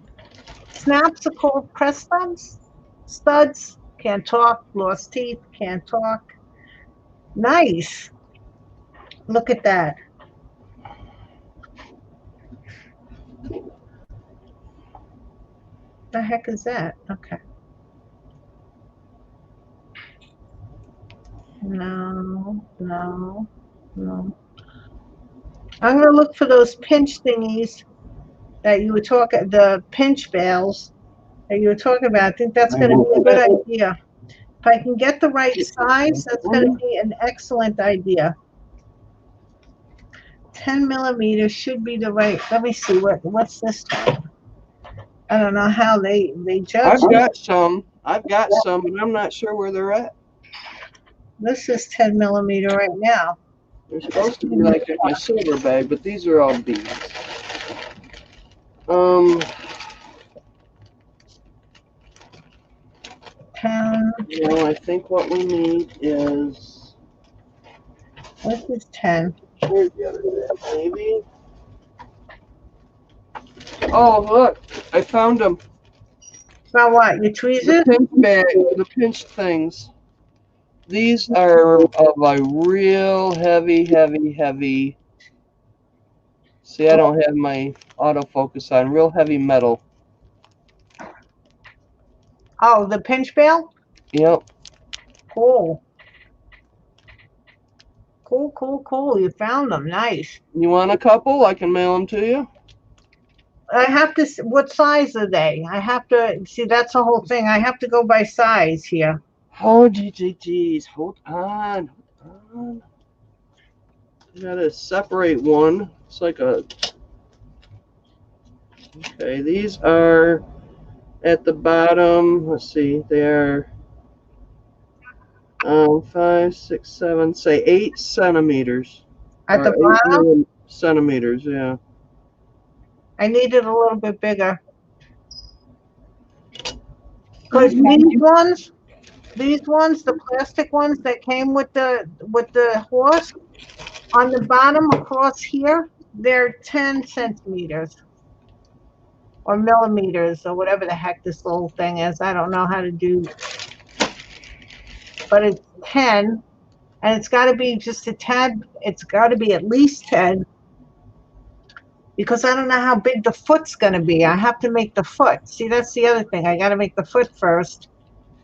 S2: Snaps are called press stubs? Studs? Can't talk. Lost teeth. Can't talk. Nice. Look at that. The heck is that? Okay. No, no, no. I'm going to look for those pinch thingies that you were talking, the pinch bails that you were talking about. I think that's going to be a good idea. If I can get the right size, that's going to be an excellent idea. 10 millimeters should be the right. Let me see what's this one? I don't know how they judge.
S1: I've got some, but I'm not sure where they're at.
S2: This is 10 millimeter right now.
S1: They're supposed to be like in my silver bag, but these are all beads.
S2: 10.
S1: You know, I think what we need is.
S2: This is 10.
S1: Where's the other bag? Maybe. Oh, look! I found them.
S2: About what? Your tweezers?
S1: The pinch bag, the pinch things. These are of a real heavy. See, I don't have my autofocus on. Real heavy metal.
S2: Oh, the pinch bail?
S1: Yep.
S2: Cool. Cool. You found them. Nice.
S1: You want a couple? I can mail them to you.
S2: I have to, what size are they? I have to, see, that's the whole thing. I have to go by size here.
S1: Oh, geez. Hold on. You gotta separate one. It's like a. Okay, these are at the bottom. Let's see, they are 5, 6, 7, say 8 centimeters.
S2: At the bottom?
S1: Centimeters, yeah.
S2: I need it a little bit bigger. Because these ones, the plastic ones that came with the horse, On the bottom across here, they're 10 centimeters or millimeters or whatever the heck this little thing is. I don't know how to do, but it's 10, and it's got to be just a tad. It's got to be at least 10 because I don't know how big the foot's going to be. I have to make the foot. See, that's the other thing. I got to make the foot first.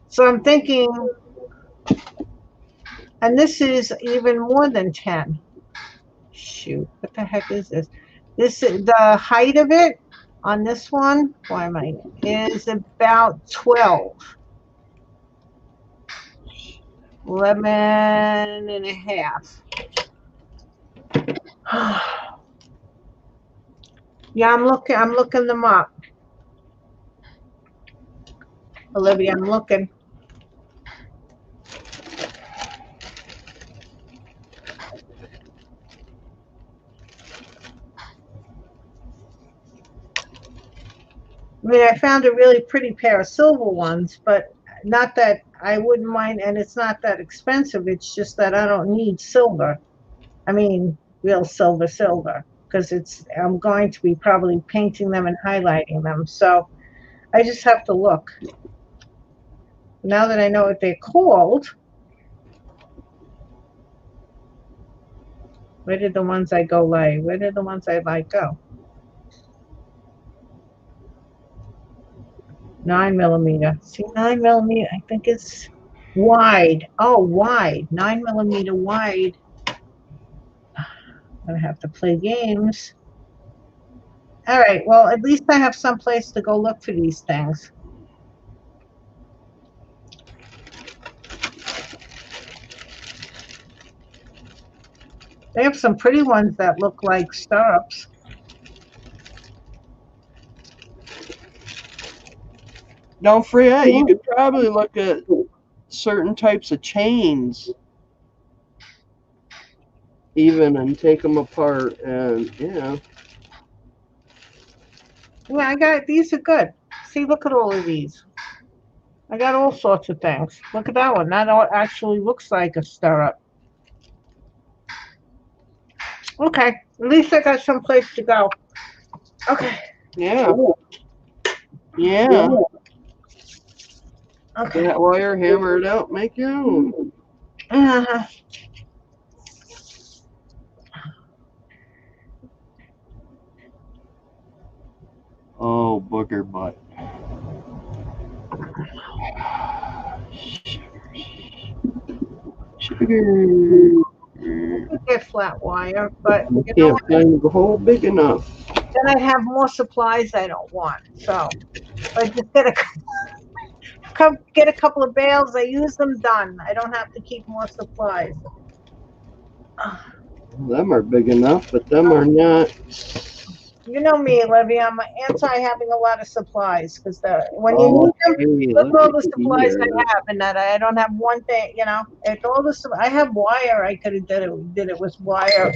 S2: So I'm thinking, and this is even more than 10. Shoot, what the heck is this? This is the height of it on this one. Why am I? Is about 12. 11 and a half. Yeah, I'm looking them up. Olivia, I'm looking. I mean, I found a really pretty pair of silver ones, but not that I wouldn't mind, and it's not that expensive. It's just that I don't need silver. I mean, real silver, because I'm going to be probably painting them and highlighting them. So I just have to look. Now that I know what they're called, where did the ones I go lay? Where did the ones I like go? 9 millimeter. See, 9 millimeter, I think it's wide. Oh, wide. 9 millimeter wide. I'm going to have to play games. All right, well, at least I have some place to go look for these things. They have some pretty ones that look like stirrups.
S1: Don't forget, you could probably look at certain types of chains even and take them apart, and
S2: Yeah, I got, these are good. See, look at all of these. I got all sorts of things. Look at that one. That actually looks like a stirrup. Okay, at least I got some place to go. Okay.
S1: yeah.
S2: Okay.
S1: That wire, hammer it out, make your own. Oh, booger butt. Sugar.
S2: Get flat wire, but
S1: You
S2: you know
S1: can't find the hole big enough.
S2: then I have more supplies I don't want. So I just get a couple of bales. I use them, done. I don't have to keep more supplies.
S1: Them are big enough, but them are not.
S2: You know me, Olivia. I'm anti having a lot of supplies because when you need them,
S1: Hey,
S2: look at all the supplies
S1: here.
S2: I have, and that I don't have one thing. You know, it's all this. I have wire. I could have did it with wire.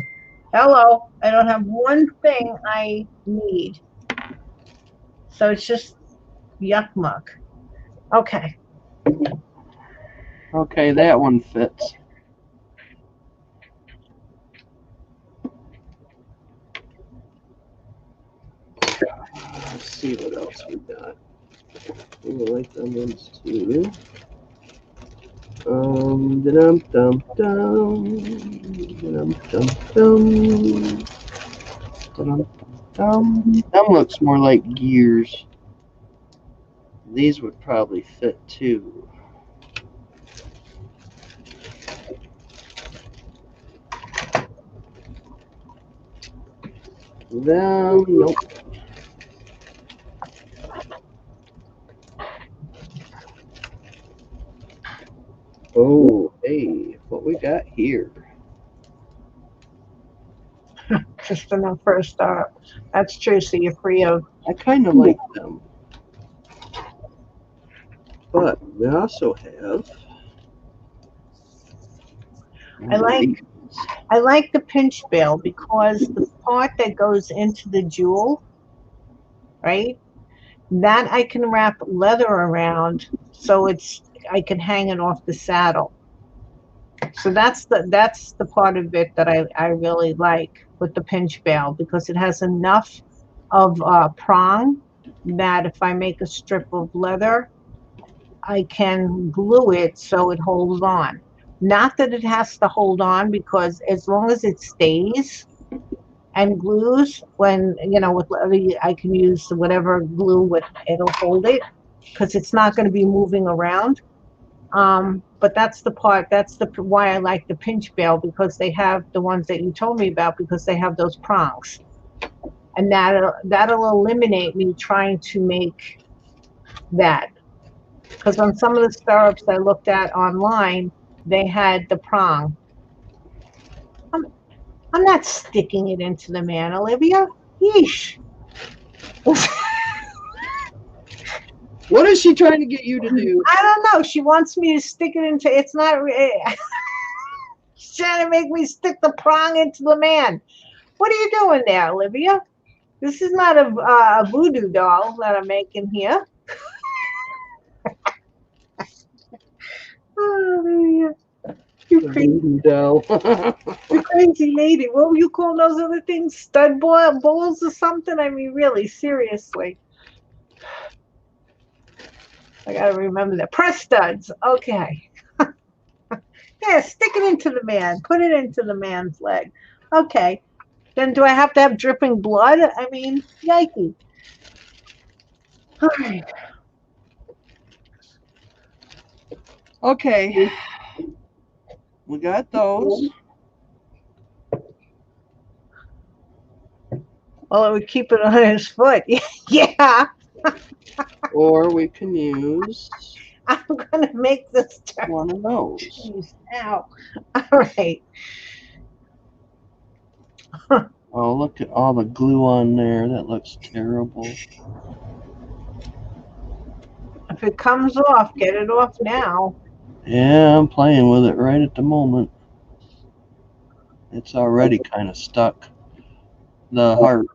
S2: Hello, I don't have one thing I need. So it's just yuck muck. Okay.
S1: Okay, that one fits. Let's see what else we got. I like them ones too. Dum dum dum. Dum dum dum. Dum dum. Them looks more like gears. These would probably fit too. Them, nope. Oh, hey, what we got here?
S2: Just enough for a start. That's true. So you're free of.
S1: I kind of like them. But we also have.
S2: I like the pinch bail because the part that goes into the jewel, right? That I can wrap leather around so I can hang it off the saddle. So that's the part of it that I really like with the pinch bail, because it has enough of prong that if I make a strip of leather, I can glue it so it holds on. Not that it has to hold on, because as long as it stays and glues, when with leather, I can use whatever glue it'll hold it, because it's not going to be moving around. But that's the part. That's the why I like the pinch bail, because they have the ones that you told me about, because they have those prongs, and that'll eliminate me trying to make that. Because on some of the stirrups I looked at online, they had the prong. I'm not sticking it into the man, Olivia. Yeesh.
S1: What is she trying to get you to do?
S2: I don't know. She wants me to stick it into. It's not. She's trying to make me stick the prong into the man. What are you doing there, Olivia? This is not a voodoo doll that I'm making here. Oh, Olivia. You crazy
S1: doll.
S2: You crazy lady. What were you calling those other things? Stud bowls or something? I mean, really, seriously. I gotta remember that. Press studs. Okay. Yeah, stick it into the man. Put it into the man's leg. Okay. Then do I have to have dripping blood? I mean, yikey. All right.
S1: Okay. We got those.
S2: Well, it would keep it on his foot. Yeah.
S1: Or we can use
S2: I'm going to make this turn.
S1: one of those.
S2: Jeez, ow. All right.
S1: Oh, look at all the glue on there. That looks terrible.
S2: If it comes off, get it off now.
S1: Yeah, I'm playing with it right at the moment. It's already kind of stuck. The heart.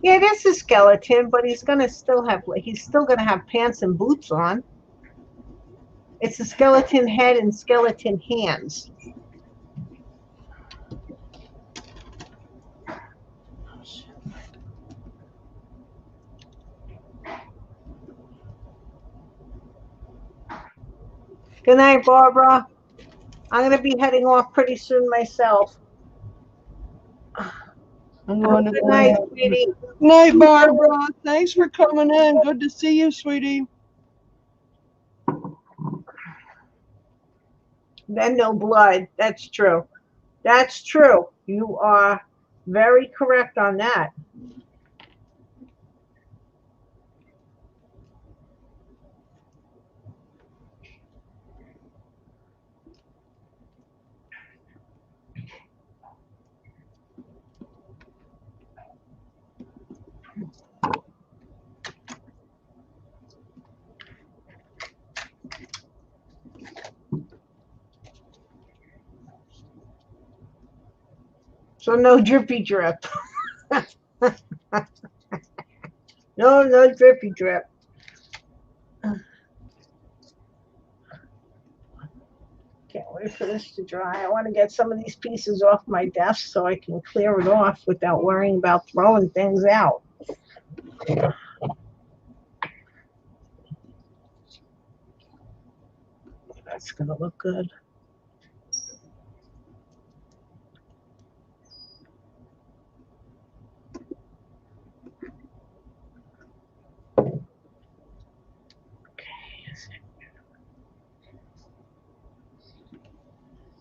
S2: Yeah, it is a skeleton, but he's gonna still have pants and boots on. It's a skeleton head and skeleton hands. Good night, Barbara. I'm gonna be heading off pretty soon myself. Good night, sweetie.
S1: Night, Barbara. Thanks for coming in. Good to see you, sweetie.
S2: Then no blood. That's true. That's true. You are very correct on that. So no drippy drip. No drippy drip. Can't wait for this to dry. I want to get some of these pieces off my desk so I can clear it off without worrying about throwing things out. That's going to look good.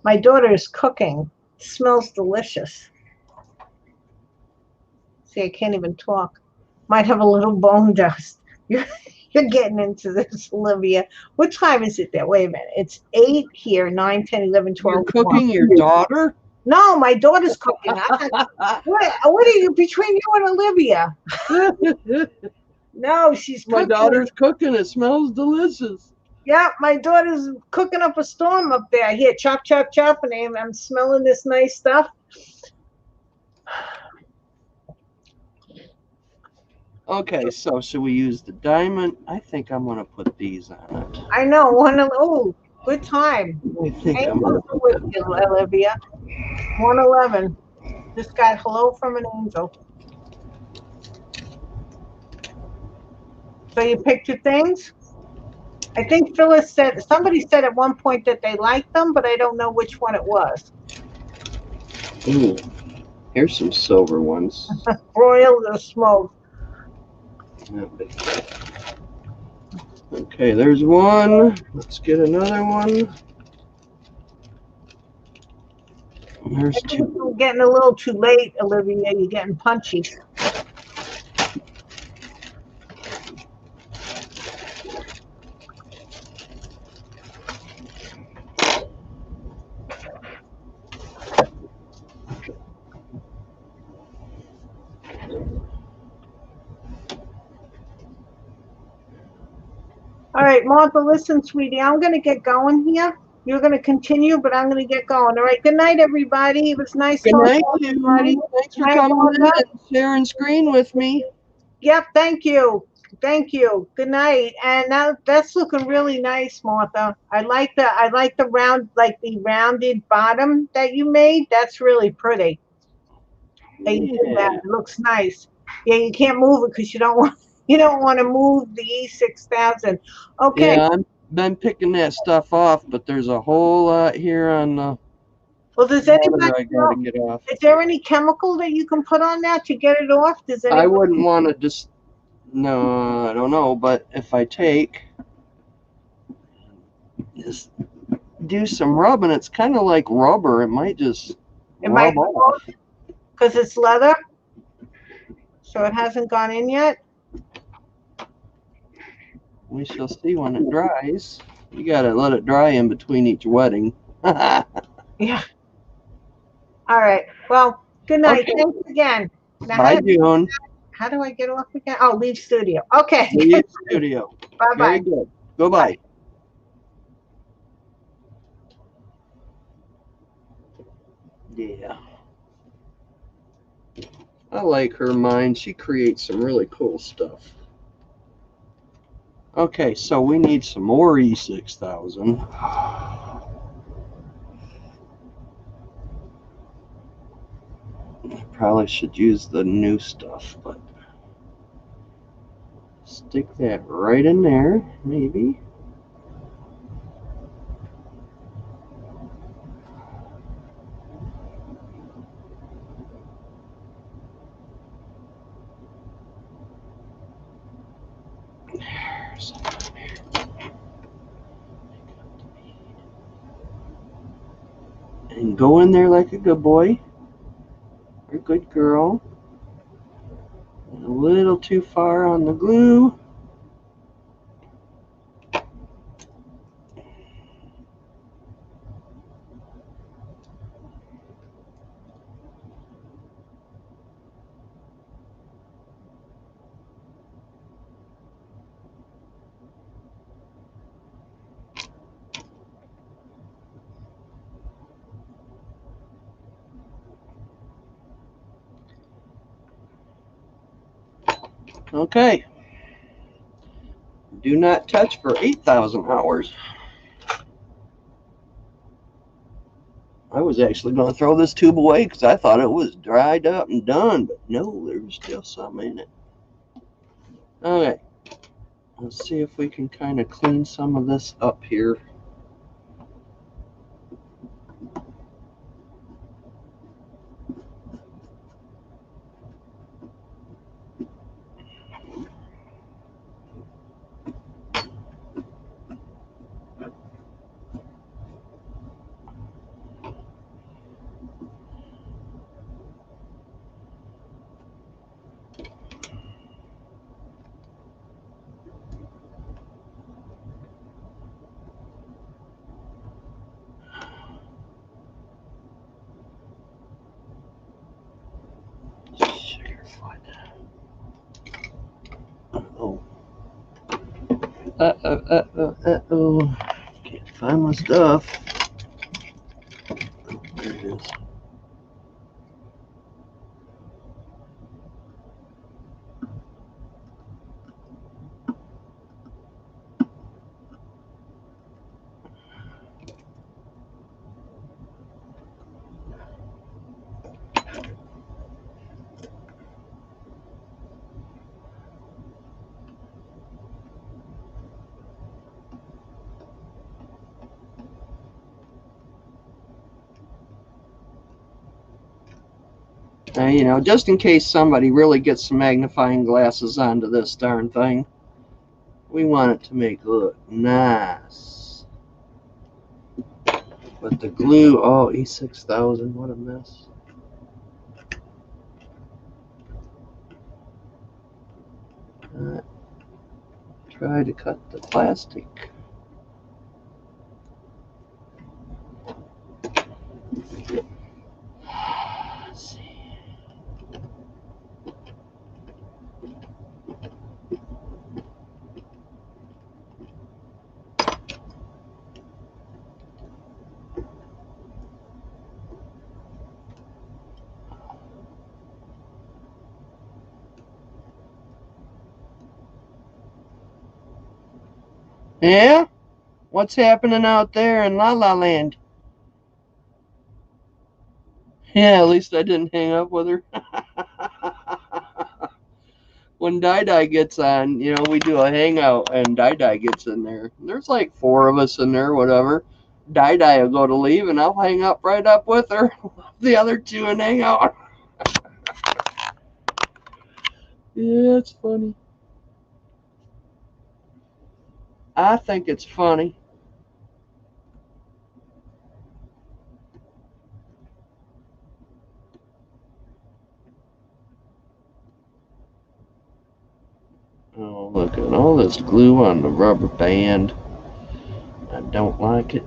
S2: My daughter is cooking. It smells delicious. See, I can't even talk. Might have a little bone dust. You're getting into this, Olivia. What time is it there? Wait a minute. It's 8 here, 9, 10, 11, 12.
S1: You're cooking your daughter?
S2: No, my daughter's cooking. What are you, between you and Olivia? No, she's cooking.
S1: My daughter's cooking. It smells delicious.
S2: Yeah, my daughter's cooking up a storm up there. Here, chop, chop, chop, and I'm smelling this nice stuff.
S1: Okay, so should we use the diamond? I think I'm gonna put these on it.
S2: I know. Oh, good time.
S1: I think I'm
S2: Angels
S1: gonna
S2: are
S1: put
S2: with
S1: that.
S2: you, Olivia. 111. Just got hello from an angel. So you picked your things? I think Phyllis said, somebody said at one point that they liked them, but I don't know which one it was.
S1: Ooh, here's some silver ones.
S2: Broiled or smoked.
S1: Okay, there's one. Let's get another one. There's two.
S2: You're getting a little too late, Olivia. You're getting punchy. All right, Martha, listen, sweetie, I'm going to get going here. You're going to continue, but I'm going to get going. All right, good night, everybody. It was nice
S1: Good
S2: talking
S1: night,
S2: to everybody.
S1: Thanks for
S2: Night,
S1: coming in
S2: Martha.
S1: and sharing screen with me.
S2: Yep, thank you. Thank you. Good night. And now that's looking really nice, Martha. I like the round, like the rounded bottom that you made. That's really pretty. That you did that.
S1: Yeah.
S2: It looks nice. Yeah, you can't move it because you don't want to move the E6000. Okay.
S1: Yeah, I've been picking that stuff off, but there's a whole lot here on the
S2: Well, does
S1: water
S2: anybody
S1: I
S2: know?
S1: gotta get off.
S2: Is there any chemical that you can put on that to get it off? Does
S1: I
S2: anybody?
S1: wouldn't want to just, no, I don't know, but if I just do some rubbing, it's kind of like rubber. It might just
S2: It might
S1: rub off.
S2: because it's leather, so it hasn't gone in yet.
S1: We shall see when it dries. You gotta let it dry in between each wetting.
S2: Yeah. All right. Well, good night.
S1: Okay.
S2: Thanks again. Now,
S1: Bye, June.
S2: how do I get off again? Oh, leave studio. Okay.
S1: Leave studio.
S2: Bye
S1: Very
S2: bye.
S1: good. Goodbye. Yeah. I like her mind. She creates some really cool stuff. Okay, so we need some more E6000. Probably should use the new stuff, but stick that right in there, maybe. There's some here. And go in there like a good boy or good girl. A little too far on the glue. Okay. Do not touch for 8,000 hours. I was actually going to throw this tube away because I thought it was dried up and done, but no, there was still some in it. Okay. Let's see if we can kind of clean some of this up here. Sugarfoot. Oh. Uh-oh. Can't find my stuff. Oh, there it is. You know, just in case somebody really gets some magnifying glasses onto this darn thing. We want it to make it look nice. But the glue, oh, E6000, what a mess. Try to cut the plastic. Let's see. Yeah? What's happening out there in La La Land? Yeah, at least I didn't hang up with her. When Dai gets on, you know, we do a hangout and Dai gets in there. There's like 4 of us in there, whatever. Dai will go to leave and I'll hang up right up with her. The other 2 and hang out. Yeah, it's funny. I think it's funny. Oh, look at all this glue on the rubber band. I don't like it.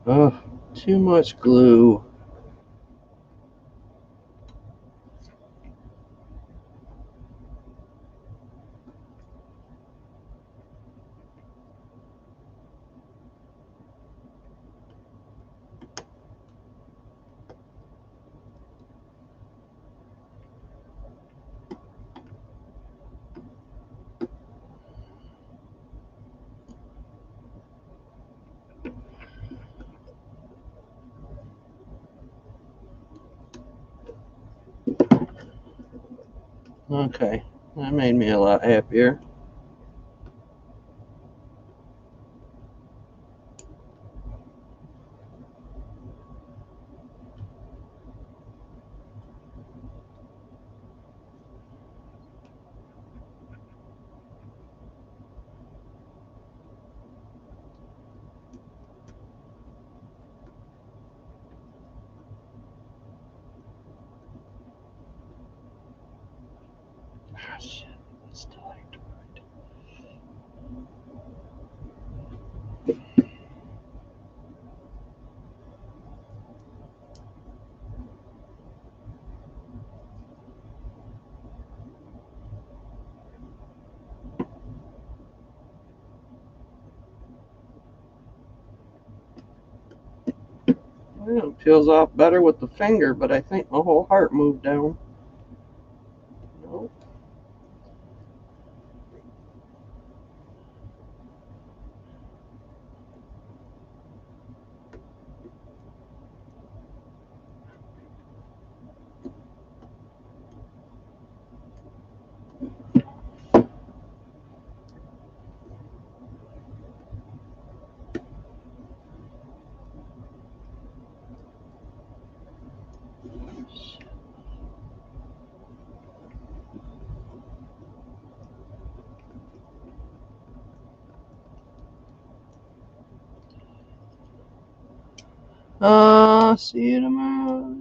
S1: Oh, too much glue. Okay, that made me a lot happier. Ah, shit, that's still active. Well, it peels off better with the finger, but I think my whole heart moved down. Nope. See you tomorrow.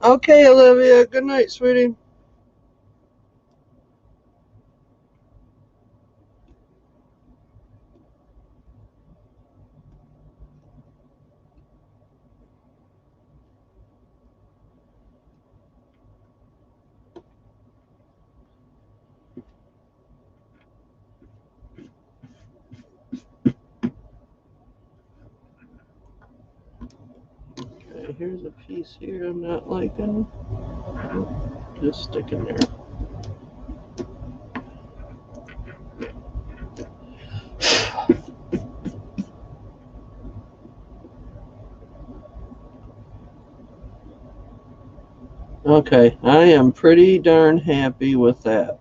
S1: Okay, Olivia. Good night, sweetie. Okay, here's a piece here I'm not liking. Just stick in there. Okay, I am pretty darn happy with that.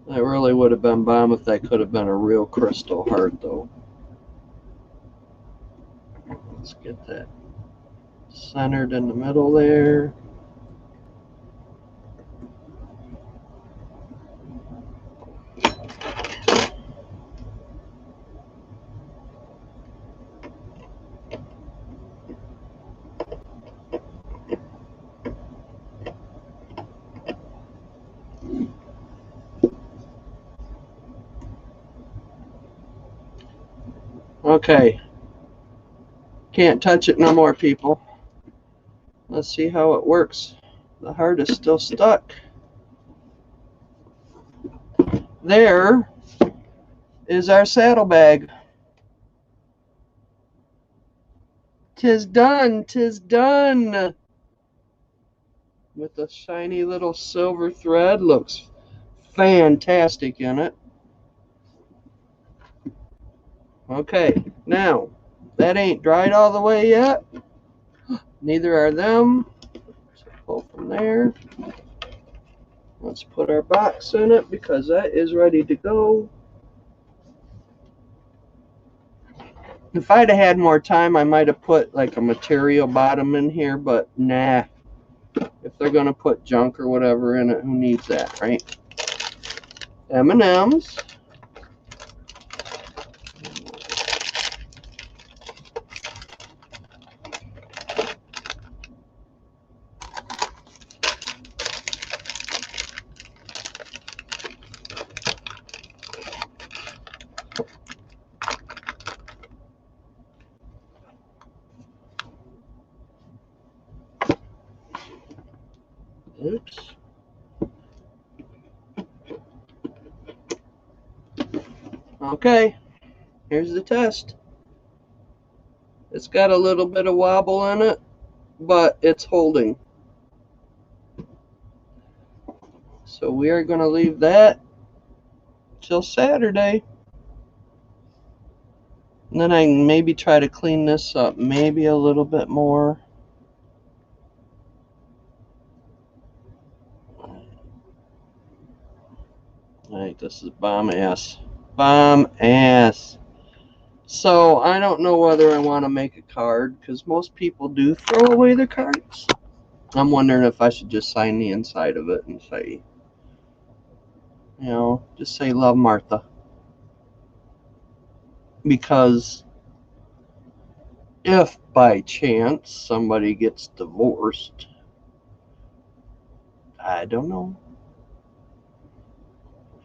S1: That really would have been bomb if that could have been a real crystal heart, though. Let's get that centered in the middle there. Okay. Can't touch it no more, people. Let's see how it works. The heart is still stuck. There is our saddlebag. 'Tis done, 'tis done. With a shiny little silver thread. Looks fantastic in it. Okay, now, that ain't dried all the way yet. Neither are them. So pull from there. Let's put our box in it because that is ready to go. If I'd have had more time, I might have put like a material bottom in here, but nah. If they're gonna put junk or whatever in it, who needs that, right? M&Ms. Oops. Okay, here's the test. It's got a little bit of wobble in it, but it's holding. So we are going to leave that till Saturday. And then I can maybe try to clean this up maybe a little bit more. Alright, this is bomb ass. Bomb ass. So I don't know whether I want to make a card because most people do throw away their cards. I'm wondering if I should just sign the inside of it and say, you know, just say love Martha. Because if by chance somebody gets divorced, I don't know.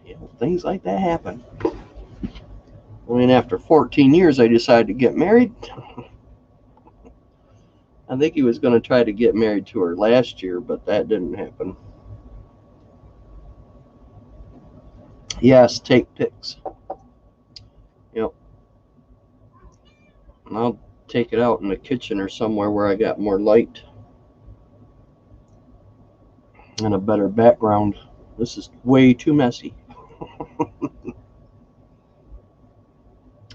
S1: You know, things like that happen. I mean, after 14 years, I decided to get married. I think he was going to try to get married to her last year, but that didn't happen. Yes, take pics. Yep. And I'll take it out in the kitchen or somewhere where I got more light and a better background. This is way too messy.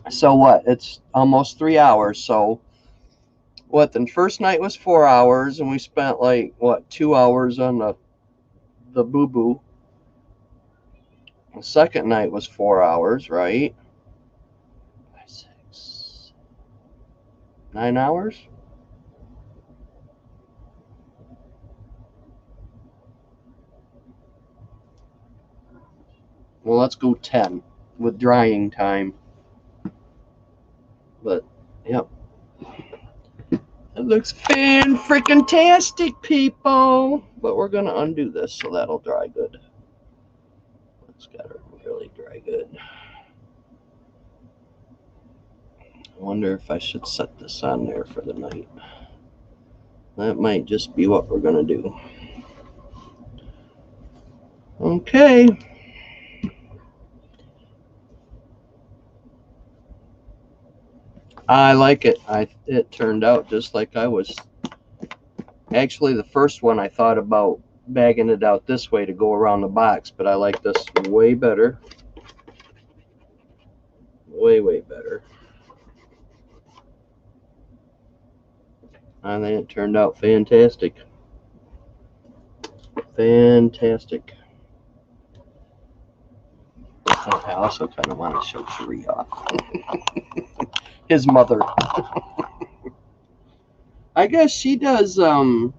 S1: So what? It's almost 3 hours. So what? The first night was 4 hours, and we spent like what 2 hours on the boo boo. The second night was 4 hours, right? 6, 9 hours. Well, let's go 10 with drying time. But Yep. It looks fan-freaking-tastic, people. But we're going to undo this so that'll dry good. It's got to really dry good. I wonder if I should set this on there for the night. That might just be what we're going to do. Okay. I like it. It turned out just like I was. Actually, the first one I thought about bagging it out this way to go around the box, but I like this way better. Way better. I think it turned out fantastic. Fantastic. I also kind of want to show Cherie off. His mother. I guess she does, when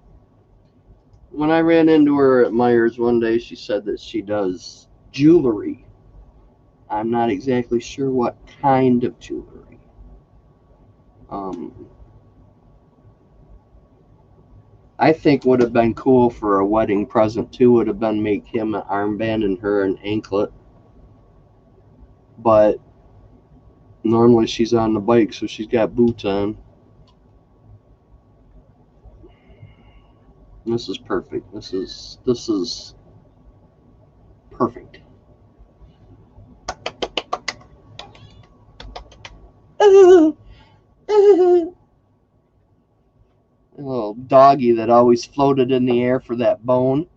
S1: I ran into her at Myers one day, she said that she does jewelry. I'm not exactly sure what kind of jewelry. I think would have been cool for a wedding present too would have been make him an armband and her an anklet. But normally she's on the bike, so she's got boots on. This is perfect. This is perfect. A little doggy that always floated in the air for that bone.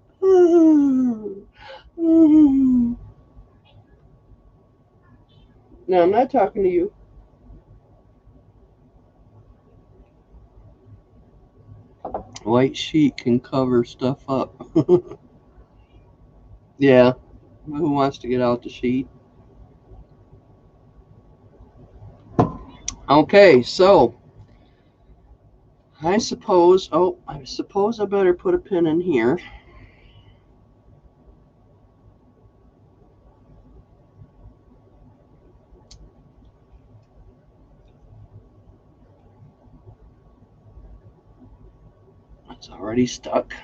S1: No, I'm not talking to you. White sheet can cover stuff up. Yeah. Who wants to get out the sheet? Okay, so I suppose I better put a pin in here. It's already stuck.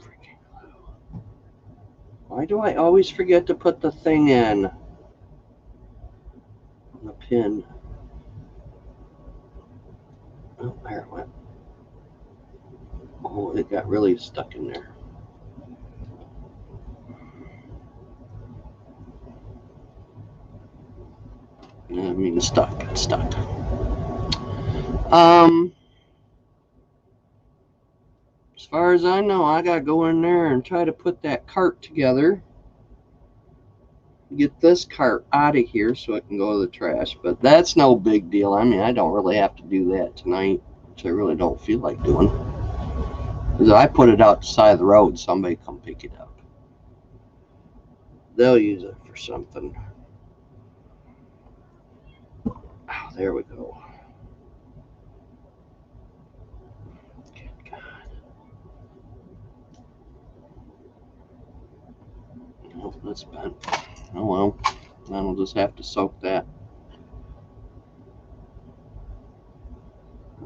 S1: Freaking glue. Why do I always forget to put the thing in? The pin. Oh, there it went. Oh, it got really stuck in there. I mean, stuck. As far as I know, I gotta go in there and try to put that cart together. Get this cart out of here so it can go to the trash. But that's no big deal. I mean, I don't really have to do that tonight, which I really don't feel like doing. Because if I put it out the side of the road, somebody come pick it up. They'll use it for something. Oh, there we go. Good God. Nope, that's bent. Oh well. Then we'll just have to soak that.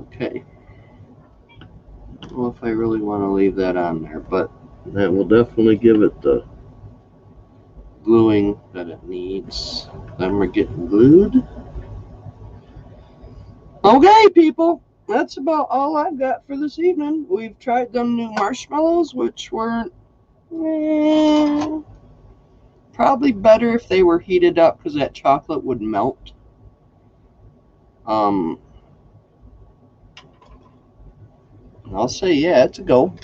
S1: Okay. I don't know if I really want to leave that on there, but that will definitely give it the gluing that it needs. Then we're getting glued. Okay, people, that's about all I've got for this evening. We've tried them new marshmallows, which weren't probably better if they were heated up because that chocolate would melt. I'll say, yeah, it's a go.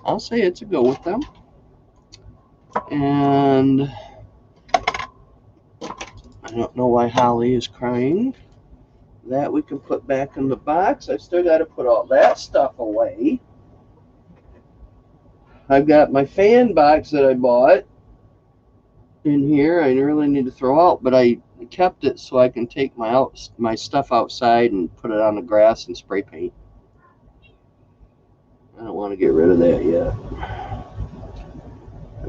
S1: I'll say it's a go with them. And I don't know why Holly is crying. That we can put back in the box. I still got to put all that stuff away. I've got my fan box that I bought in here. I really need to throw out, but I kept it so I can take my stuff outside and put it on the grass and spray paint. I don't want to get rid of that yet.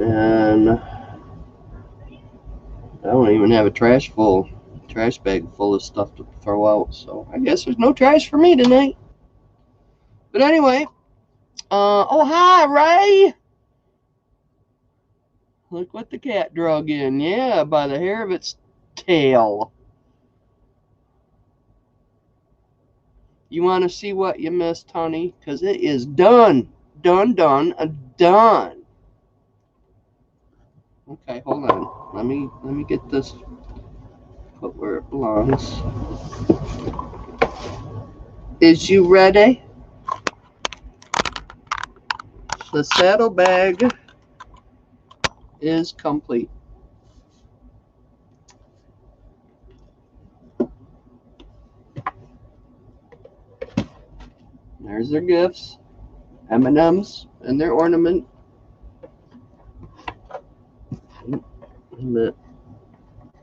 S1: And I don't even have a trash trash bag full of stuff to throw out. So I guess there's no trash for me tonight. But anyway, oh hi Ray! Look what the cat drug in. Yeah, by the hair of its tail. You want to see what you missed, honey? Because it is done. Done. Okay, hold on. Let me get this put where it belongs. Is you ready? The saddlebag is complete. There's their gifts, M&Ms, and their ornament.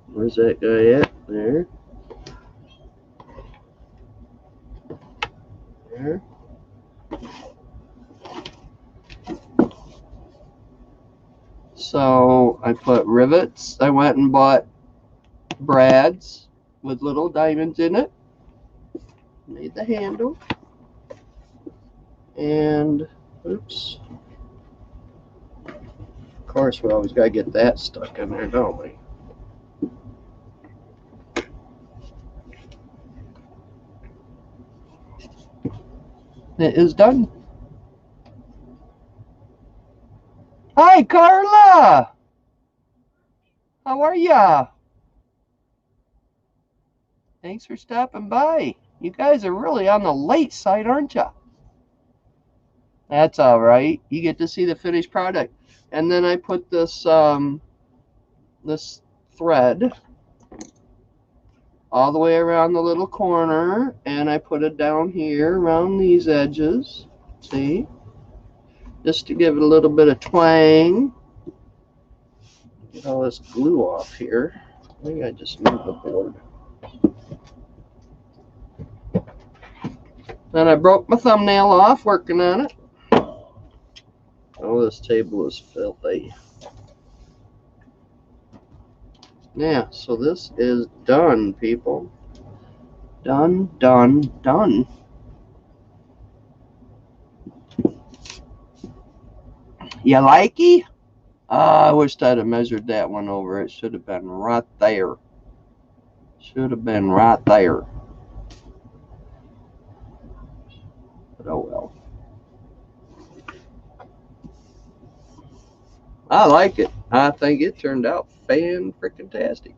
S1: Where's that guy at? There. There. So I put rivets. I went and bought brads with little diamonds in it. Made the handle. And, oops. Of course, we always got to get that stuck in there, don't we? It is done. Hi, Carla! How are ya? Thanks for stopping by. You guys are really on the late side, aren't ya? That's all right. You get to see the finished product. And then I put this this thread all the way around the little corner, and I put it down here around these edges. See? Just to give it a little bit of twang. Get all this glue off here. I think I just need the board. Then I broke my thumbnail off working on it. Oh, this table is filthy. Yeah, so this is done, people. Done. You likey? I wish I'd have measured that one over. It should have been right there. Should have been right there. But oh well. I like it. I think it turned out fan-frickin-tastic.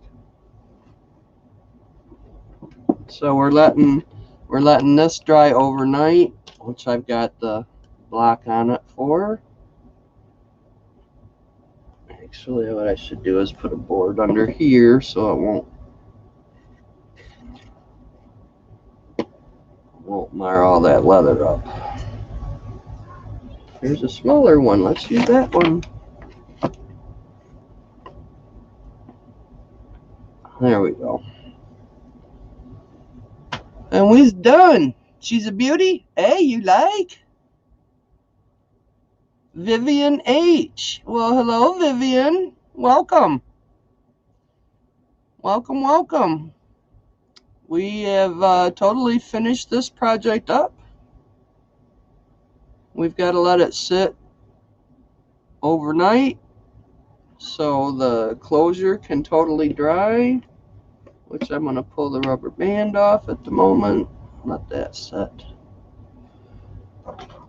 S1: So we're letting this dry overnight, which I've got the block on it for. Actually, what I should do is put a board under here so it won't mar all that leather up. Here's a smaller one. Let's use that one. There we go. And we's done. She's a beauty. Hey, you like? Vivian H. Well, hello, Vivian. Welcome. Welcome. We have totally finished this project up. We've got to let it sit overnight so the closure can totally dry, which I'm going to pull the rubber band off at the moment. Let that set.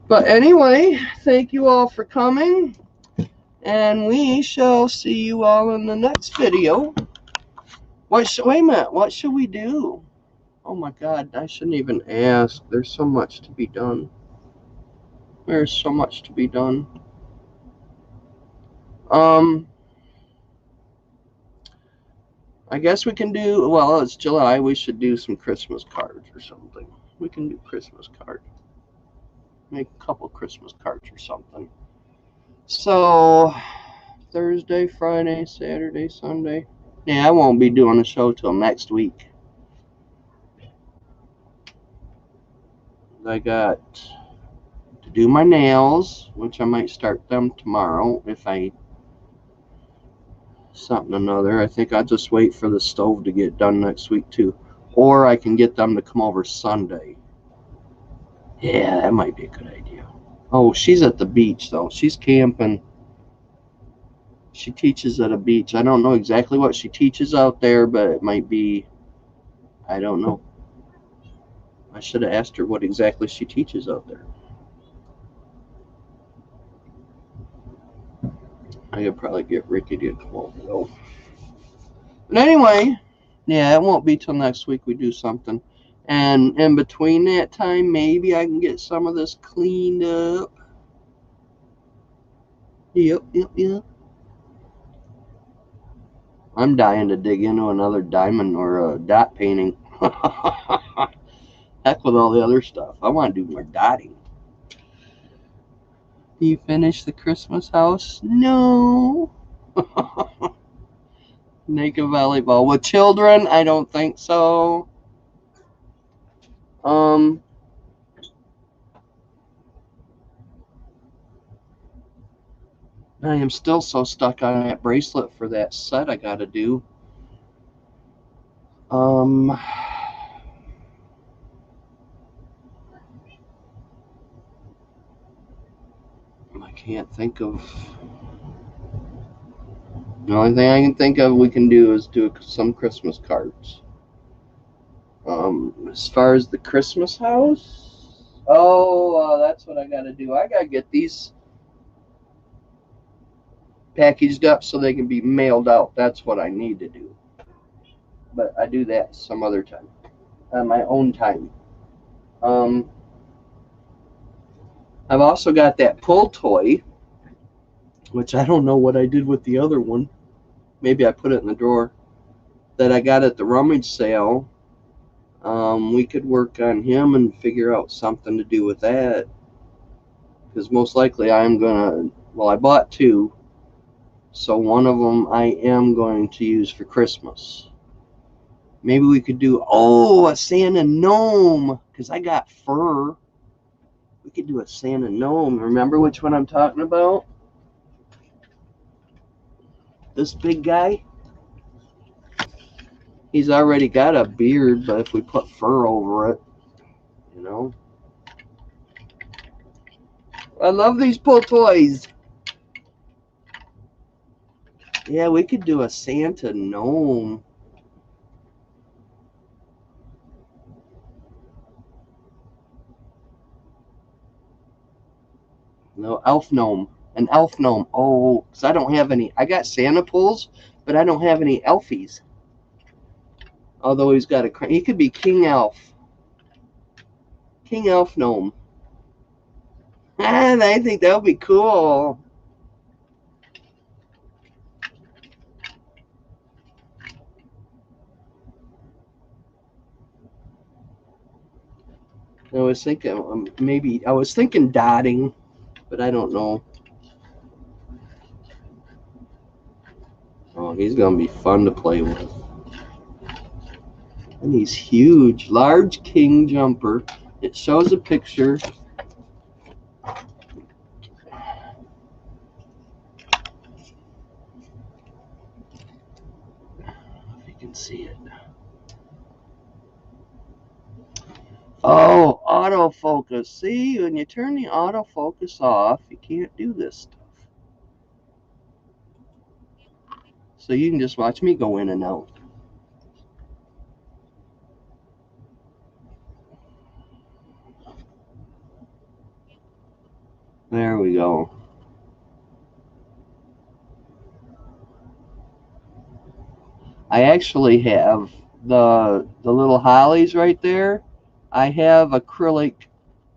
S1: But anyway, thank you all for coming, and we shall see you all in the next video. Wait a minute, what should we do? Oh my God, I shouldn't even ask. There's so much to be done. There's so much to be done. I guess we can do, well, it's July, we should do some Christmas cards or something. We can do Christmas cards. Make a couple Christmas cards or something. So, Thursday, Friday, Saturday, Sunday. Yeah, I won't be doing a show till next week. I got to do my nails, which I might start them tomorrow if I something or another. I think I'll just wait for the stove to get done next week too. Or I can get them to come over Sunday. Yeah, that might be a good idea. Oh, she's at the beach though. She's camping. She teaches at a beach. I don't know exactly what she teaches out there, but it might be, I don't know. I should have asked her what exactly she teaches out there. I could probably get Ricky to come over though. But anyway, yeah, it won't be till next week we do something. And in between that time, maybe I can get some of this cleaned up. Yep. I'm dying to dig into another diamond or a dot painting. Heck with all the other stuff. I want to do more dotting. Do you finish the Christmas house? No. Naked volleyball with children? I don't think so. I am still so stuck on that bracelet for that set I gotta do. I can't think of. The only thing I can think of we can do is do some Christmas cards. As far as the Christmas house, that's what I gotta do. I gotta get these packaged up so they can be mailed out. That's what I need to do. But I do that some other time, on my own time. I've also got that pull toy, which I don't know what I did with the other one. Maybe I put it in the drawer, that I got at the rummage sale. We could work on him and figure out something to do with that. Because most likely I'm going to, well, I bought two. So one of them I am going to use for Christmas. Maybe we could do, a Santa gnome. Because I got fur. We could do a Santa gnome. Remember which one I'm talking about? This big guy? He's already got a beard, but if we put fur over it, you know. I love these pull toys. Yeah, we could do a Santa gnome. No, elf gnome. An elf gnome. Oh, because I don't have any. I got Santa pulls, but I don't have any elfies. Although he's got a. He could be King Elf. King Elf gnome. And I think that would be cool. I was thinking I was thinking dotting, but I don't know. Oh, he's gonna be fun to play with. And he's huge, large king jumper. It shows a picture. If you can see it. Oh, autofocus. See, when you turn the autofocus off, you can't do this stuff. So you can just watch me go in and out. There we go. I actually have the little hollies right there. I have acrylic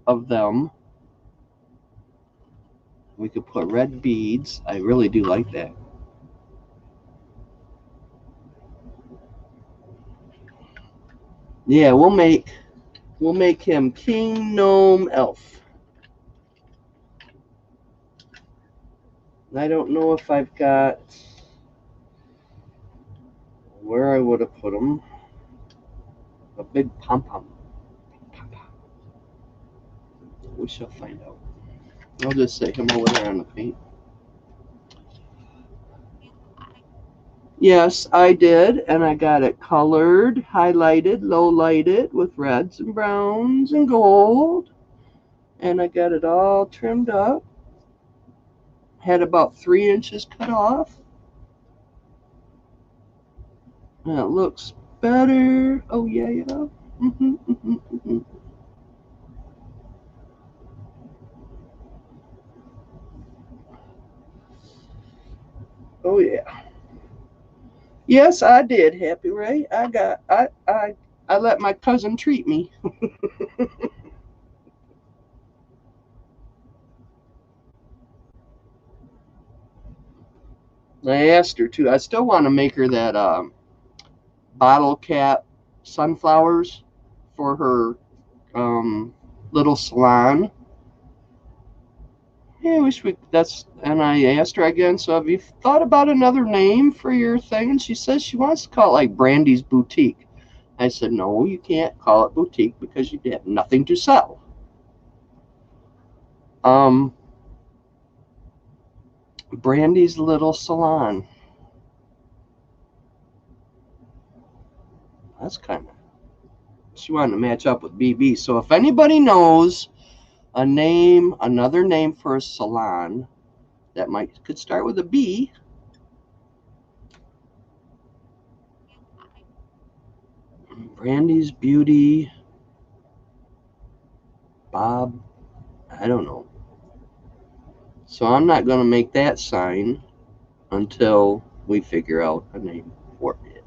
S1: of them. We could put red beads. I really do like that. Yeah, we'll make him King Gnome Elf. I don't know if I've got where I would have put him. A big pom-pom. We shall find out. I'll just say him over there on the paint. Yes, I did, and I got it colored, highlighted, low lighted with reds and browns and gold, and I got it all trimmed up. Had about 3 inches cut off, and it looks better. Oh yeah, yeah. Mm-hmm. Oh yeah. Yes, I did, Happy Ray. I let my cousin treat me. I asked her to. I still want to make her that bottle cap sunflowers for her um, little salon. Yeah, I wish we. That's and I asked her again. So have you thought about another name for your thing? And she says she wants to call it like Brandy's Boutique. I said no, you can't call it boutique because you have nothing to sell. Um, Brandy's little salon. That's kind of. She wanted to match up with BB. So if anybody knows a name, another name for a salon that might could start with a B. Brandy's Beauty, Bob, I don't know. So I'm not going to make that sign until we figure out a name for it.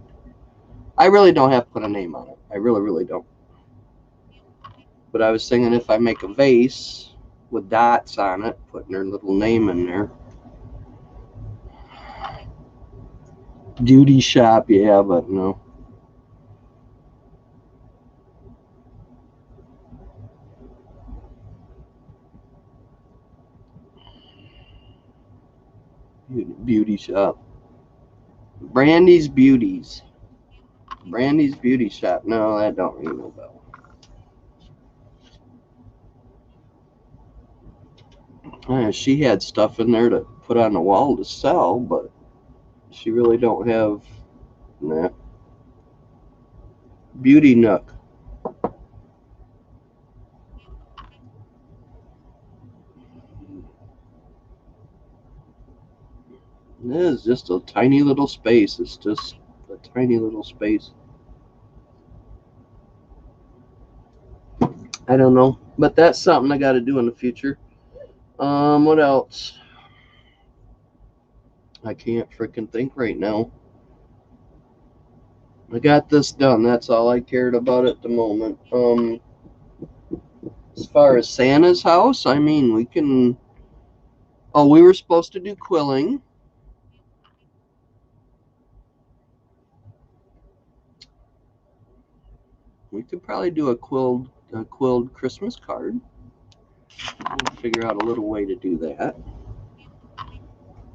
S1: I really don't have to put a name on it. I really, really don't. But I was thinking if I make a vase with dots on it, putting her little name in there. Beauty shop, yeah, but no. Beauty shop. Brandy's Beauties. Brandy's Beauty Shop. No, that don't ring no bell. She had stuff in there to put on the wall to sell, but she really don't have. Nah. Beauty Nook. It is just a tiny little space. It's just a tiny little space. I don't know, but that's something I got to do in the future. What else? I can't freaking think right now. I got this done. That's all I cared about at the moment. As far as Santa's house, I mean, we can. Oh, we were supposed to do quilling. We could probably do a quilled Christmas card. We'll figure out a little way to do that.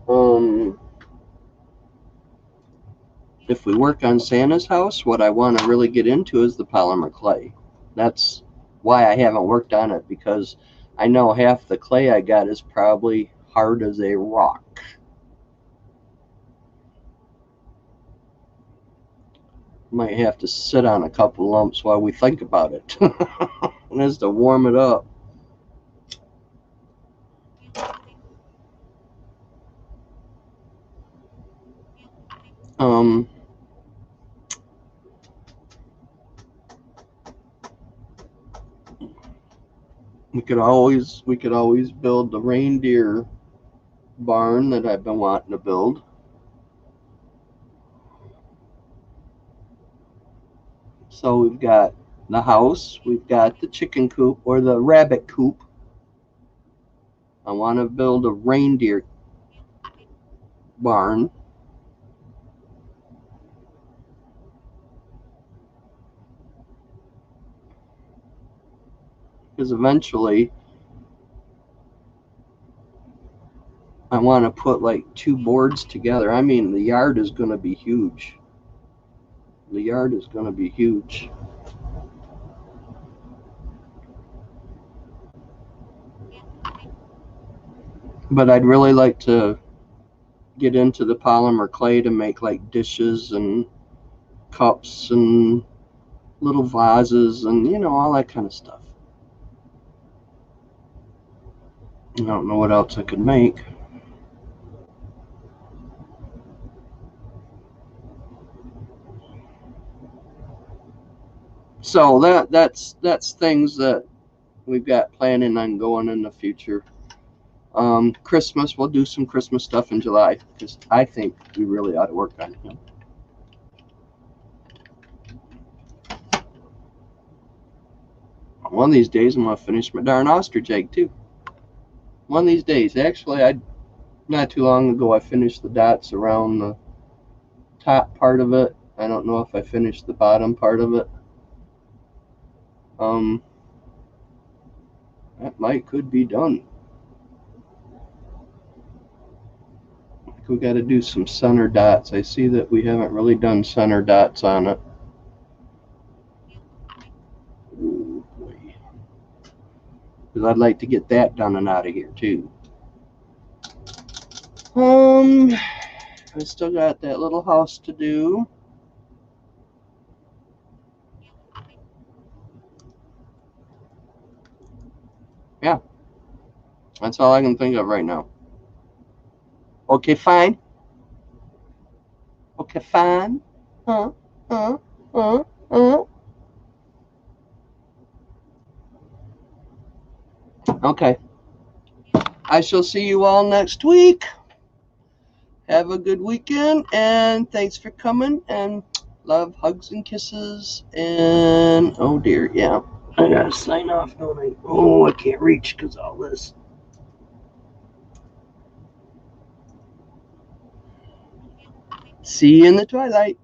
S1: Um, if we work on Santa's house, what I want to really get into is the polymer clay. That's why I haven't worked on it, because I know half the clay I got is probably hard as a rock. Might have to sit on a couple lumps while we think about it. And has to warm it up. Um, we could always build the reindeer barn that I've been wanting to build. So we've got the house, we've got the chicken coop or the rabbit coop. I want to build a reindeer barn. Because eventually I want to put like 2 boards together. I mean, the yard is going to be huge. The yard is going to be huge. But I'd really like to get into the polymer clay to make like dishes and cups and little vases and, you know, all that kind of stuff. I don't know what else I could make. So that's things that we've got planning on going in the future. Christmas, we'll do some Christmas stuff in July because I think we really ought to work on it. One of these days, I'm going to finish my darn ostrich egg, too. One of these days. Actually, not too long ago, I finished the dots around the top part of it. I don't know if I finished the bottom part of it. That could be done. We got to do some center dots. I see that we haven't really done center dots on it. Oh, boy. Because I'd like to get that done and out of here, too. I still got that little house to do. Yeah. That's all I can think of right now. Okay, fine. Okay, fine. Okay. I shall see you all next week. Have a good weekend, and thanks for coming, and love, hugs, and kisses, and oh dear, yeah. I gotta sign off, don't I? Oh, I can't reach because all this. See you in the twilight.